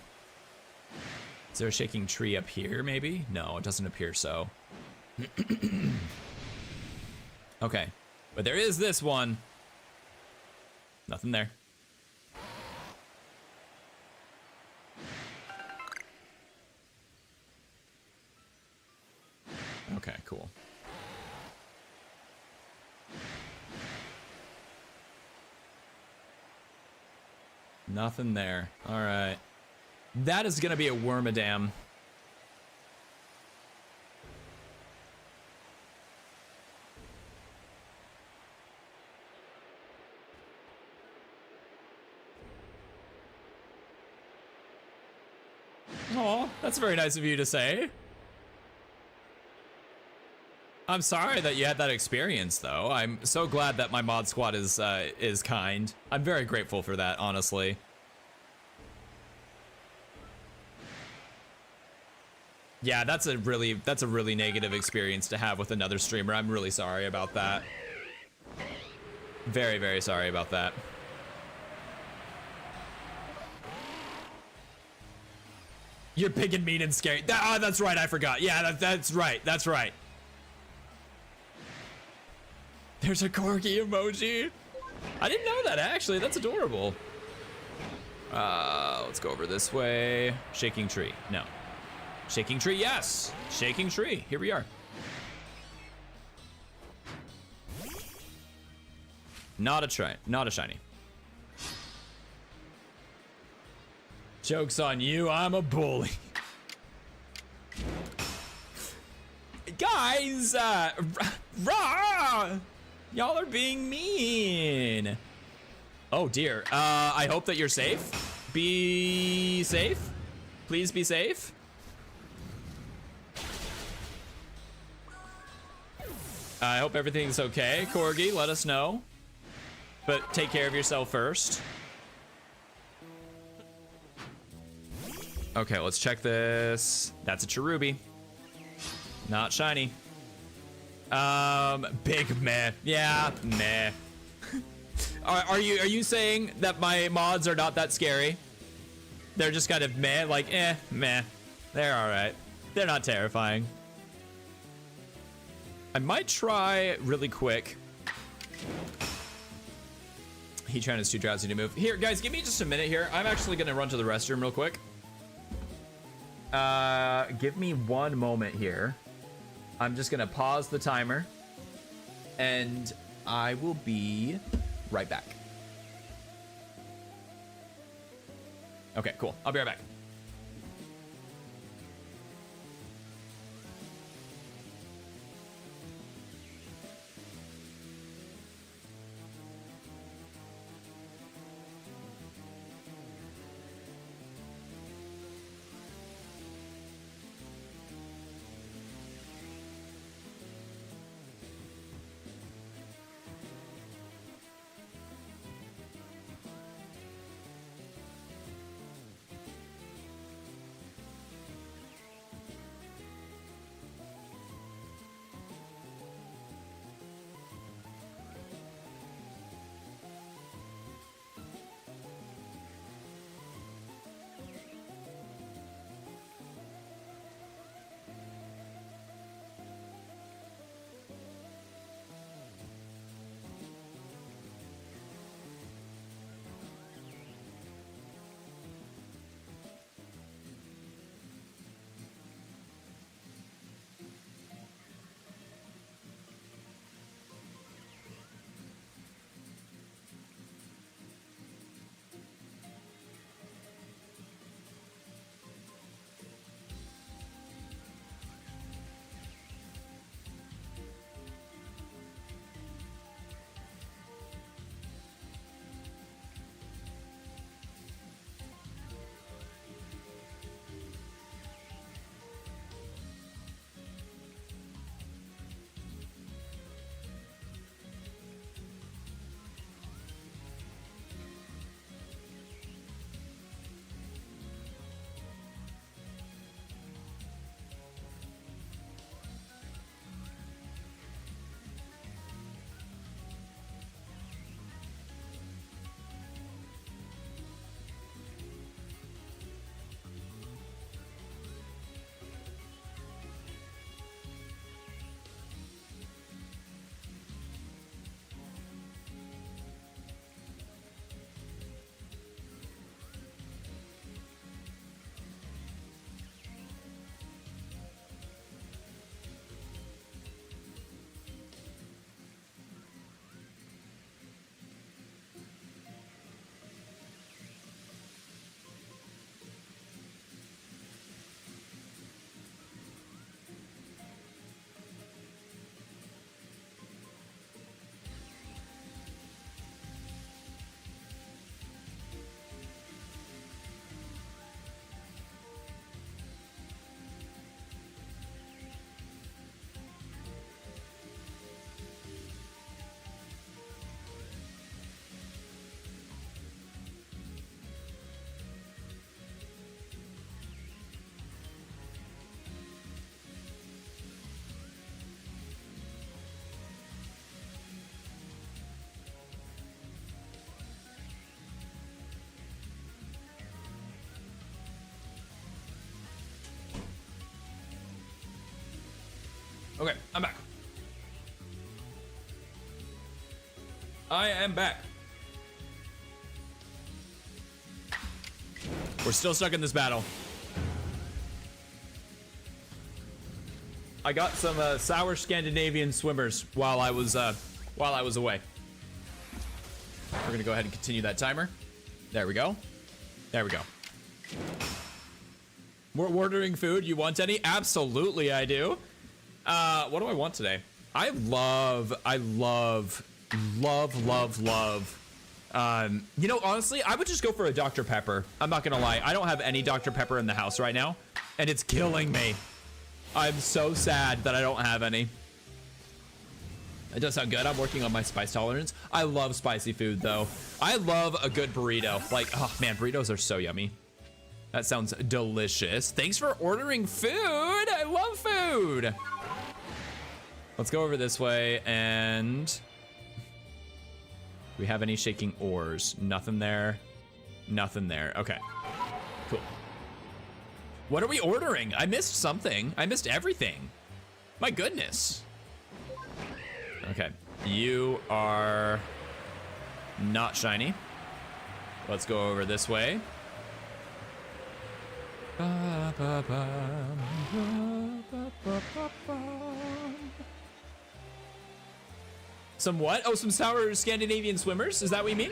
Is there a shaking tree up here, maybe? No, it doesn't appear so. Okay, but there is this one. Nothing there. Okay, cool. Nothing there. All right. That is gonna be a Wormadam. Oh, that's very nice of you to say. I'm sorry that you had that experience, though. I'm so glad that my mod squad is kind. I'm very grateful for that, honestly. Yeah, that's a really negative experience to have with another streamer. I'm really sorry about that. Very, very sorry about that. You're big and mean and scary. That's right, I forgot. Yeah, that's right, that's right. There's a corgi emoji. I didn't know that, actually. That's adorable. Let's go over this way. Shaking tree. No. Shaking tree, yes. Shaking tree. Here we are. Not a shiny. Joke's on you, I'm a bully. Guys, rah! Y'all are being mean. Oh dear. I hope that you're safe. Be safe. Please be safe. I hope everything's okay. Corgi, let us know. But take care of yourself first. Okay, let's check this. That's a Cherubi. Not shiny. Big meh. Yeah, meh. Are you saying that my mods are not that scary? They're just kind of meh, like meh. They're alright. They're not terrifying. I might try really quick. Heatran is too drowsy to move. Here, guys, give me just a minute here. I'm actually gonna run to the restroom real quick. Give me one moment here. I'm just gonna pause the timer and I will be right back. Okay, cool. I'll be right back. Okay, I'm back. I am back. We're still stuck in this battle. I got some sour Scandinavian swimmers while I was away. We're gonna go ahead and continue that timer. There we go. There we go. We're ordering food. You want any? Absolutely, I do. What do I want today? I love. You know, honestly, I would just go for a Dr. Pepper. I'm not gonna lie. I don't have any Dr. Pepper in the house right now, and it's killing me. I'm so sad that I don't have any. It does sound good. I'm working on my spice tolerance. I love spicy food, though. I love a good burrito. Like, oh man, burritos are so yummy. That sounds delicious. Thanks for ordering food. I love food. Let's go over this way, and do we have any shaking ores? Nothing there. Nothing there. Okay, cool. What are we ordering? I missed something. I missed everything. My goodness. Okay, you are not shiny. Let's go over this way. Some what? Oh, some sour Scandinavian swimmers? Is that what you mean?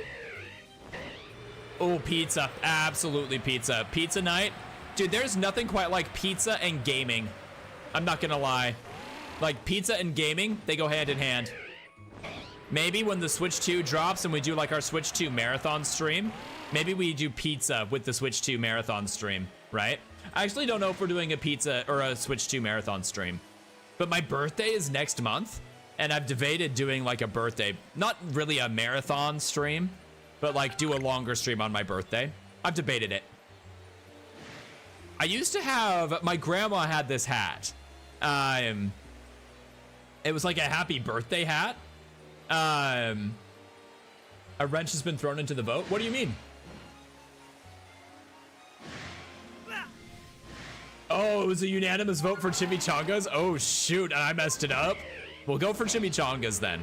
Oh, pizza. Absolutely pizza. Pizza night. Dude, there's nothing quite like pizza and gaming. I'm not gonna lie. Like, pizza and gaming, they go hand in hand. Maybe when the Switch 2 drops and we do like our Switch 2 marathon stream, maybe we do pizza with the Switch 2 marathon stream, right? I actually don't know if we're doing a pizza or a Switch 2 marathon stream, but my birthday is next month, and I've debated doing like a birthday, not really a marathon stream, but like do a longer stream on my birthday. I've debated it. I used to have, my grandma had this hat. It was like a happy birthday hat. A wrench has been thrown into the vote. What do you mean? Oh, it was a unanimous vote for chimichangas? Oh, shoot, I messed it up. We'll go for chimichangas then.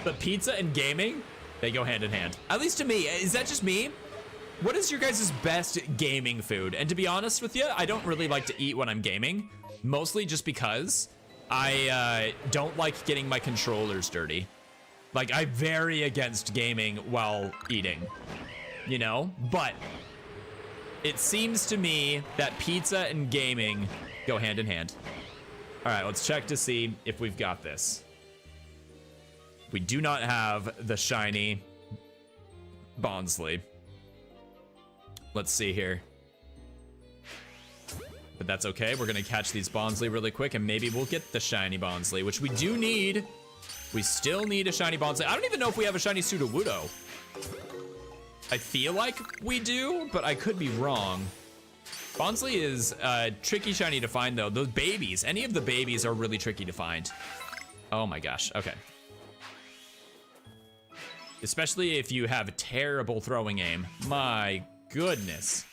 But pizza and gaming, they go hand in hand. At least to me. Is that just me? What is your guys' best gaming food? And to be honest with you, I don't really like to eat when I'm gaming. Mostly just because I don't like getting my controllers dirty. Like, I'm very against gaming while eating, you know? But it seems to me that pizza and gaming go hand in hand. All right, let's check to see if we've got this. We do not have the shiny Bonsly. Let's see here. But that's okay. We're gonna catch these Bonsly really quick, and maybe we'll get the shiny Bonsly, which we do need. We still need a shiny Bonsly. I don't even know if we have a shiny Sudowoodo. I feel like we do, but I could be wrong. Bonsly is tricky shiny to find, though. Those babies, any of the babies are really tricky to find. Oh my gosh, okay. Especially if you have a terrible throwing aim. My goodness.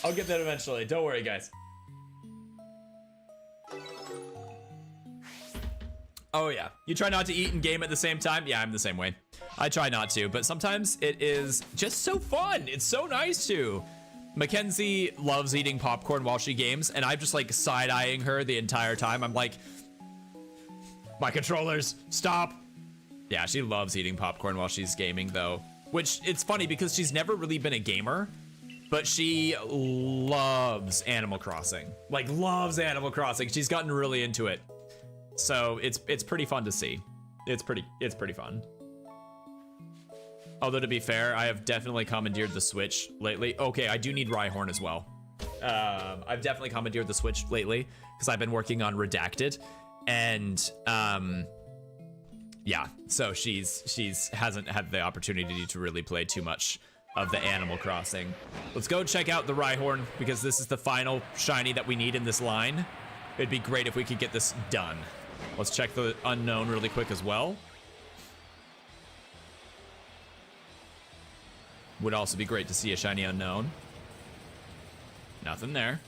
I'll get that eventually. Don't worry, guys. Oh, yeah. You try not to eat and game at the same time? Yeah, I'm the same way. I try not to, but sometimes it is just so fun. It's so nice to. Mackenzie loves eating popcorn while she games, and I'm just like side-eyeing her the entire time. I'm like, my controllers, stop. Yeah, she loves eating popcorn while she's gaming, though. Which, it's funny because she's never really been a gamer, but she loves Animal Crossing. Like, loves Animal Crossing. She's gotten really into it. So it's pretty fun to see. It's pretty fun. Although to be fair, I have definitely commandeered the Switch lately. Okay, I do need Rhyhorn as well. I've definitely commandeered the Switch lately because I've been working on Redacted, and yeah. So she's hasn't had the opportunity to really play too much of the Animal Crossing. Let's go check out the Rhyhorn because this is the final shiny that we need in this line. It'd be great if we could get this done. Let's check the unknown really quick as well. Would also be great to see a shiny unknown. Nothing there.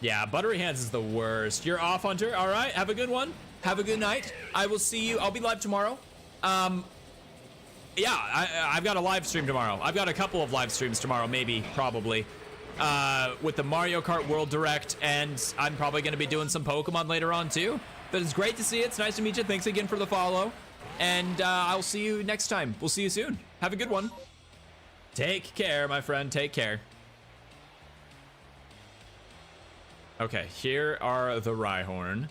Yeah, buttery hands is the worst. You're off, Hunter. All right, have a good one. Have a good night. I will see you. I'll be live tomorrow. Yeah, I've got a live stream tomorrow. I've got a couple of live streams tomorrow, maybe, probably. With the Mario Kart World Direct, and I'm probably going to be doing some Pokemon later on, too. But it's great to see you. It's nice to meet you. Thanks again for the follow. And I'll see you next time. We'll see you soon. Have a good one. Take care, my friend. Take care. Okay, here are the Rhyhorn.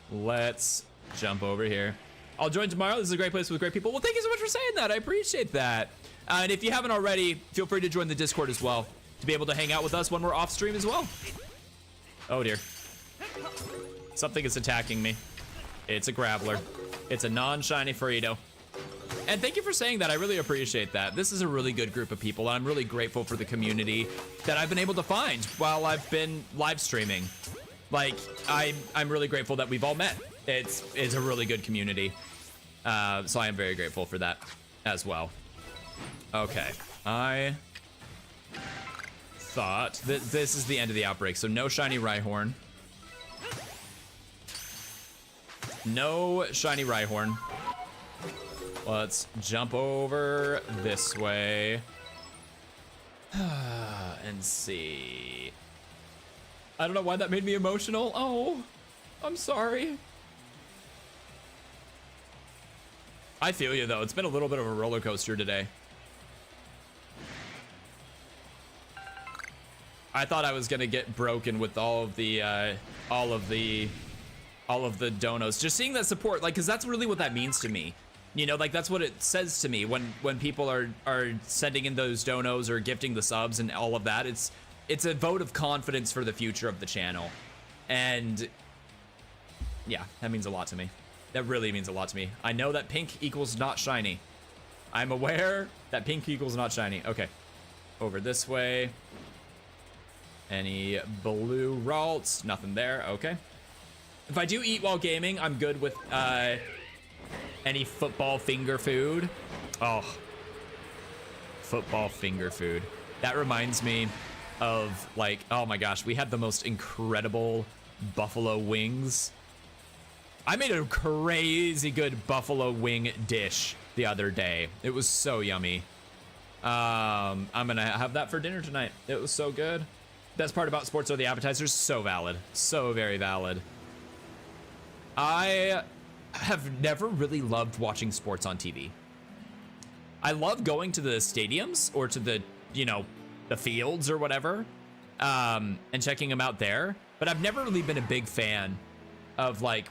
Let's jump over here. I'll join tomorrow. This is a great place with great people. Well, thank you so much for saying that. I appreciate that. And if you haven't already, feel free to join the Discord as well to be able to hang out with us when we're off stream as well. Oh, dear. Something is attacking me. It's a Graveler. It's a non-shiny Frito. And thank you for saying that. I really appreciate that. This is a really good group of people, and I'm really grateful for the community that I've been able to find while I've been live streaming. Like, I'm really grateful that we've all met. It's a really good community. So I am very grateful for that as well. Okay, I thought that this is the end of the outbreak, so no shiny Rhyhorn. No shiny Rhyhorn. Let's jump over this way and see. I don't know why that made me emotional. Oh, I'm sorry. I feel you though. It's been a little bit of a roller coaster today. I thought I was gonna get broken with all of the donos. Just seeing that support, like, cause that's really what that means to me. You know, like that's what it says to me when people are sending in those donos or gifting the subs and all of that. It's a vote of confidence for the future of the channel. And yeah, that means a lot to me. That really means a lot to me. I know that pink equals not shiny. I'm aware that pink equals not shiny. Okay, over this way. Any blue Ralts? Nothing there. Okay. If I do eat while gaming, I'm good with any football finger food. Oh, football finger food. That reminds me of, like, oh my gosh, we had the most incredible buffalo wings. I made a crazy good buffalo wing dish the other day. It was so yummy. I'm gonna have that for dinner tonight. It was so good. Best part about sports are the appetizers. So valid. So very valid. I have never really loved watching sports on TV. I love going to the stadiums or to the, you know, the fields or whatever, and checking them out there. But I've never really been a big fan of, like,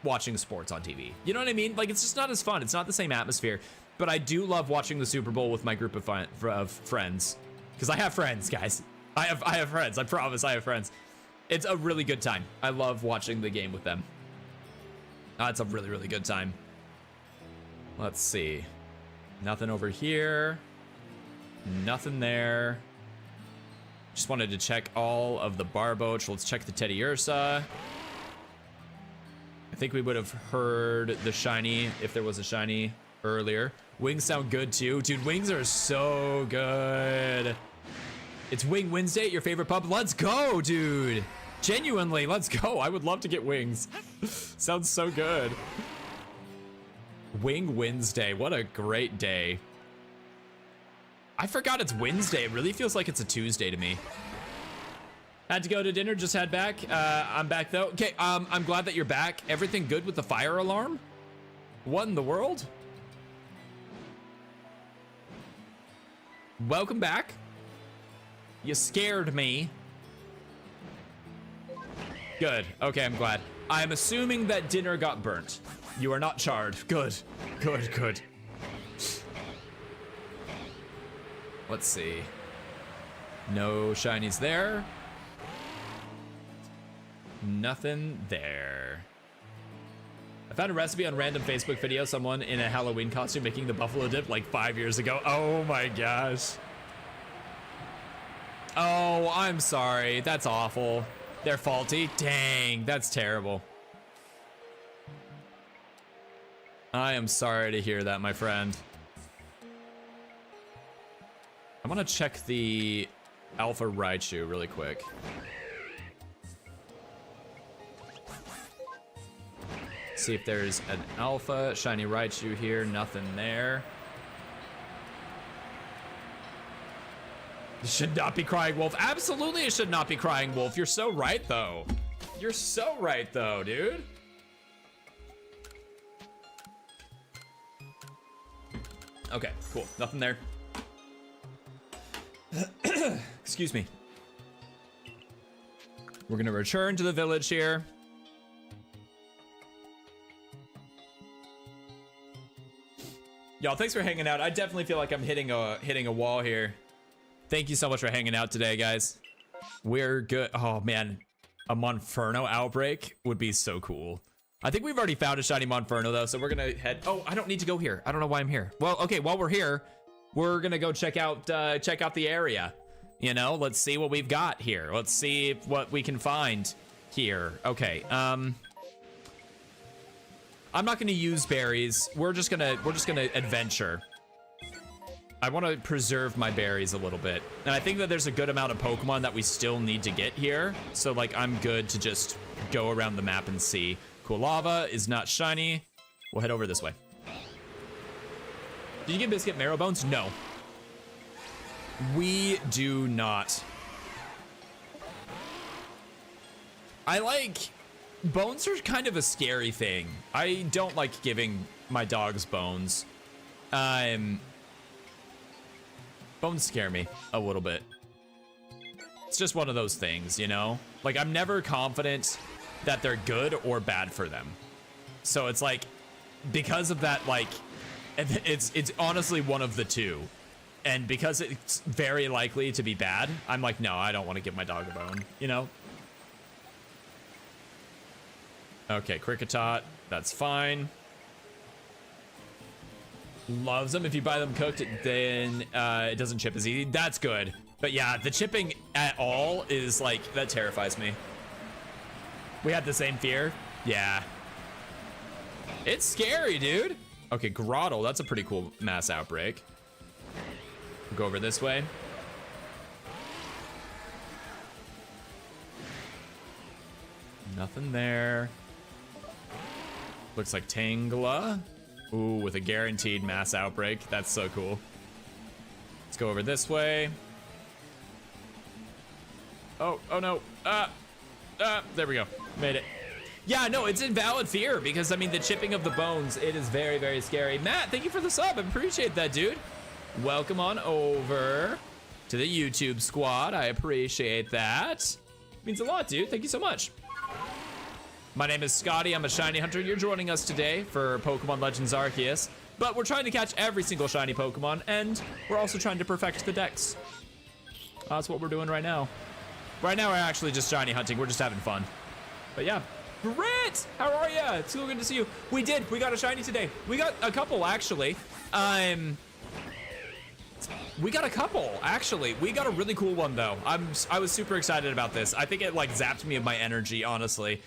watching sports on TV. You know what I mean? Like, it's just not as fun. It's not the same atmosphere. But I do love watching the Super Bowl with my group of friends. Because I have friends, guys. I have friends. I promise I have friends. It's a really good time. I love watching the game with them. It's a really, really good time. Let's see. Nothing over here. Nothing there. Just wanted to check all of the Barboach. Let's check the Teddy Ursa. I think we would have heard the shiny if there was a shiny earlier. Wings sound good too. Dude, wings are so good. It's Wing Wednesday at your favorite pub. Let's go, dude. Genuinely, let's go. I would love to get wings. Sounds so good. Wing Wednesday. What a great day. I forgot it's Wednesday. It really feels like it's a Tuesday to me. Had to go to dinner, just had back. I'm back though. Okay, I'm glad that you're back. Everything good with the fire alarm? What in the world? Welcome back. You scared me. Good. Okay, I'm glad. I'm assuming that dinner got burnt. You are not charred. Good. Good, good. Let's see. No shinies there. Nothing there. I found a recipe on random Facebook video. Someone in a Halloween costume making the buffalo dip like 5 years ago. Oh my gosh. Oh, I'm sorry. That's awful. They're faulty. Dang, that's terrible. I am sorry to hear that, my friend. I want to check the Alpha Raichu really quick. See if there's an Alpha Shiny Raichu here. Nothing there. It should not be Crying Wolf. Absolutely it should not be Crying Wolf. You're so right, though. You're so right, though, dude. Okay, cool. Nothing there. Excuse me. We're gonna return to the village here. Y'all, thanks for hanging out. I definitely feel like I'm hitting a wall here. Thank you so much for hanging out today, guys. We're good. Oh man, a Monferno outbreak would be so cool. I think we've already found a shiny Monferno though, so we're gonna head. Oh, I don't need to go here. I don't know why I'm here. Well, okay, while we're here, we're gonna go check out the area. You know, let's see what we've got here. Let's see what we can find here. Okay, I'm not gonna use berries. We're just gonna adventure. I want to preserve my berries a little bit, and I think that there's a good amount of Pokemon that we still need to get here. So like, I'm good to just go around the map and see. Cool lava is not shiny. We'll head over this way. Did you get Biscuit Marrow Bones? No. We do not. Bones are kind of a scary thing. I don't like giving my dogs bones. Bones scare me a little bit. It's just one of those things, you know? Like, I'm never confident that they're good or bad for them. So it's like, because of that, like, it's honestly one of the two. And because it's very likely to be bad, I'm like, no, I don't want to give my dog a bone, you know? Okay, Kricketot, that's fine. Loves them. If you buy them cooked, then it doesn't chip as easy. That's good. But yeah, the chipping at all is like, that terrifies me. We had the same fear. Yeah. It's scary, dude. Okay, Grottle, that's a pretty cool mass outbreak. We'll go over this way. Nothing there. Looks like Tangela. Ooh, with a guaranteed mass outbreak. That's so cool. Let's go over this way. Oh no. There we go. Made it. Yeah, no, it's invalid fear because, I mean, the chipping of the bones, it is very, very scary. Matt, thank you for the sub. I appreciate that, dude. Welcome on over to the YouTube squad. I appreciate that. Means a lot, dude. Thank you so much. My name is Scotty. I'm a shiny hunter. You're joining us today for Pokemon Legends Arceus, but we're trying to catch every single shiny Pokemon, and we're also trying to perfect the dex. That's what we're doing right now. Right now, we're actually just shiny hunting. We're just having fun. But yeah. Brit, how are ya? It's so good to see you. We got a shiny today. We got a couple, actually. We got a couple, actually. We got a really cool one, though. I was super excited about this. I think it, like, zapped me of my energy, honestly.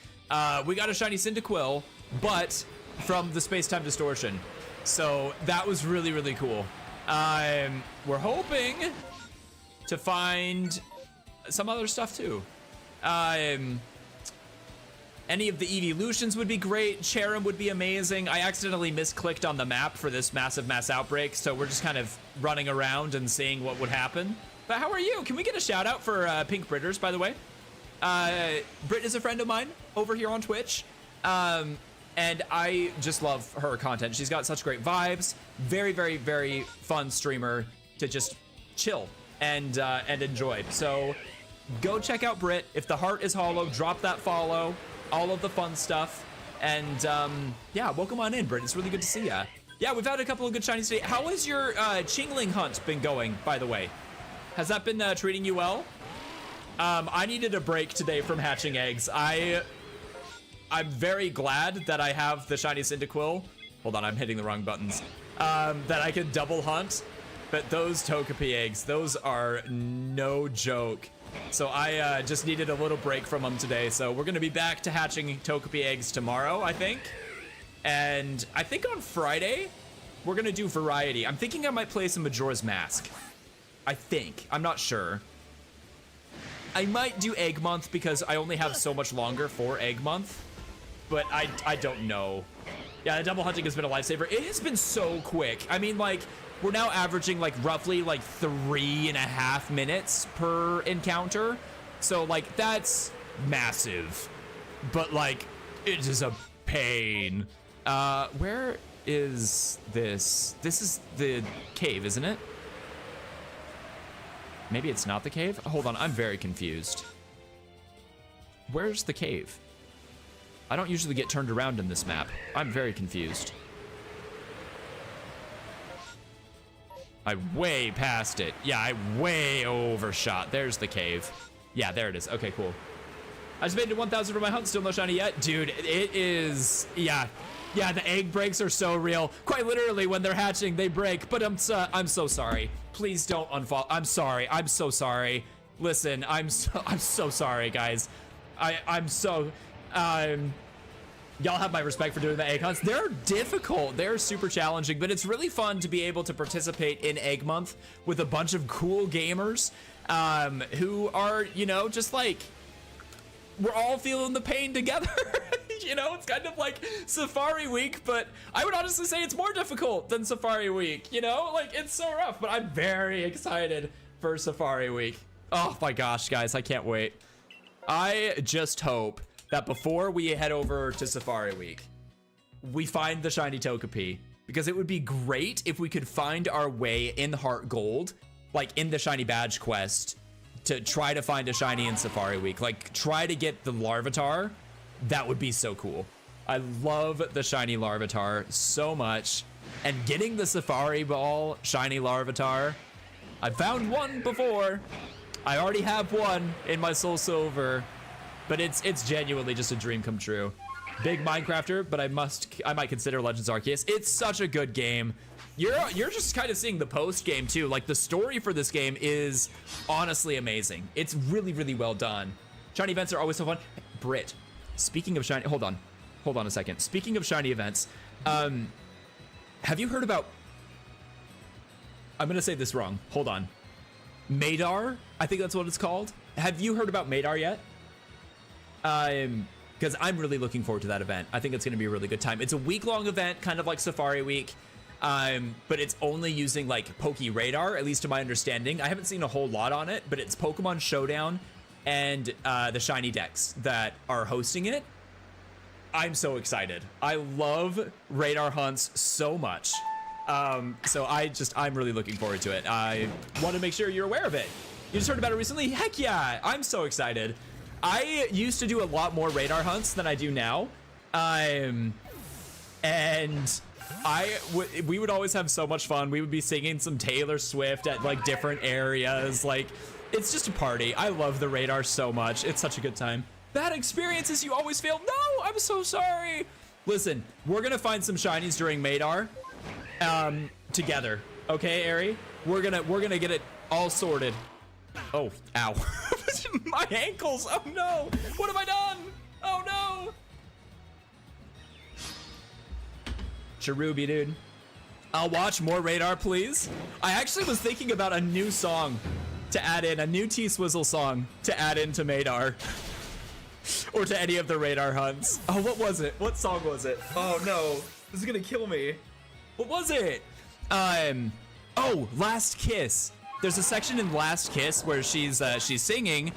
We got a shiny Cyndaquil, but from the Space-Time Distortion. So that was really, really cool. We're hoping to find some other stuff too. Any of the evolutions would be great. Cherim would be amazing. I accidentally misclicked on the map for this massive mass outbreak, so we're just kind of running around and seeing what would happen. But how are you? Can we get a shout out for Pink Britters, by the way? Britt is a friend of mine over here on Twitch, and I just love her content. She's got such great vibes. Very, very, very fun streamer to just chill and enjoy. So go check out Britt. If the heart is hollow, drop that follow. All of the fun stuff. And yeah, welcome on in, Britt. It's really good to see ya. Yeah, we've had a couple of good shinies today. How has your Chingling hunt been going, by the way? Has that been treating you well? I needed a break today from hatching eggs. I'm very glad that I have the shiny Cyndaquil. Hold on, I'm hitting the wrong buttons. That I can double hunt. But those Togepi eggs, those are no joke. So I just needed a little break from them today. So we're gonna be back to hatching Togepi eggs tomorrow, I think. And I think on Friday, we're gonna do variety. I'm thinking I might play some Majora's Mask. I think. I'm not sure. I might do Egg Month because I only have so much longer for Egg Month. But I don't know. Yeah, the double hunting has been a lifesaver. It has been so quick. I mean, like, we're now averaging like roughly like 3.5 minutes per encounter. So like that's massive. But like, it is a pain. Where is this? This is the cave, isn't it? Maybe it's not the cave? Hold on, I'm very confused. Where's the cave? I don't usually get turned around in this map. I'm very confused. I way passed it. Yeah, I way overshot. There's the cave. Yeah, there it is. Okay, cool. I just made it to 1,000 for my hunt. Still no shiny yet. Dude, it is... Yeah, the egg breaks are so real. Quite literally, when they're hatching, they break. But I'm so sorry. Please don't unfollow. I'm sorry. I'm so sorry. Listen, I'm so sorry, guys. Y'all have my respect for doing the egg hunts. They're difficult. They're super challenging, but it's really fun to be able to participate in Egg Month with a bunch of cool gamers who are, you know, just like, we're all feeling the pain together. You know, it's kind of like Safari Week, but I would honestly say it's more difficult than Safari Week, you know? Like, it's so rough, but I'm very excited for Safari Week. Oh my gosh, guys, I can't wait. I just hope that before we head over to Safari Week, we find the shiny Togepi, because it would be great if we could find our way in Heart Gold, like in the shiny badge quest, to try to find a shiny in Safari Week. Like, try to get the Larvitar. That would be so cool. I love the shiny Larvitar so much, and getting the Safari Ball shiny Larvitar, I found one before. I already have one in my Soul Silver. But it's genuinely just a dream come true. Big Minecrafter, but I might consider Legends Arceus. It's such a good game. You're just kind of seeing the post game too. Like, the story for this game is honestly amazing. It's really, really well done. Shiny events are always so fun. Brit, speaking of shiny, hold on a second. Speaking of shiny events, have you heard about? I'm gonna say this wrong. Hold on. Madar, I think that's what it's called. Have you heard about Madar yet? Because I'm really looking forward to that event. I think it's going to be a really good time. It's a week-long event, kind of like Safari Week, but it's only using like Poke Radar, at least to my understanding. I haven't seen a whole lot on it, but it's Pokemon Showdown and the Shiny Dex that are hosting it. I'm so excited. I love radar hunts so much. So I'm really looking forward to it. I want to make sure you're aware of it. You just heard about it recently? Heck yeah, I'm so excited. I used to do a lot more radar hunts than I do now. And we would always have so much fun. We would be singing some Taylor Swift at like different areas. Like, it's just a party. I love the radar so much. It's such a good time. Bad experiences, you always fail. No, I'm so sorry. Listen, we're gonna find some shinies during Madar, together. Okay, Ari? We're gonna get it all sorted. Oh, ow. My ankles, oh no. What have I done? Oh no. Cherubi, dude. I'll watch more radar, please. I actually was thinking about a new song to add in, a new T-Swizzle song to add into Madar. Or to any of the radar hunts. Oh, what was it? What song was it? Oh no, this is gonna kill me. What was it? Oh, Last Kiss. There's a section in Last Kiss where she's singing,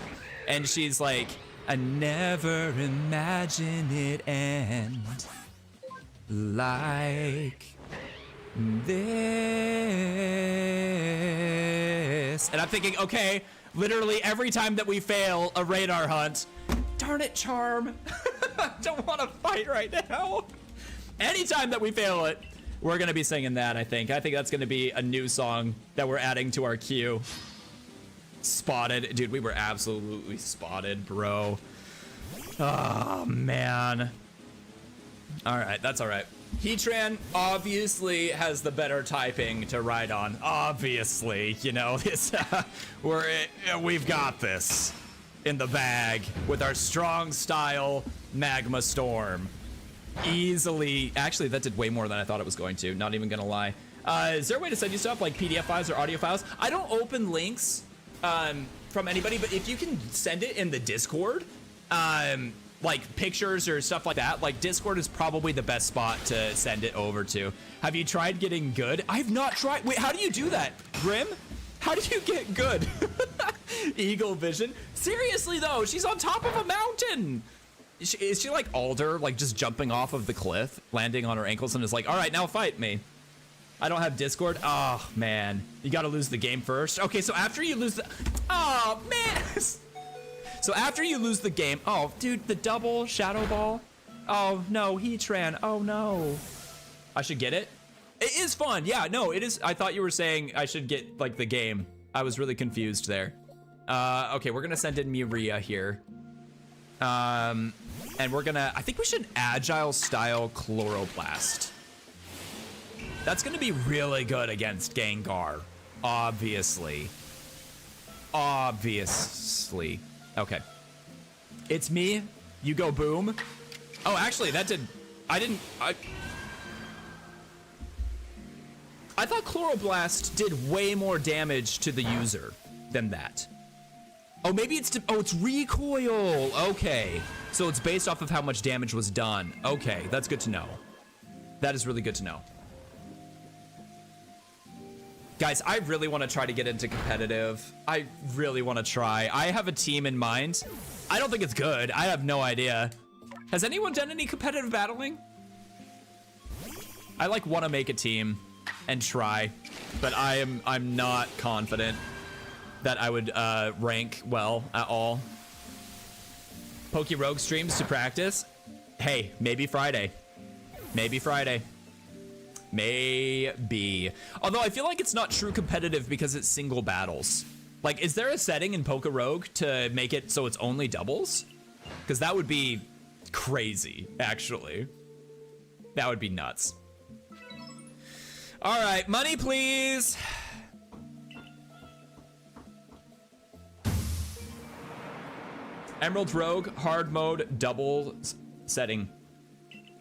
and she's like, I never imagined it end like this. And I'm thinking, okay, literally every time that we fail a radar hunt, darn it, Charm. I don't want to fight right now. Anytime that we fail it, we're gonna be singing that, I think. I think that's gonna be a new song that we're adding to our queue. Spotted. Dude, we were absolutely spotted, bro. Oh, man. All right, that's all right. Heatran obviously has the better typing to ride on. Obviously, you know, it's, we've got this in the bag with our strong style Magma Storm. Easily. Actually, that did way more than I thought it was going to. Not even gonna lie. Is there a way to send you stuff like PDF files or audio files? I don't open links from anybody, but if you can send it in the Discord, like pictures or stuff like that, like Discord is probably the best spot to send it over to. Have you tried getting good? I've not tried. Wait, how do you do that, Grim? How do you get good? Eagle vision. Seriously though, she's on top of a mountain. Is she like Alder, like just jumping off of the cliff, landing on her ankles and is like, all right, now fight me. I don't have Discord. Oh man, you gotta lose the game first. Okay, so after you lose the, oh man. So after you lose the game, oh dude, the double shadow ball. Oh no, Heatran, oh no. I should get it? It is fun, yeah, no, it is. I thought you were saying I should get like the game. I was really confused there. Okay, we're gonna send in Miria here. And we're gonna, I think we should agile style Chloroplast. That's gonna be really good against Gengar, obviously. Obviously. Okay. It's me, you go boom. Oh, actually that did, I thought Chloroblast did way more damage to the user than that. Oh, maybe it's, oh, it's recoil. Okay. So it's based off of how much damage was done. Okay, that's good to know. That is really good to know. Guys, I really want to try to get into competitive. I really want to try. I have a team in mind. I don't think it's good. I have no idea. Has anyone done any competitive battling? I like want to make a team and try, but I'm not confident that I would rank well at all. Pokerogue streams to practice. Hey, maybe Friday. Maybe Friday. Maybe. Although I feel like it's not true competitive because it's single battles. Like, is there a setting in Pokerogue to make it so it's only doubles? Because that would be crazy, actually. That would be nuts. All right, money please. Emerald Rogue, hard mode, double setting.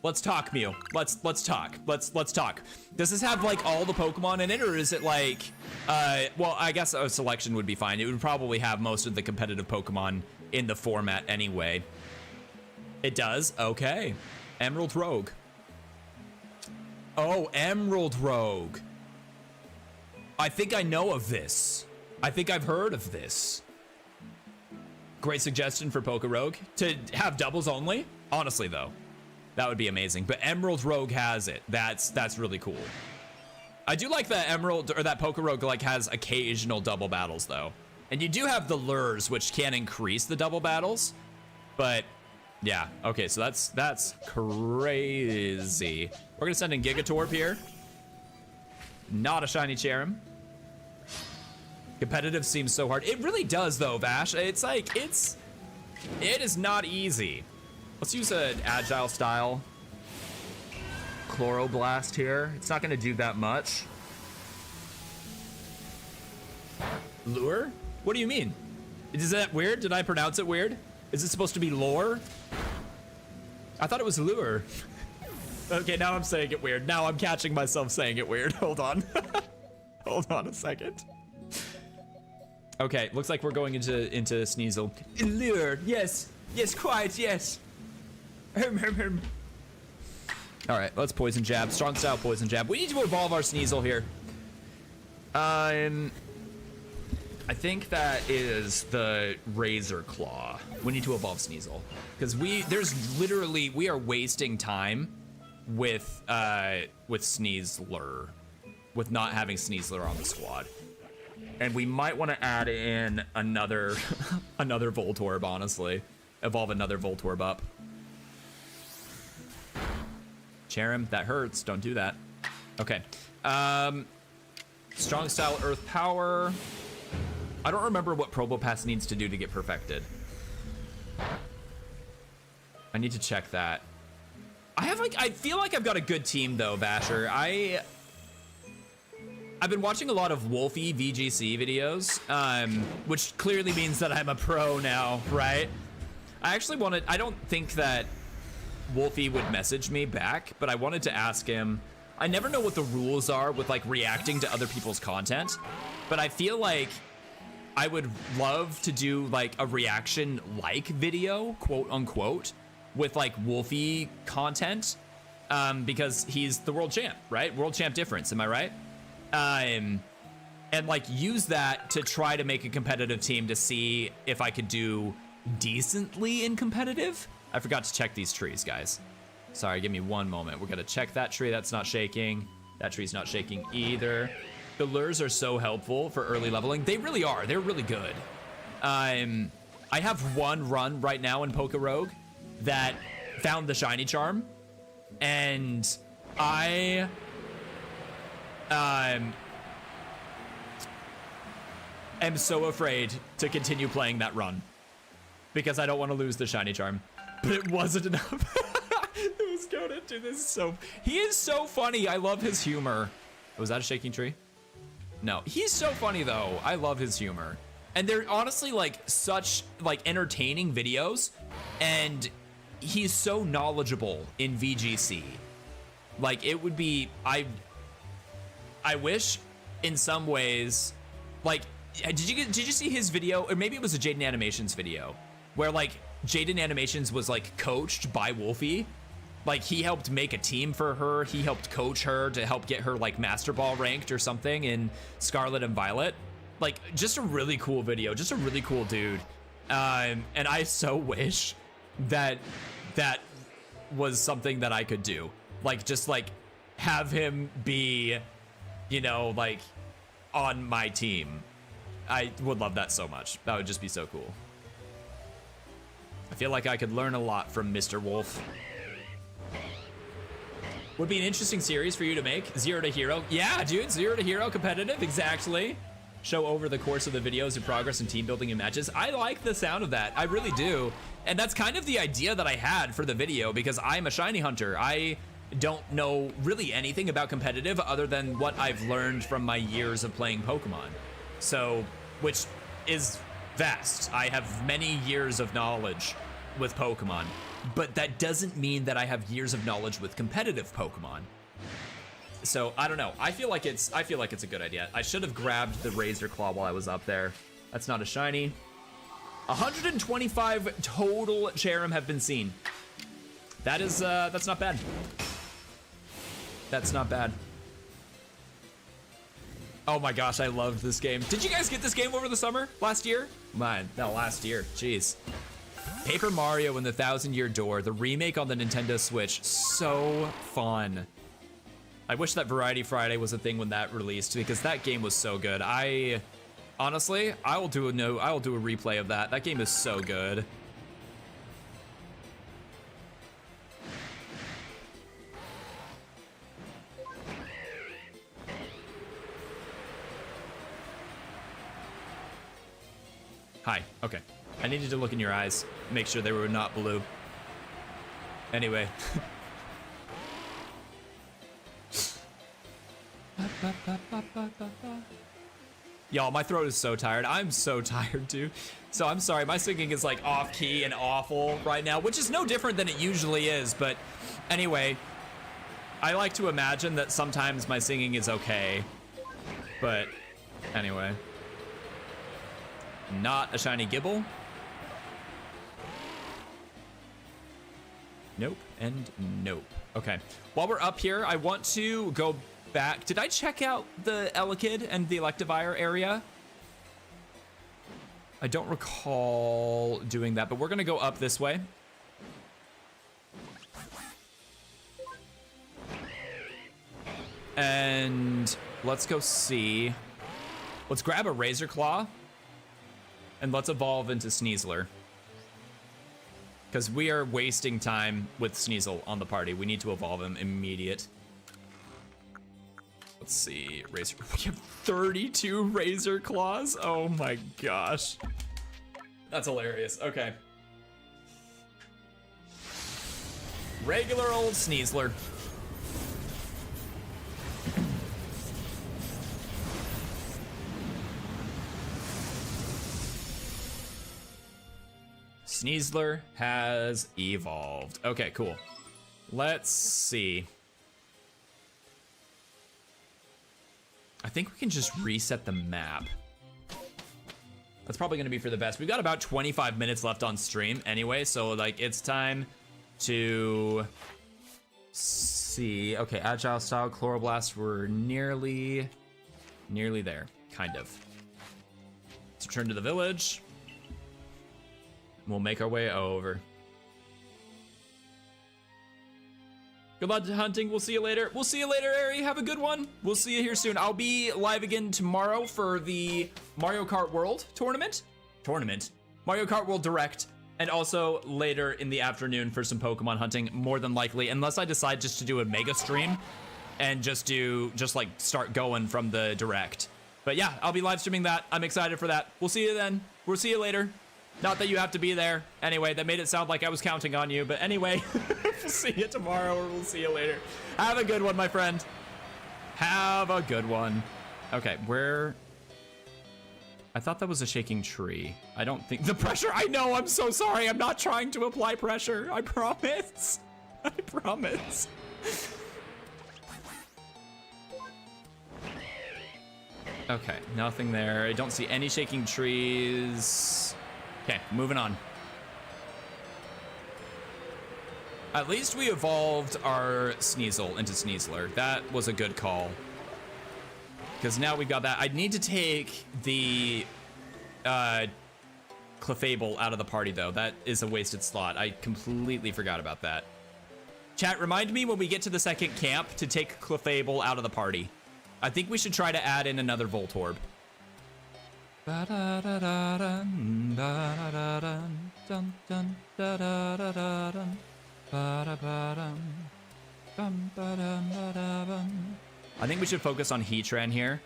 Let's talk, Mew. Let's talk. Let's talk. Does this have like all the Pokemon in it, or is it like, well, I guess a selection would be fine. It would probably have most of the competitive Pokemon in the format anyway. It does? Okay. Emerald Rogue. Oh, Emerald Rogue. I think I know of this. I think I've heard of this. Great suggestion for Pokerogue to have doubles only. Honestly, though, that would be amazing. But Emerald Rogue has it. That's really cool. I do like that Emerald or that Pokerogue like has occasional double battles though, and you do have the lures which can increase the double battles. But yeah, okay, so that's crazy. We're gonna send in Gigatorp here. Not a shiny Cherrim. Competitive seems so hard. It really does though, Vash. It's like, it is not easy. Let's use an agile style Chloroblast here. It's not gonna do that much. Lure? What do you mean? Is that weird? Did I pronounce it weird? Is it supposed to be lore? I thought it was lure. Okay, now I'm saying it weird. Now I'm catching myself saying it weird. Hold on. Hold on a second. Okay, looks like we're going into Sneasel. Lure, yes. Yes, quite, yes. All right, let's poison jab. Strong style poison jab. We need to evolve our Sneasel here. I think that is the Razor Claw. We need to evolve Sneasel because we are wasting time with Sneasler, with not having Sneasler on the squad. And we might want to add in another another Voltorb, honestly. Evolve another Voltorb up. Cherrim, that hurts. Don't do that. Okay. Strong style Earth Power. I don't remember what Probopass needs to do to get perfected. I need to check that. I feel like I've got a good team though, Basher. I've been watching a lot of Wolfie VGC videos, which clearly means that I'm a pro now, right? I don't think that Wolfie would message me back, but I wanted to ask him. I never know what the rules are with like reacting to other people's content, but I feel like I would love to do like a reaction like video, quote unquote, with like Wolfie content, because he's the world champ, right? World champ difference, am I right? And like use that to try to make a competitive team to see if I could do decently in competitive. I forgot to check these trees, guys. Sorry, give me one moment. We're gonna check that tree. That's not shaking. That tree's not shaking either. The lures are so helpful for early leveling. They really are. They're really good. I have one run right now in Poke Rogue that found the shiny charm, and I am so afraid to continue playing that run because I don't want to lose the shiny charm. But it wasn't enough. It was going to do this so. He is so funny. I love his humor. Was that a shaking tree? No, he's so funny though. I love his humor, and they're honestly like such like entertaining videos, and he's so knowledgeable in VGC. Like it would be. I wish, in some ways, like. Did you see his video, or maybe it was a Jaden Animations video, where like Jaden Animations was like coached by Wolfie, like he helped make a team for her, he helped coach her to help get her like Master Ball ranked or something in Scarlet and Violet. Like just a really cool video, just a really cool dude, and I so wish that that was something that I could do, like just like have him be, you know, like on my team. I would love that so much. That would just be so cool. I feel like I could learn a lot from Mr. Wolf. Would be an interesting series for you to make. 0 to Hero. Yeah, dude, 0 to Hero competitive, exactly. Show over the course of the videos your progress in team building and matches. I like the sound of that. I really do. And that's kind of the idea that I had for the video because I'm a shiny hunter. I don't know really anything about competitive other than what I've learned from my years of playing Pokemon. So, which is vast. I have many years of knowledge with Pokemon, but that doesn't mean that I have years of knowledge with competitive Pokemon. So I don't know. I feel like it's a good idea. I should have grabbed the Razor Claw while I was up there. That's not a shiny. 125 total Cherim have been seen. That is that's not bad. That's not bad. Oh my gosh, I loved this game. Did you guys get this game over the summer? Last year? No, last year. Jeez. Paper Mario and the 1,000-Year Door, the remake on the Nintendo Switch. So fun. I wish that Variety Friday was a thing when that released because that game was so good. Honestly, I will do a replay of that. That game is so good. Hi, okay. I needed to look in your eyes, make sure they were not blue. Anyway. Y'all, my throat is so tired. I'm so tired too. So I'm sorry, my singing is like off key and awful right now, which is no different than it usually is. But anyway, I like to imagine that sometimes my singing is okay. But anyway. Not a shiny Gibble. Nope and nope. Okay. While we're up here, I want to go back. Did I check out the Elekid and the Electivire area? I don't recall doing that, but we're gonna go up this way. And let's go see. Let's grab a Razor Claw. And let's evolve into Sneasler. Because we are wasting time with Sneasel on the party. We need to evolve him immediate. Let's see. Razor. We have 32 Razor Claws? Oh my gosh. That's hilarious. Okay. Regular old Sneasler. Sneasler has evolved. Okay, cool. Let's see. I think we can just reset the map. That's probably gonna be for the best. We've got about 25 minutes left on stream anyway, so like it's time to see. Okay, agile style, chloroblast, we're nearly there, kind of. Let's return to the village. We'll make our way over. Good luck hunting. We'll see you later. We'll see you later, Ari. Have a good one. We'll see you here soon. I'll be live again tomorrow for the Mario Kart World tournament. Mario Kart World Direct. And also later in the afternoon for some Pokemon hunting, more than likely. Unless I decide just to do a mega stream and just like start going from the Direct. But yeah, I'll be live streaming that. I'm excited for that. We'll see you then. We'll see you later. Not that you have to be there. Anyway, that made it sound like I was counting on you. But anyway, we'll see you tomorrow or we'll see you later. Have a good one, my friend. Have a good one. Okay, where... I thought that was a shaking tree. I don't think... The pressure! I know! I'm so sorry! I'm not trying to apply pressure. I promise. I promise. Okay, nothing there. I don't see any shaking trees. Okay, moving on. At least we evolved our Sneasel into Sneasler. That was a good call. Because now we've got that. I need to take the Clefable out of the party, though. That is a wasted slot. I completely forgot about that. Chat, remind me when we get to the second camp to take Clefable out of the party. I think we should try to add in another Voltorb. I think we should focus on Heatran here.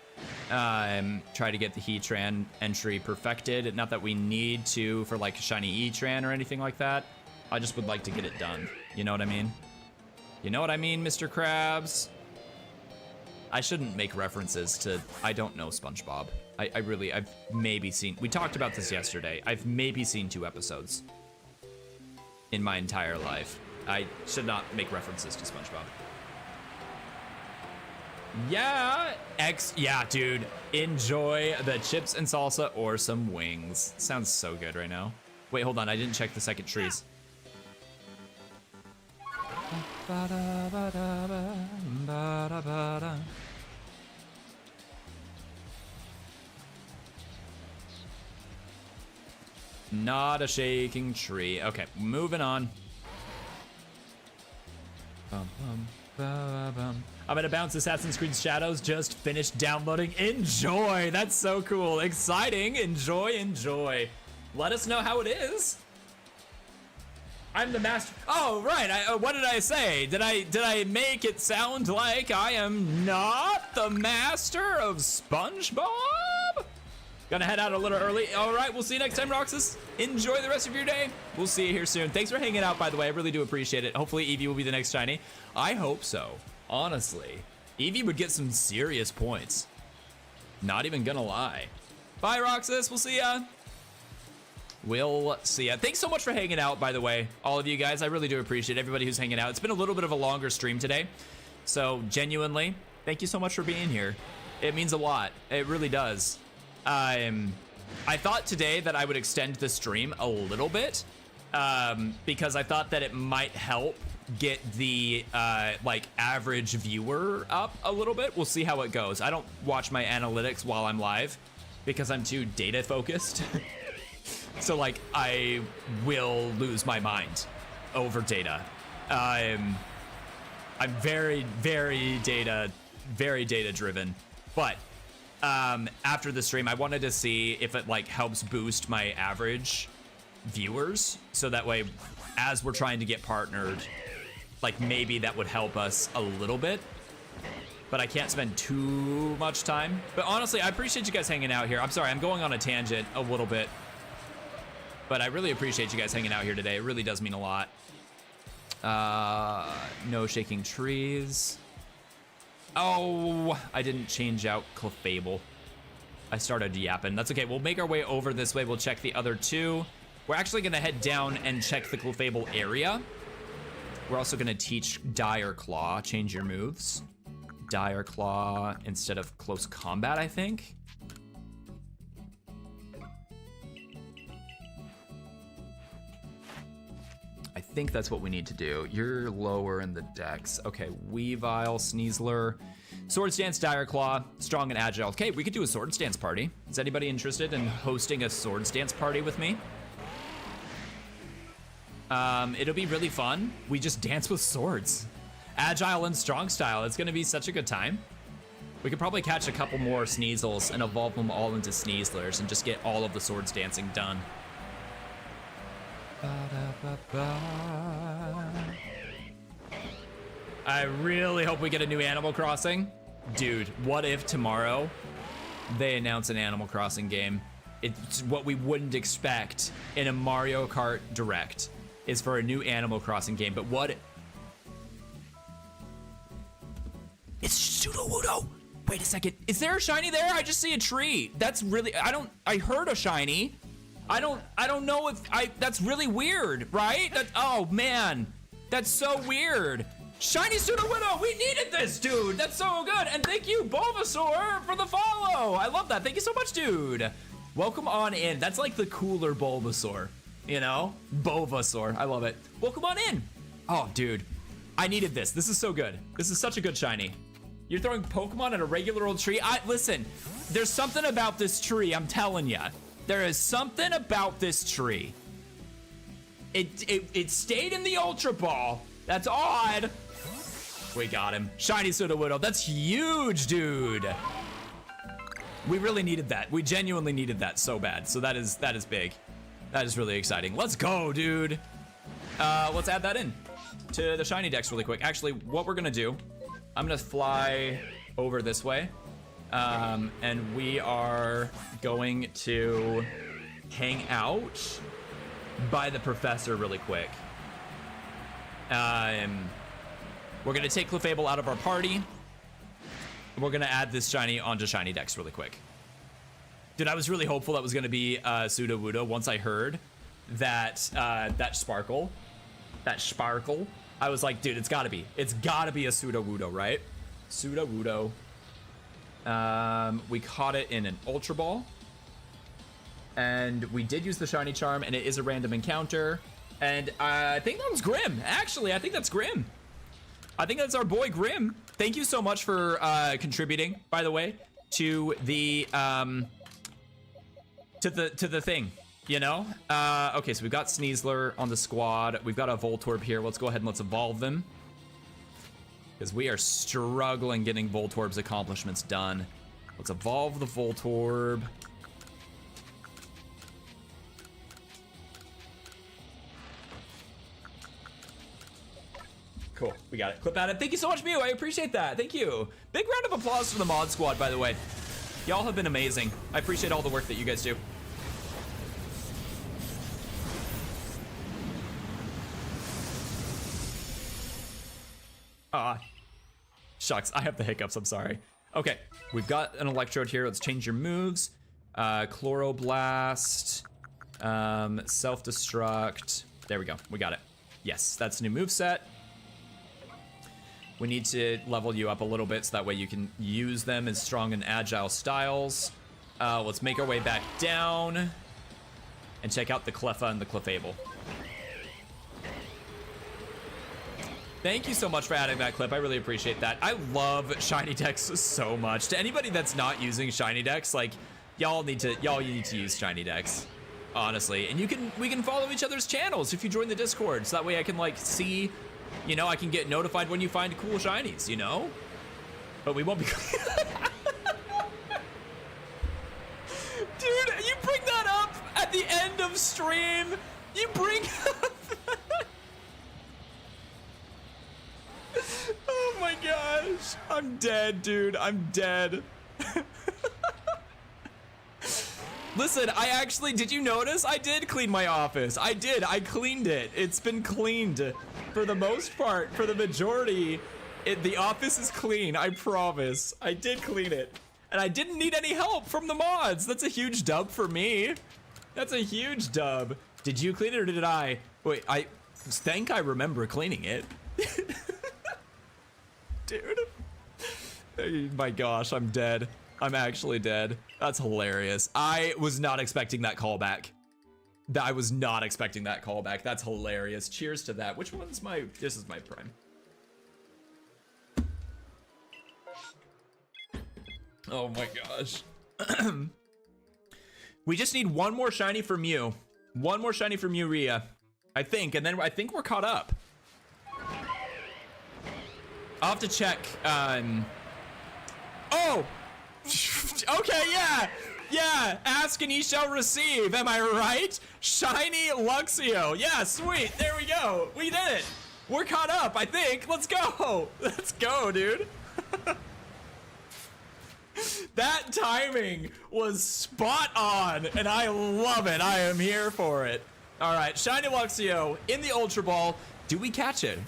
Try to get the Heatran entry perfected. Not that we need to for like Shiny Eatran or anything like that. I just would like to get it done. You know what I mean? You know what I mean, Mr. Krabs? I shouldn't make references to, I don't know SpongeBob. I've maybe seen, we talked about this yesterday. I've maybe seen 2 episodes in my entire life. I should not make references to SpongeBob. Yeah, yeah, dude. Enjoy the chips and salsa or some wings. Sounds so good right now. Wait, hold on. I didn't check the second trees. Not a shaking tree. Okay, moving on. I'm gonna bounce Assassin's Creed Shadows. Just finished downloading. Enjoy. That's so cool. Exciting. Enjoy. Let us know how it is. I'm the master. Oh, right. What did I say? Did I make it sound like I am not the master of SpongeBob? Gonna head out a little early. All right, we'll see you next time, Roxas. Enjoy the rest of your day. We'll see you here soon. Thanks for hanging out, by the way. I really do appreciate it. Hopefully, Eevee will be the next shiny. I hope so. Honestly, Eevee would get some serious points. Not even gonna lie. Bye, Roxas. We'll see ya. We'll see ya. Thanks so much for hanging out, by the way, all of you guys. I really do appreciate everybody who's hanging out. It's been a little bit of a longer stream today. So, genuinely, thank you so much for being here. It means a lot. It really does. I thought today that I would extend the stream a little bit because I thought that it might help get the like average viewer up a little bit. We'll see how it goes. I don't watch my analytics while I'm live because I'm too data focused. So like I will lose my mind over data. I'm very data driven, but after the stream, I wanted to see if it like helps boost my average viewers. So that way, as we're trying to get partnered, like maybe that would help us a little bit, but I can't spend too much time. But honestly, I appreciate you guys hanging out here. I'm sorry, I'm going on a tangent a little bit, but I really appreciate you guys hanging out here today. It really does mean a lot. No shaking trees. Oh, I didn't change out Clefable. I started yapping. That's okay. We'll make our way over this way. We'll check the other 2. We're actually going to head down and check the Clefable area We're also gonna teach Dire Claw, change your moves. Dire Claw instead of close combat, I think. I think that's what we need to do. You're lower in the dex. Okay, Weavile, Sneasler, Sword Stance, Dire Claw, Strong and Agile. Okay, we could do a Sword Stance party. Is anybody interested in hosting a Sword Stance party with me? It'll be really fun. We just dance with swords. Agile and Strong style. It's gonna be such a good time. We could probably catch a couple more Sneasels and evolve them all into Sneaslers and just get all of the swords dancing done. I really hope we get a new Animal Crossing. Dude, what if tomorrow they announce an Animal Crossing game? It's what we wouldn't expect in a Mario Kart Direct is for a new Animal Crossing game. But what? It's Sudowoodo. Wait a second. Is there a shiny there? I just see a tree. That's really, I heard a shiny. I don't know if that's really weird, right? Oh man, that's so weird. Shiny Sudowoodo, we needed this, dude. That's so good. And thank you, Bulbasaur, for the follow. I love that. Thank you so much, dude. Welcome on in. That's like the cooler Bulbasaur, you know? Bulbasaur, I love it. Welcome on in. Oh, dude, I needed this. This is so good. This is such a good shiny. You're throwing Pokemon at a regular old tree? Listen, there's something about this tree, I'm telling ya. There is something about this tree. It stayed in the Ultra Ball. That's odd. We got him. Shiny Sudowoodo. That's huge, dude. We really needed that. We genuinely needed that so bad. So that is big. That is really exciting. Let's go, dude. Let's add that in to the Shiny Dex really quick. Actually, what we're gonna do, I'm gonna fly over this way. And we are going to hang out by the professor really quick. We're gonna take Clefable out of our party. We're gonna add this shiny onto Shiny Dex really quick. Dude, I was really hopeful that was gonna be Sudowoodo once I heard that that sparkle. I was like, dude, it's gotta be a Sudowoodo, right? Sudowoodo. We caught it in an Ultra Ball. And we did use the Shiny Charm, and it is a random encounter. And I think that was Grim. Actually, I think that's Grim. I think that's our boy Grim. Thank you so much for contributing, by the way, to the thing, you know? Okay, so we've got Sneasler on the squad. We've got a Voltorb here. Let's go ahead and let's evolve them, because we are struggling getting Voltorb's accomplishments done. Let's evolve the Voltorb. Cool, we got it. Clip at it. Thank you so much, Mew. I appreciate that. Thank you. Big round of applause for the mod squad, by the way. Y'all have been amazing. I appreciate all the work that you guys do. Shucks, I have the hiccups, I'm sorry. Okay, we've got an Electrode here. Let's change your moves. Chloroblast, Self-Destruct. There we go, we got it. Yes, that's a new moveset. We need to level you up a little bit so that way you can use them as strong and agile styles. Let's make our way back down and check out the Cleffa and the Clefable. Thank you so much for adding that clip. I really appreciate that. I love Shiny Dex so much. To anybody that's not using Shiny Dex, like, y'all need to use Shiny Dex, honestly. And we can follow each other's channels if you join the Discord, so that way I can like see, you know, I can get notified when you find cool shinies, you know? But we won't be. Dude, you bring that up at the end of stream. You bring up. Oh my gosh, I'm dead, dude. I'm dead. Listen, I actually, did you notice? I did clean my office. I cleaned it. It's been cleaned for the most part, for the majority. The office is clean, I promise. I did clean it. And I didn't need any help from the mods. That's a huge dub for me. That's a huge dub. Did you clean it or did I? Wait, Think I remember cleaning it. Dude. Oh my gosh, I'm dead. I'm actually dead. That's hilarious. I was not expecting that callback. I was not expecting that callback. That's hilarious. Cheers to that. Which one's my... This is my prime. Oh my gosh. We just need one more shiny from you. One more shiny from you, Rhea. I think, and then I think we're caught up. I'll have to check. Oh! Okay, yeah! Yeah, ask and ye shall receive, am I right? Shiny Luxio. Yeah, sweet, there we go. We did it. We're caught up, I think. Let's go. Let's go, dude. That timing was spot on, and I love it. I am here for it. All right, Shiny Luxio in the Ultra Ball. Do we catch it?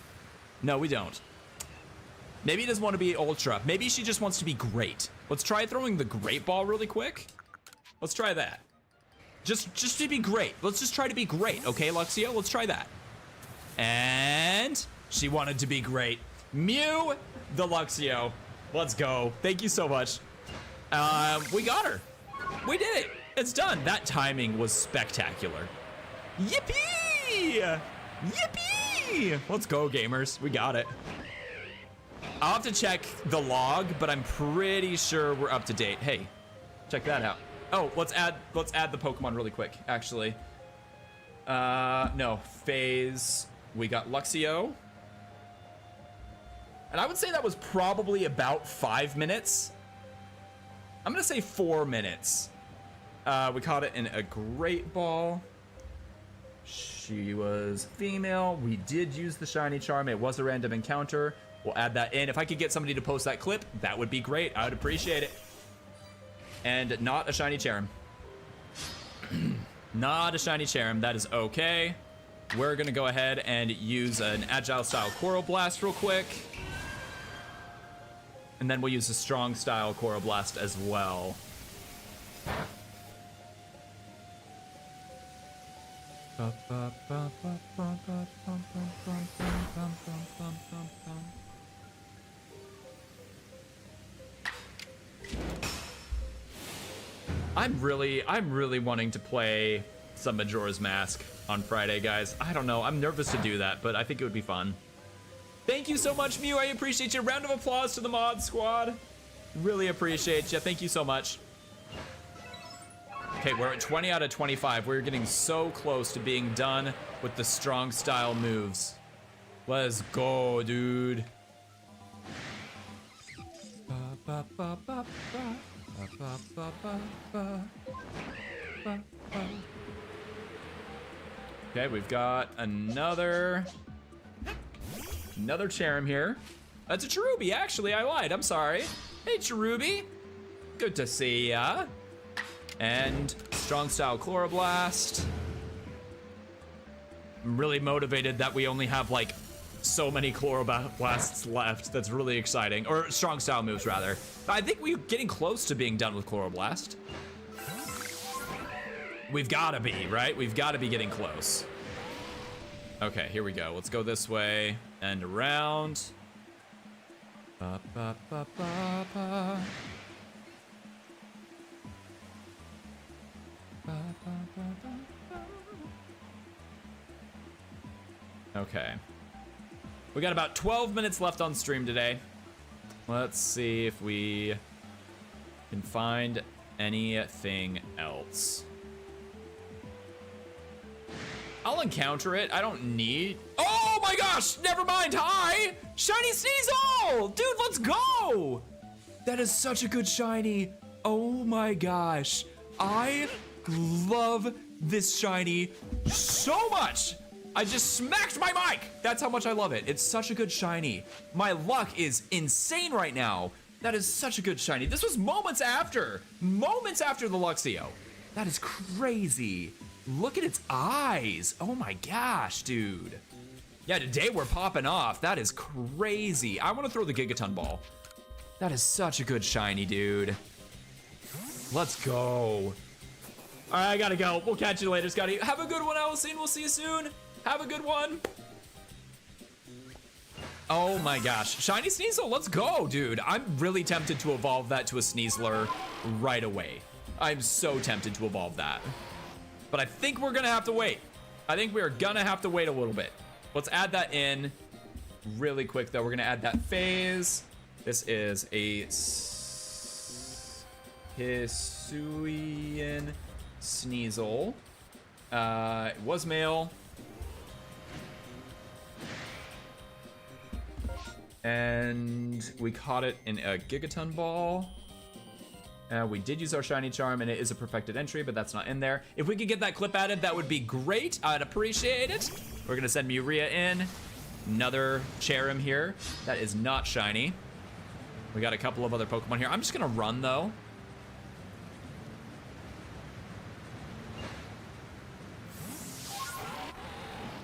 No, we don't. Maybe he doesn't want to be Ultra. Maybe she just wants to be great. Let's try throwing the Great Ball really quick. Let's try that. Just to be great. Let's just try to be great, okay, Luxio? Let's try that. And she wanted to be great. Mew the Luxio. Let's go. Thank you so much. We got her. We did it. It's done. That timing was spectacular. Yippee! Yippee! Let's go, gamers. We got it. I'll have to check the log, but I'm pretty sure we're up to date. Hey, check that out. Oh, let's add the Pokemon really quick, actually. No, phase. We got Luxio. And I would say that was probably about 5 minutes. I'm gonna say 4 minutes. We caught it in a Great Ball. She was female. We did use the Shiny Charm. It was a random encounter. We'll add that in. If I could get somebody to post that clip, that would be great. I would appreciate it. And not a Shiny Charm. Not a Shiny Charm. That is okay. We're gonna go ahead and use an Agile Style Coral Blast real quick. And then we'll use a Strong Style Coral Blast as well. I'm really wanting to play some Majora's Mask on Friday, guys. I don't know. I'm nervous to do that, but I think it would be fun. Thank you so much, Mew. I appreciate you. Round of applause to the mod squad. Really appreciate you. Thank you so much. Okay, we're at 20 out of 25. We're getting so close to being done with the strong style moves. Let's go, dude. Okay, we've got another Cherim here. That's a Cherubi, actually. I lied. I'm sorry. Hey, Cherubi. Good to see ya. And Strong Style Chloroblast. I'm really motivated that we only have like so many Chloroblasts left. That's really exciting. Or Strong Style moves, rather. I think we're getting close to being done with Chloroblast. We've gotta be, right? We've gotta be getting close. Okay, here we go. Let's go this way and around. Ba, ba, ba, ba, ba. Ba, ba, ba, ba, ba. Okay. We got about 12 minutes left on stream today. Let's see if we can find anything else. I'll encounter it. I don't need... Oh my gosh! Never mind. Hi! Shiny Sneasel! Dude, let's go! That is such a good shiny. Oh my gosh. I love this shiny so much. I just smacked my mic. That's how much I love it. It's such a good shiny. My luck is insane right now. That is such a good shiny. This was moments after the Luxio. That is crazy. Look at its eyes. Oh my gosh, dude. Yeah, today we're popping off. That is crazy. I want to throw the Gigaton Ball. That is such a good shiny, dude. Let's go. All right, I gotta go. We'll catch you later, Scotty. Have a good one, Allison. We'll see you soon. Have a good one. Oh my gosh. Shiny Sneasel, let's go, dude. I'm really tempted to evolve that to a Sneasler right away. I'm so tempted to evolve that. But I think we're gonna have to wait. I think we're gonna have to wait a little bit. Let's add that in really quick though. We're gonna add that phase. This is a Hisuian Sneasel. It was male. And we caught it in a Gigaton Ball. We did use our Shiny Charm, and it is a perfected entry, but that's not in there. If we could get that clip added, that would be great. I'd appreciate it. We're gonna send Muria in. Another Cherim here. That is not shiny. We got a couple of other Pokemon here. I'm just gonna run, though.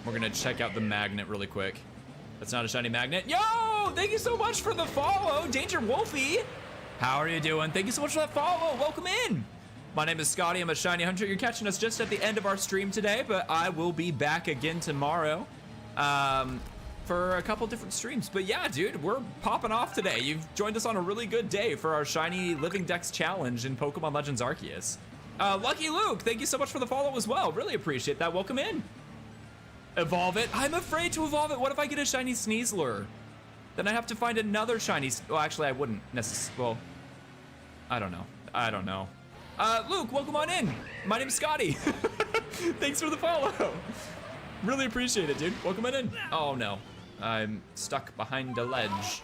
We're gonna check out the magnet really quick. That's not a shiny magnet. Yo, thank you so much for the follow, Danger Wolfie. How are you doing? Thank you so much for that follow. Welcome in. My name is Scotty. I'm a shiny hunter. You're catching us just at the end of our stream today, but I will be back again tomorrow for a couple different streams. But yeah, dude, we're popping off today. You've joined us on a really good day for our Shiny Living Dex challenge in Pokemon Legends Arceus. Lucky Luke, thank you so much for the follow as well. Really appreciate that. Welcome in. Evolve it. I'm afraid to evolve it. What if I get a shiny Sneasler? Then I have to find another shiny. Well, actually, I wouldn't necessarily. Well, I don't know. I don't know. Luke, welcome on in. My name's Scotty. Thanks for the follow. Really appreciate it, dude. Welcome on in. Oh no, I'm stuck behind a ledge.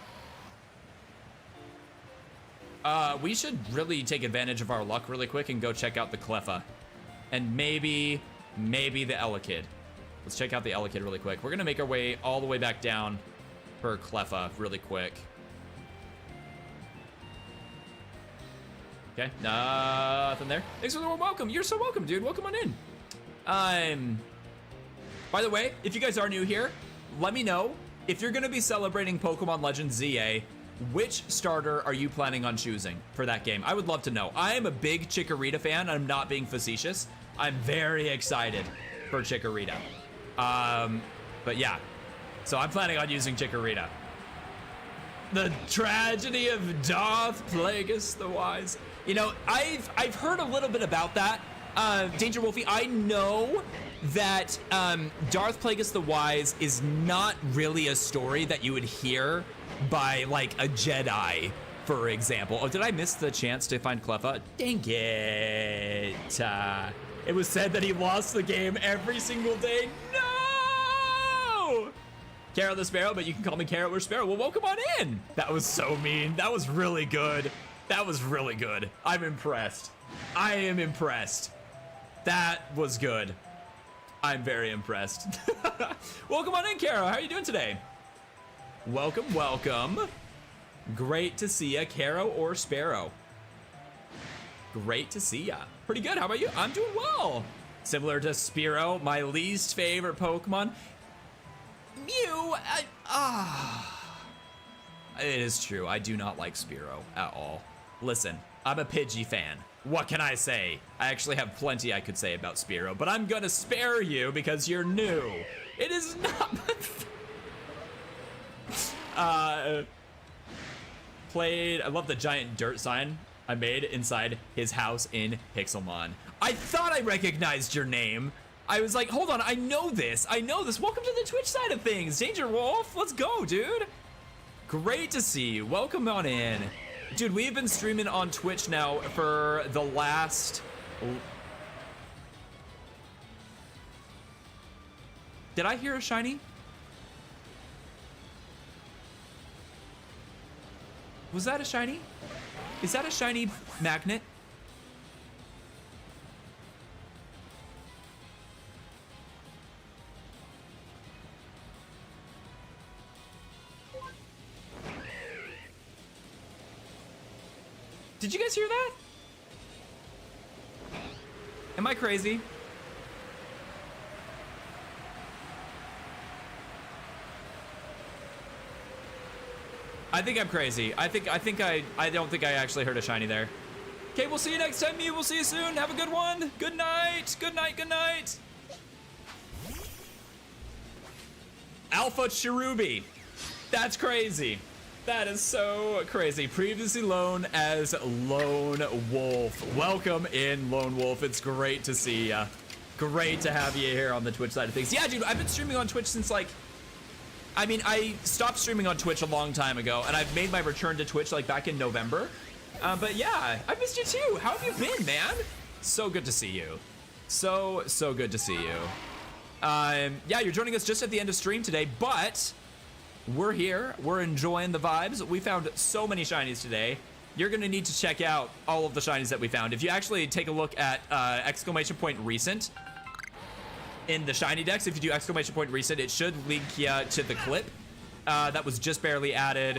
We should really take advantage of our luck really quick and go check out the Cleffa, and maybe the Elekid. Let's check out the Elekid really quick. We're gonna make our way all the way back down for Cleffa really quick. Okay, nothing there. Thanks for the warm welcome. You're so welcome, dude. Welcome on in. By the way, if you guys are new here, let me know if you're gonna be celebrating Pokemon Legends ZA, which starter are you planning on choosing for that game? I would love to know. I am a big Chikorita fan. I'm not being facetious. I'm very excited for Chikorita. But yeah, so I'm planning on using Chikorita. The tragedy of Darth Plagueis the Wise. You know, I've heard a little bit about that. Danger Wolfie, I know that Darth Plagueis the Wise is not really a story that you would hear by like a Jedi, for example. Oh, did I miss the chance to find Cleffa? Dang it. It was said that he lost the game every single day. No! Carrot the Sparrow, but you can call me Carrot or Sparrow. Well, welcome on in. That was so mean. That was really good. That was really good. I'm impressed. I am impressed. That was good. I'm very impressed. Welcome on in, Caro. How are you doing today? Welcome, welcome. Great to see ya, Caro or Sparrow. Great to see ya. Pretty good. How about you? I'm doing well. Similar to Spearow, my least favorite Pokemon. Mew. It is true. I do not like Spearow at all. Listen, I'm a Pidgey fan. What can I say? I actually have plenty I could say about Spearow, but I'm gonna spare you because you're new. It is not my I love the giant dirt sign I made inside his house in Pixelmon. I thought I recognized your name. I was like, hold on, I know this. Welcome to the Twitch side of things. Danger Wolf, let's go, dude. Great to see you. Welcome on in. Dude, we've been streaming on Twitch now for the last... Did I hear a shiny? Was that a shiny? Is that a shiny magnet? Did you guys hear that? Am I crazy? I think I'm crazy. I don't think I actually heard a shiny there. Okay, we'll see you next time, Mew. We'll see you soon. Have a good one. Good night. Good night. Good night. Alpha Cherubi. That's crazy. That is so crazy. Previously known as Lone Wolf. Welcome in, Lone Wolf. It's great to see ya. Great to have you here on the Twitch side of things. Yeah, dude, I've been streaming on Twitch since like, I mean, I stopped streaming on Twitch a long time ago, and I've made my return to Twitch like back in November. But yeah, I missed you too. How have you been, man? So good to see you. So good to see you. Yeah, you're joining us just at the end of stream today, but we're here. We're enjoying the vibes. We found so many shinies today. You're gonna need to check out all of the shinies that we found. If you actually take a look at ! recent in the shiny dex, if you do ! recent, it should link you to the clip that was just barely added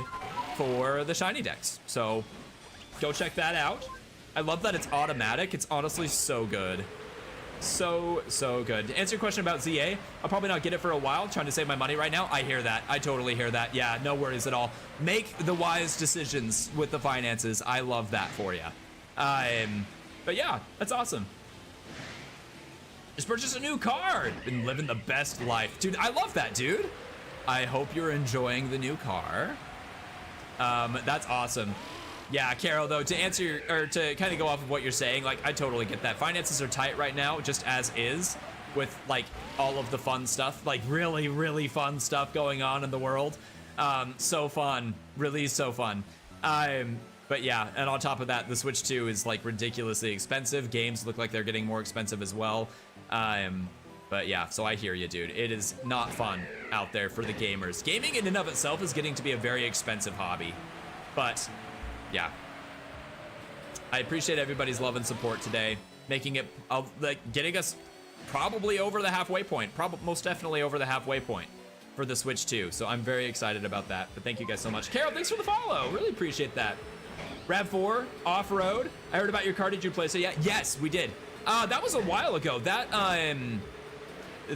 for the shiny dex. So go check that out. I love that it's automatic. It's honestly so good. So good. To answer your question about ZA, I'll probably not get it for a while, trying to save my money right now. I hear that. I totally hear that. Yeah, no worries at all. Make the wise decisions with the finances. I love that for you. But yeah, that's awesome. Just purchased a new car. Been living the best life. Dude, I love that, dude. I hope you're enjoying the new car. That's awesome. Yeah, Carol, though, to answer, or to kind of go off of what you're saying, like, I totally get that. Finances are tight right now, just as is, with, like, all of the fun stuff, like, really, really fun stuff going on in the world. So fun, really so fun. But yeah, and on top of that, the Switch 2 is, like, ridiculously expensive. Games look like they're getting more expensive as well. But yeah, so I hear you, dude. It is not fun out there for the gamers. Gaming in and of itself is getting to be a very expensive hobby. But yeah, I appreciate everybody's love and support today, making it like getting us probably over the halfway point, most definitely over the halfway point for the Switch 2. So I'm very excited about that. But thank you guys so much. Carol, thanks for the follow. Really appreciate that. Rav4 off-road. I heard about your car. Did you place it yet? Yes, we did. That was a while ago. That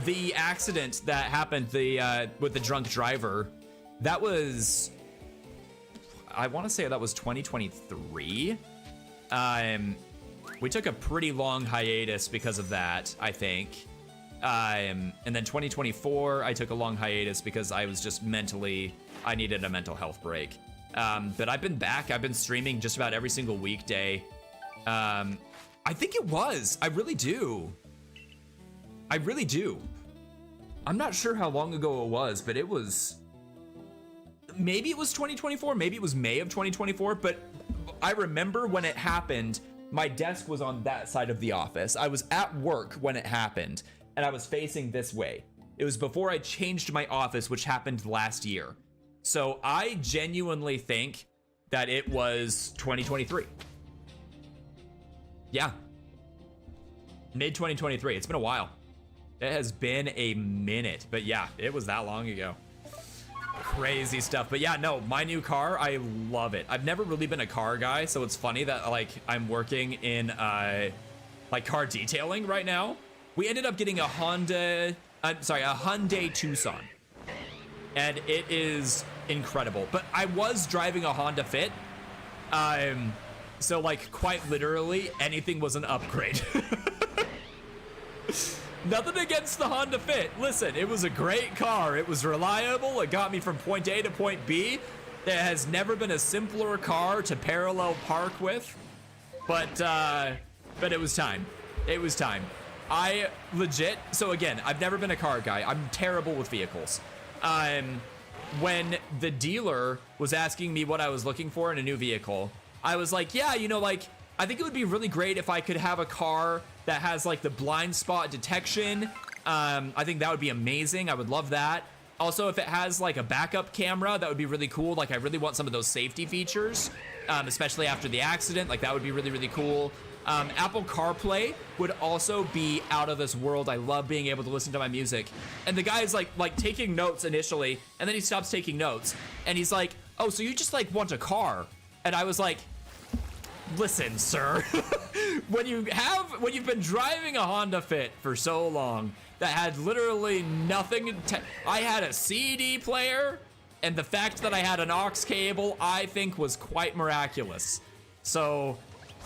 the accident that happened with the drunk driver, that was, I want to say that was 2023. We took a pretty long hiatus because of that, I think. And then 2024, I took a long hiatus because I was just I needed a mental health break. But I've been back. I've been streaming just about every single weekday. I think it was. I really do. I'm not sure how long ago it was, but it was, maybe it was 2024, maybe it was May of 2024, but I remember when it happened, my desk was on that side of the office. I was at work when it happened, and I was facing this way. It was before I changed my office, which happened last year. So I genuinely think that it was 2023. Yeah. Mid 2023. It's been a while. It has been a minute, but yeah, it was that long ago. Crazy stuff. But yeah, no, my new car, I love it. I've never really been a car guy, so it's funny that like I'm working in like car detailing right now. We ended up getting a Hyundai Tucson, and it is incredible. But I was driving a Honda Fit, so like quite literally anything was an upgrade. Nothing against the Honda Fit. Listen, it was a great car. It was reliable. It got me from point A to point B. There has never been a simpler car to parallel park with. But it was time. It was time. I legit, so again, I've never been a car guy. I'm terrible with vehicles. When the dealer was asking me what I was looking for in a new vehicle, I was like, yeah, you know, like, I think it would be really great if I could have a car that has like the blind spot detection. I think that would be amazing. I would love that. Also, if it has like a backup camera, that would be really cool. Like I really want some of those safety features, especially after the accident. Like that would be really, really cool. Apple CarPlay would also be out of this world. I love being able to listen to my music. And the guy is like taking notes initially, and then he stops taking notes. And he's like, oh, so you just like want a car? And I was like, listen, sir, when you've been driving a Honda Fit for so long that had literally nothing, I had a CD player, and the fact that I had an aux cable, I think was quite miraculous. So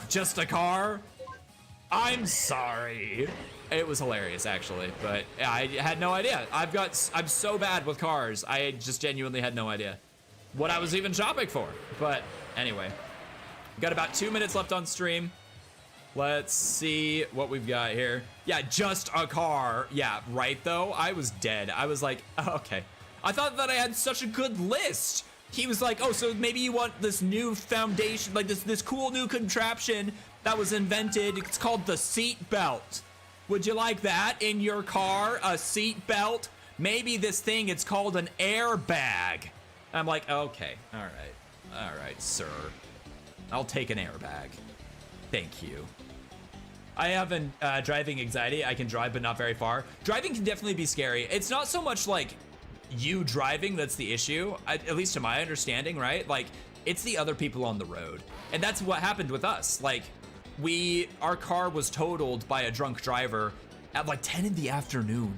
just a car, I'm sorry. It was hilarious, actually, but I had no idea. I'm so bad with cars. I just genuinely had no idea what I was even shopping for. But anyway, got about 2 minutes left on stream. Let's see what we've got here. Yeah, just a car. Yeah, right though. I was dead. I was like, oh, okay. I thought that I had such a good list. He was like, oh, so maybe you want this new foundation, like this cool new contraption that was invented. It's called the seat belt. Would you like that in your car? A seat belt? Maybe this thing, it's called an airbag. I'm like, okay, all right, sir. I'll take an airbag. Thank you. I have driving anxiety. I can drive, but not very far. Driving can definitely be scary. It's not so much like you driving that's the issue, at least to my understanding, right? Like, it's the other people on the road. And that's what happened with us. Like, our car was totaled by a drunk driver at like 10 in the afternoon.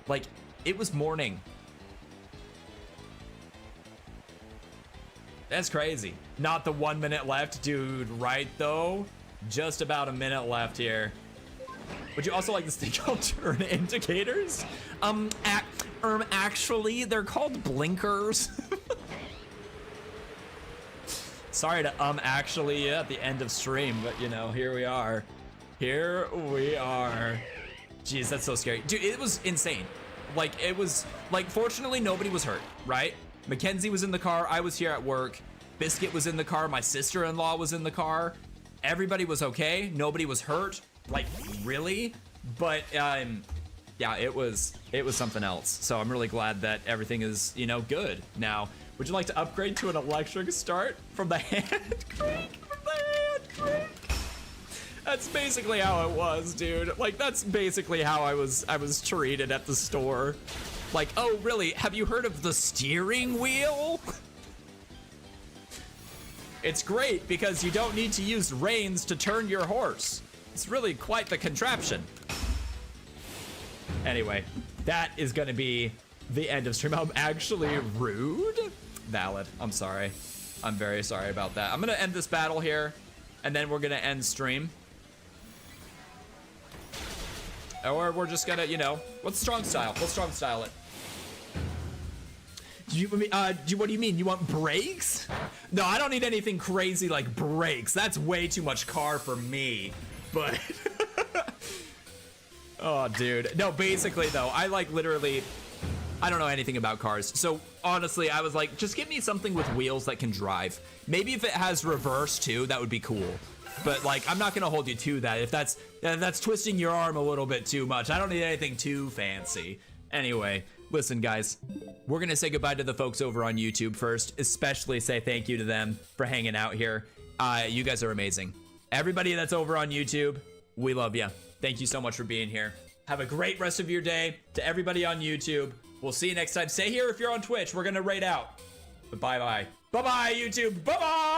Like, it was morning. That's crazy. Not the 1 minute left, dude, right though? Just about a minute left here. Would you also like this thing called turn indicators? Actually, they're called blinkers. Sorry to actually at the end of stream, but you know, here we are. Here we are. Jeez, that's so scary. Dude, it was insane. Like, it was, like, fortunately nobody was hurt, right? Mackenzie was in the car, I was here at work. Biscuit was in the car, my sister-in-law was in the car. Everybody was okay, nobody was hurt. Like, really? But, yeah, it was something else. So I'm really glad that everything is, you know, good now. Would you like to upgrade to an electric start from the hand crank? That's basically how it was, dude. Like, that's basically how I was treated at the store. Like, oh, really? Have you heard of the steering wheel? It's great because you don't need to use reins to turn your horse. It's really quite the contraption. Anyway, that is gonna be the end of stream. I'm actually rude. Valid. I'm sorry. I'm very sorry about that. I'm gonna end this battle here, and then we're gonna end stream. Or we're just gonna, you know, what's strong style? Let's strong style it. What do you mean? You want brakes? No, I don't need anything crazy like brakes. That's way too much car for me. But oh, dude. No, basically though, I like literally, I don't know anything about cars. So honestly, I was like, just give me something with wheels that can drive. Maybe if it has reverse too, that would be cool. But like, I'm not gonna hold you to that. If that's twisting your arm a little bit too much. I don't need anything too fancy. Anyway, listen guys, we're gonna say goodbye to the folks over on YouTube first, especially say thank you to them for hanging out here. You guys are amazing. Everybody that's over on YouTube, we love you. Thank you so much for being here. Have a great rest of your day. To everybody on YouTube, we'll see you next time. Stay here if you're on Twitch. We're gonna raid out. But bye-bye. Bye-bye, YouTube. Bye-bye!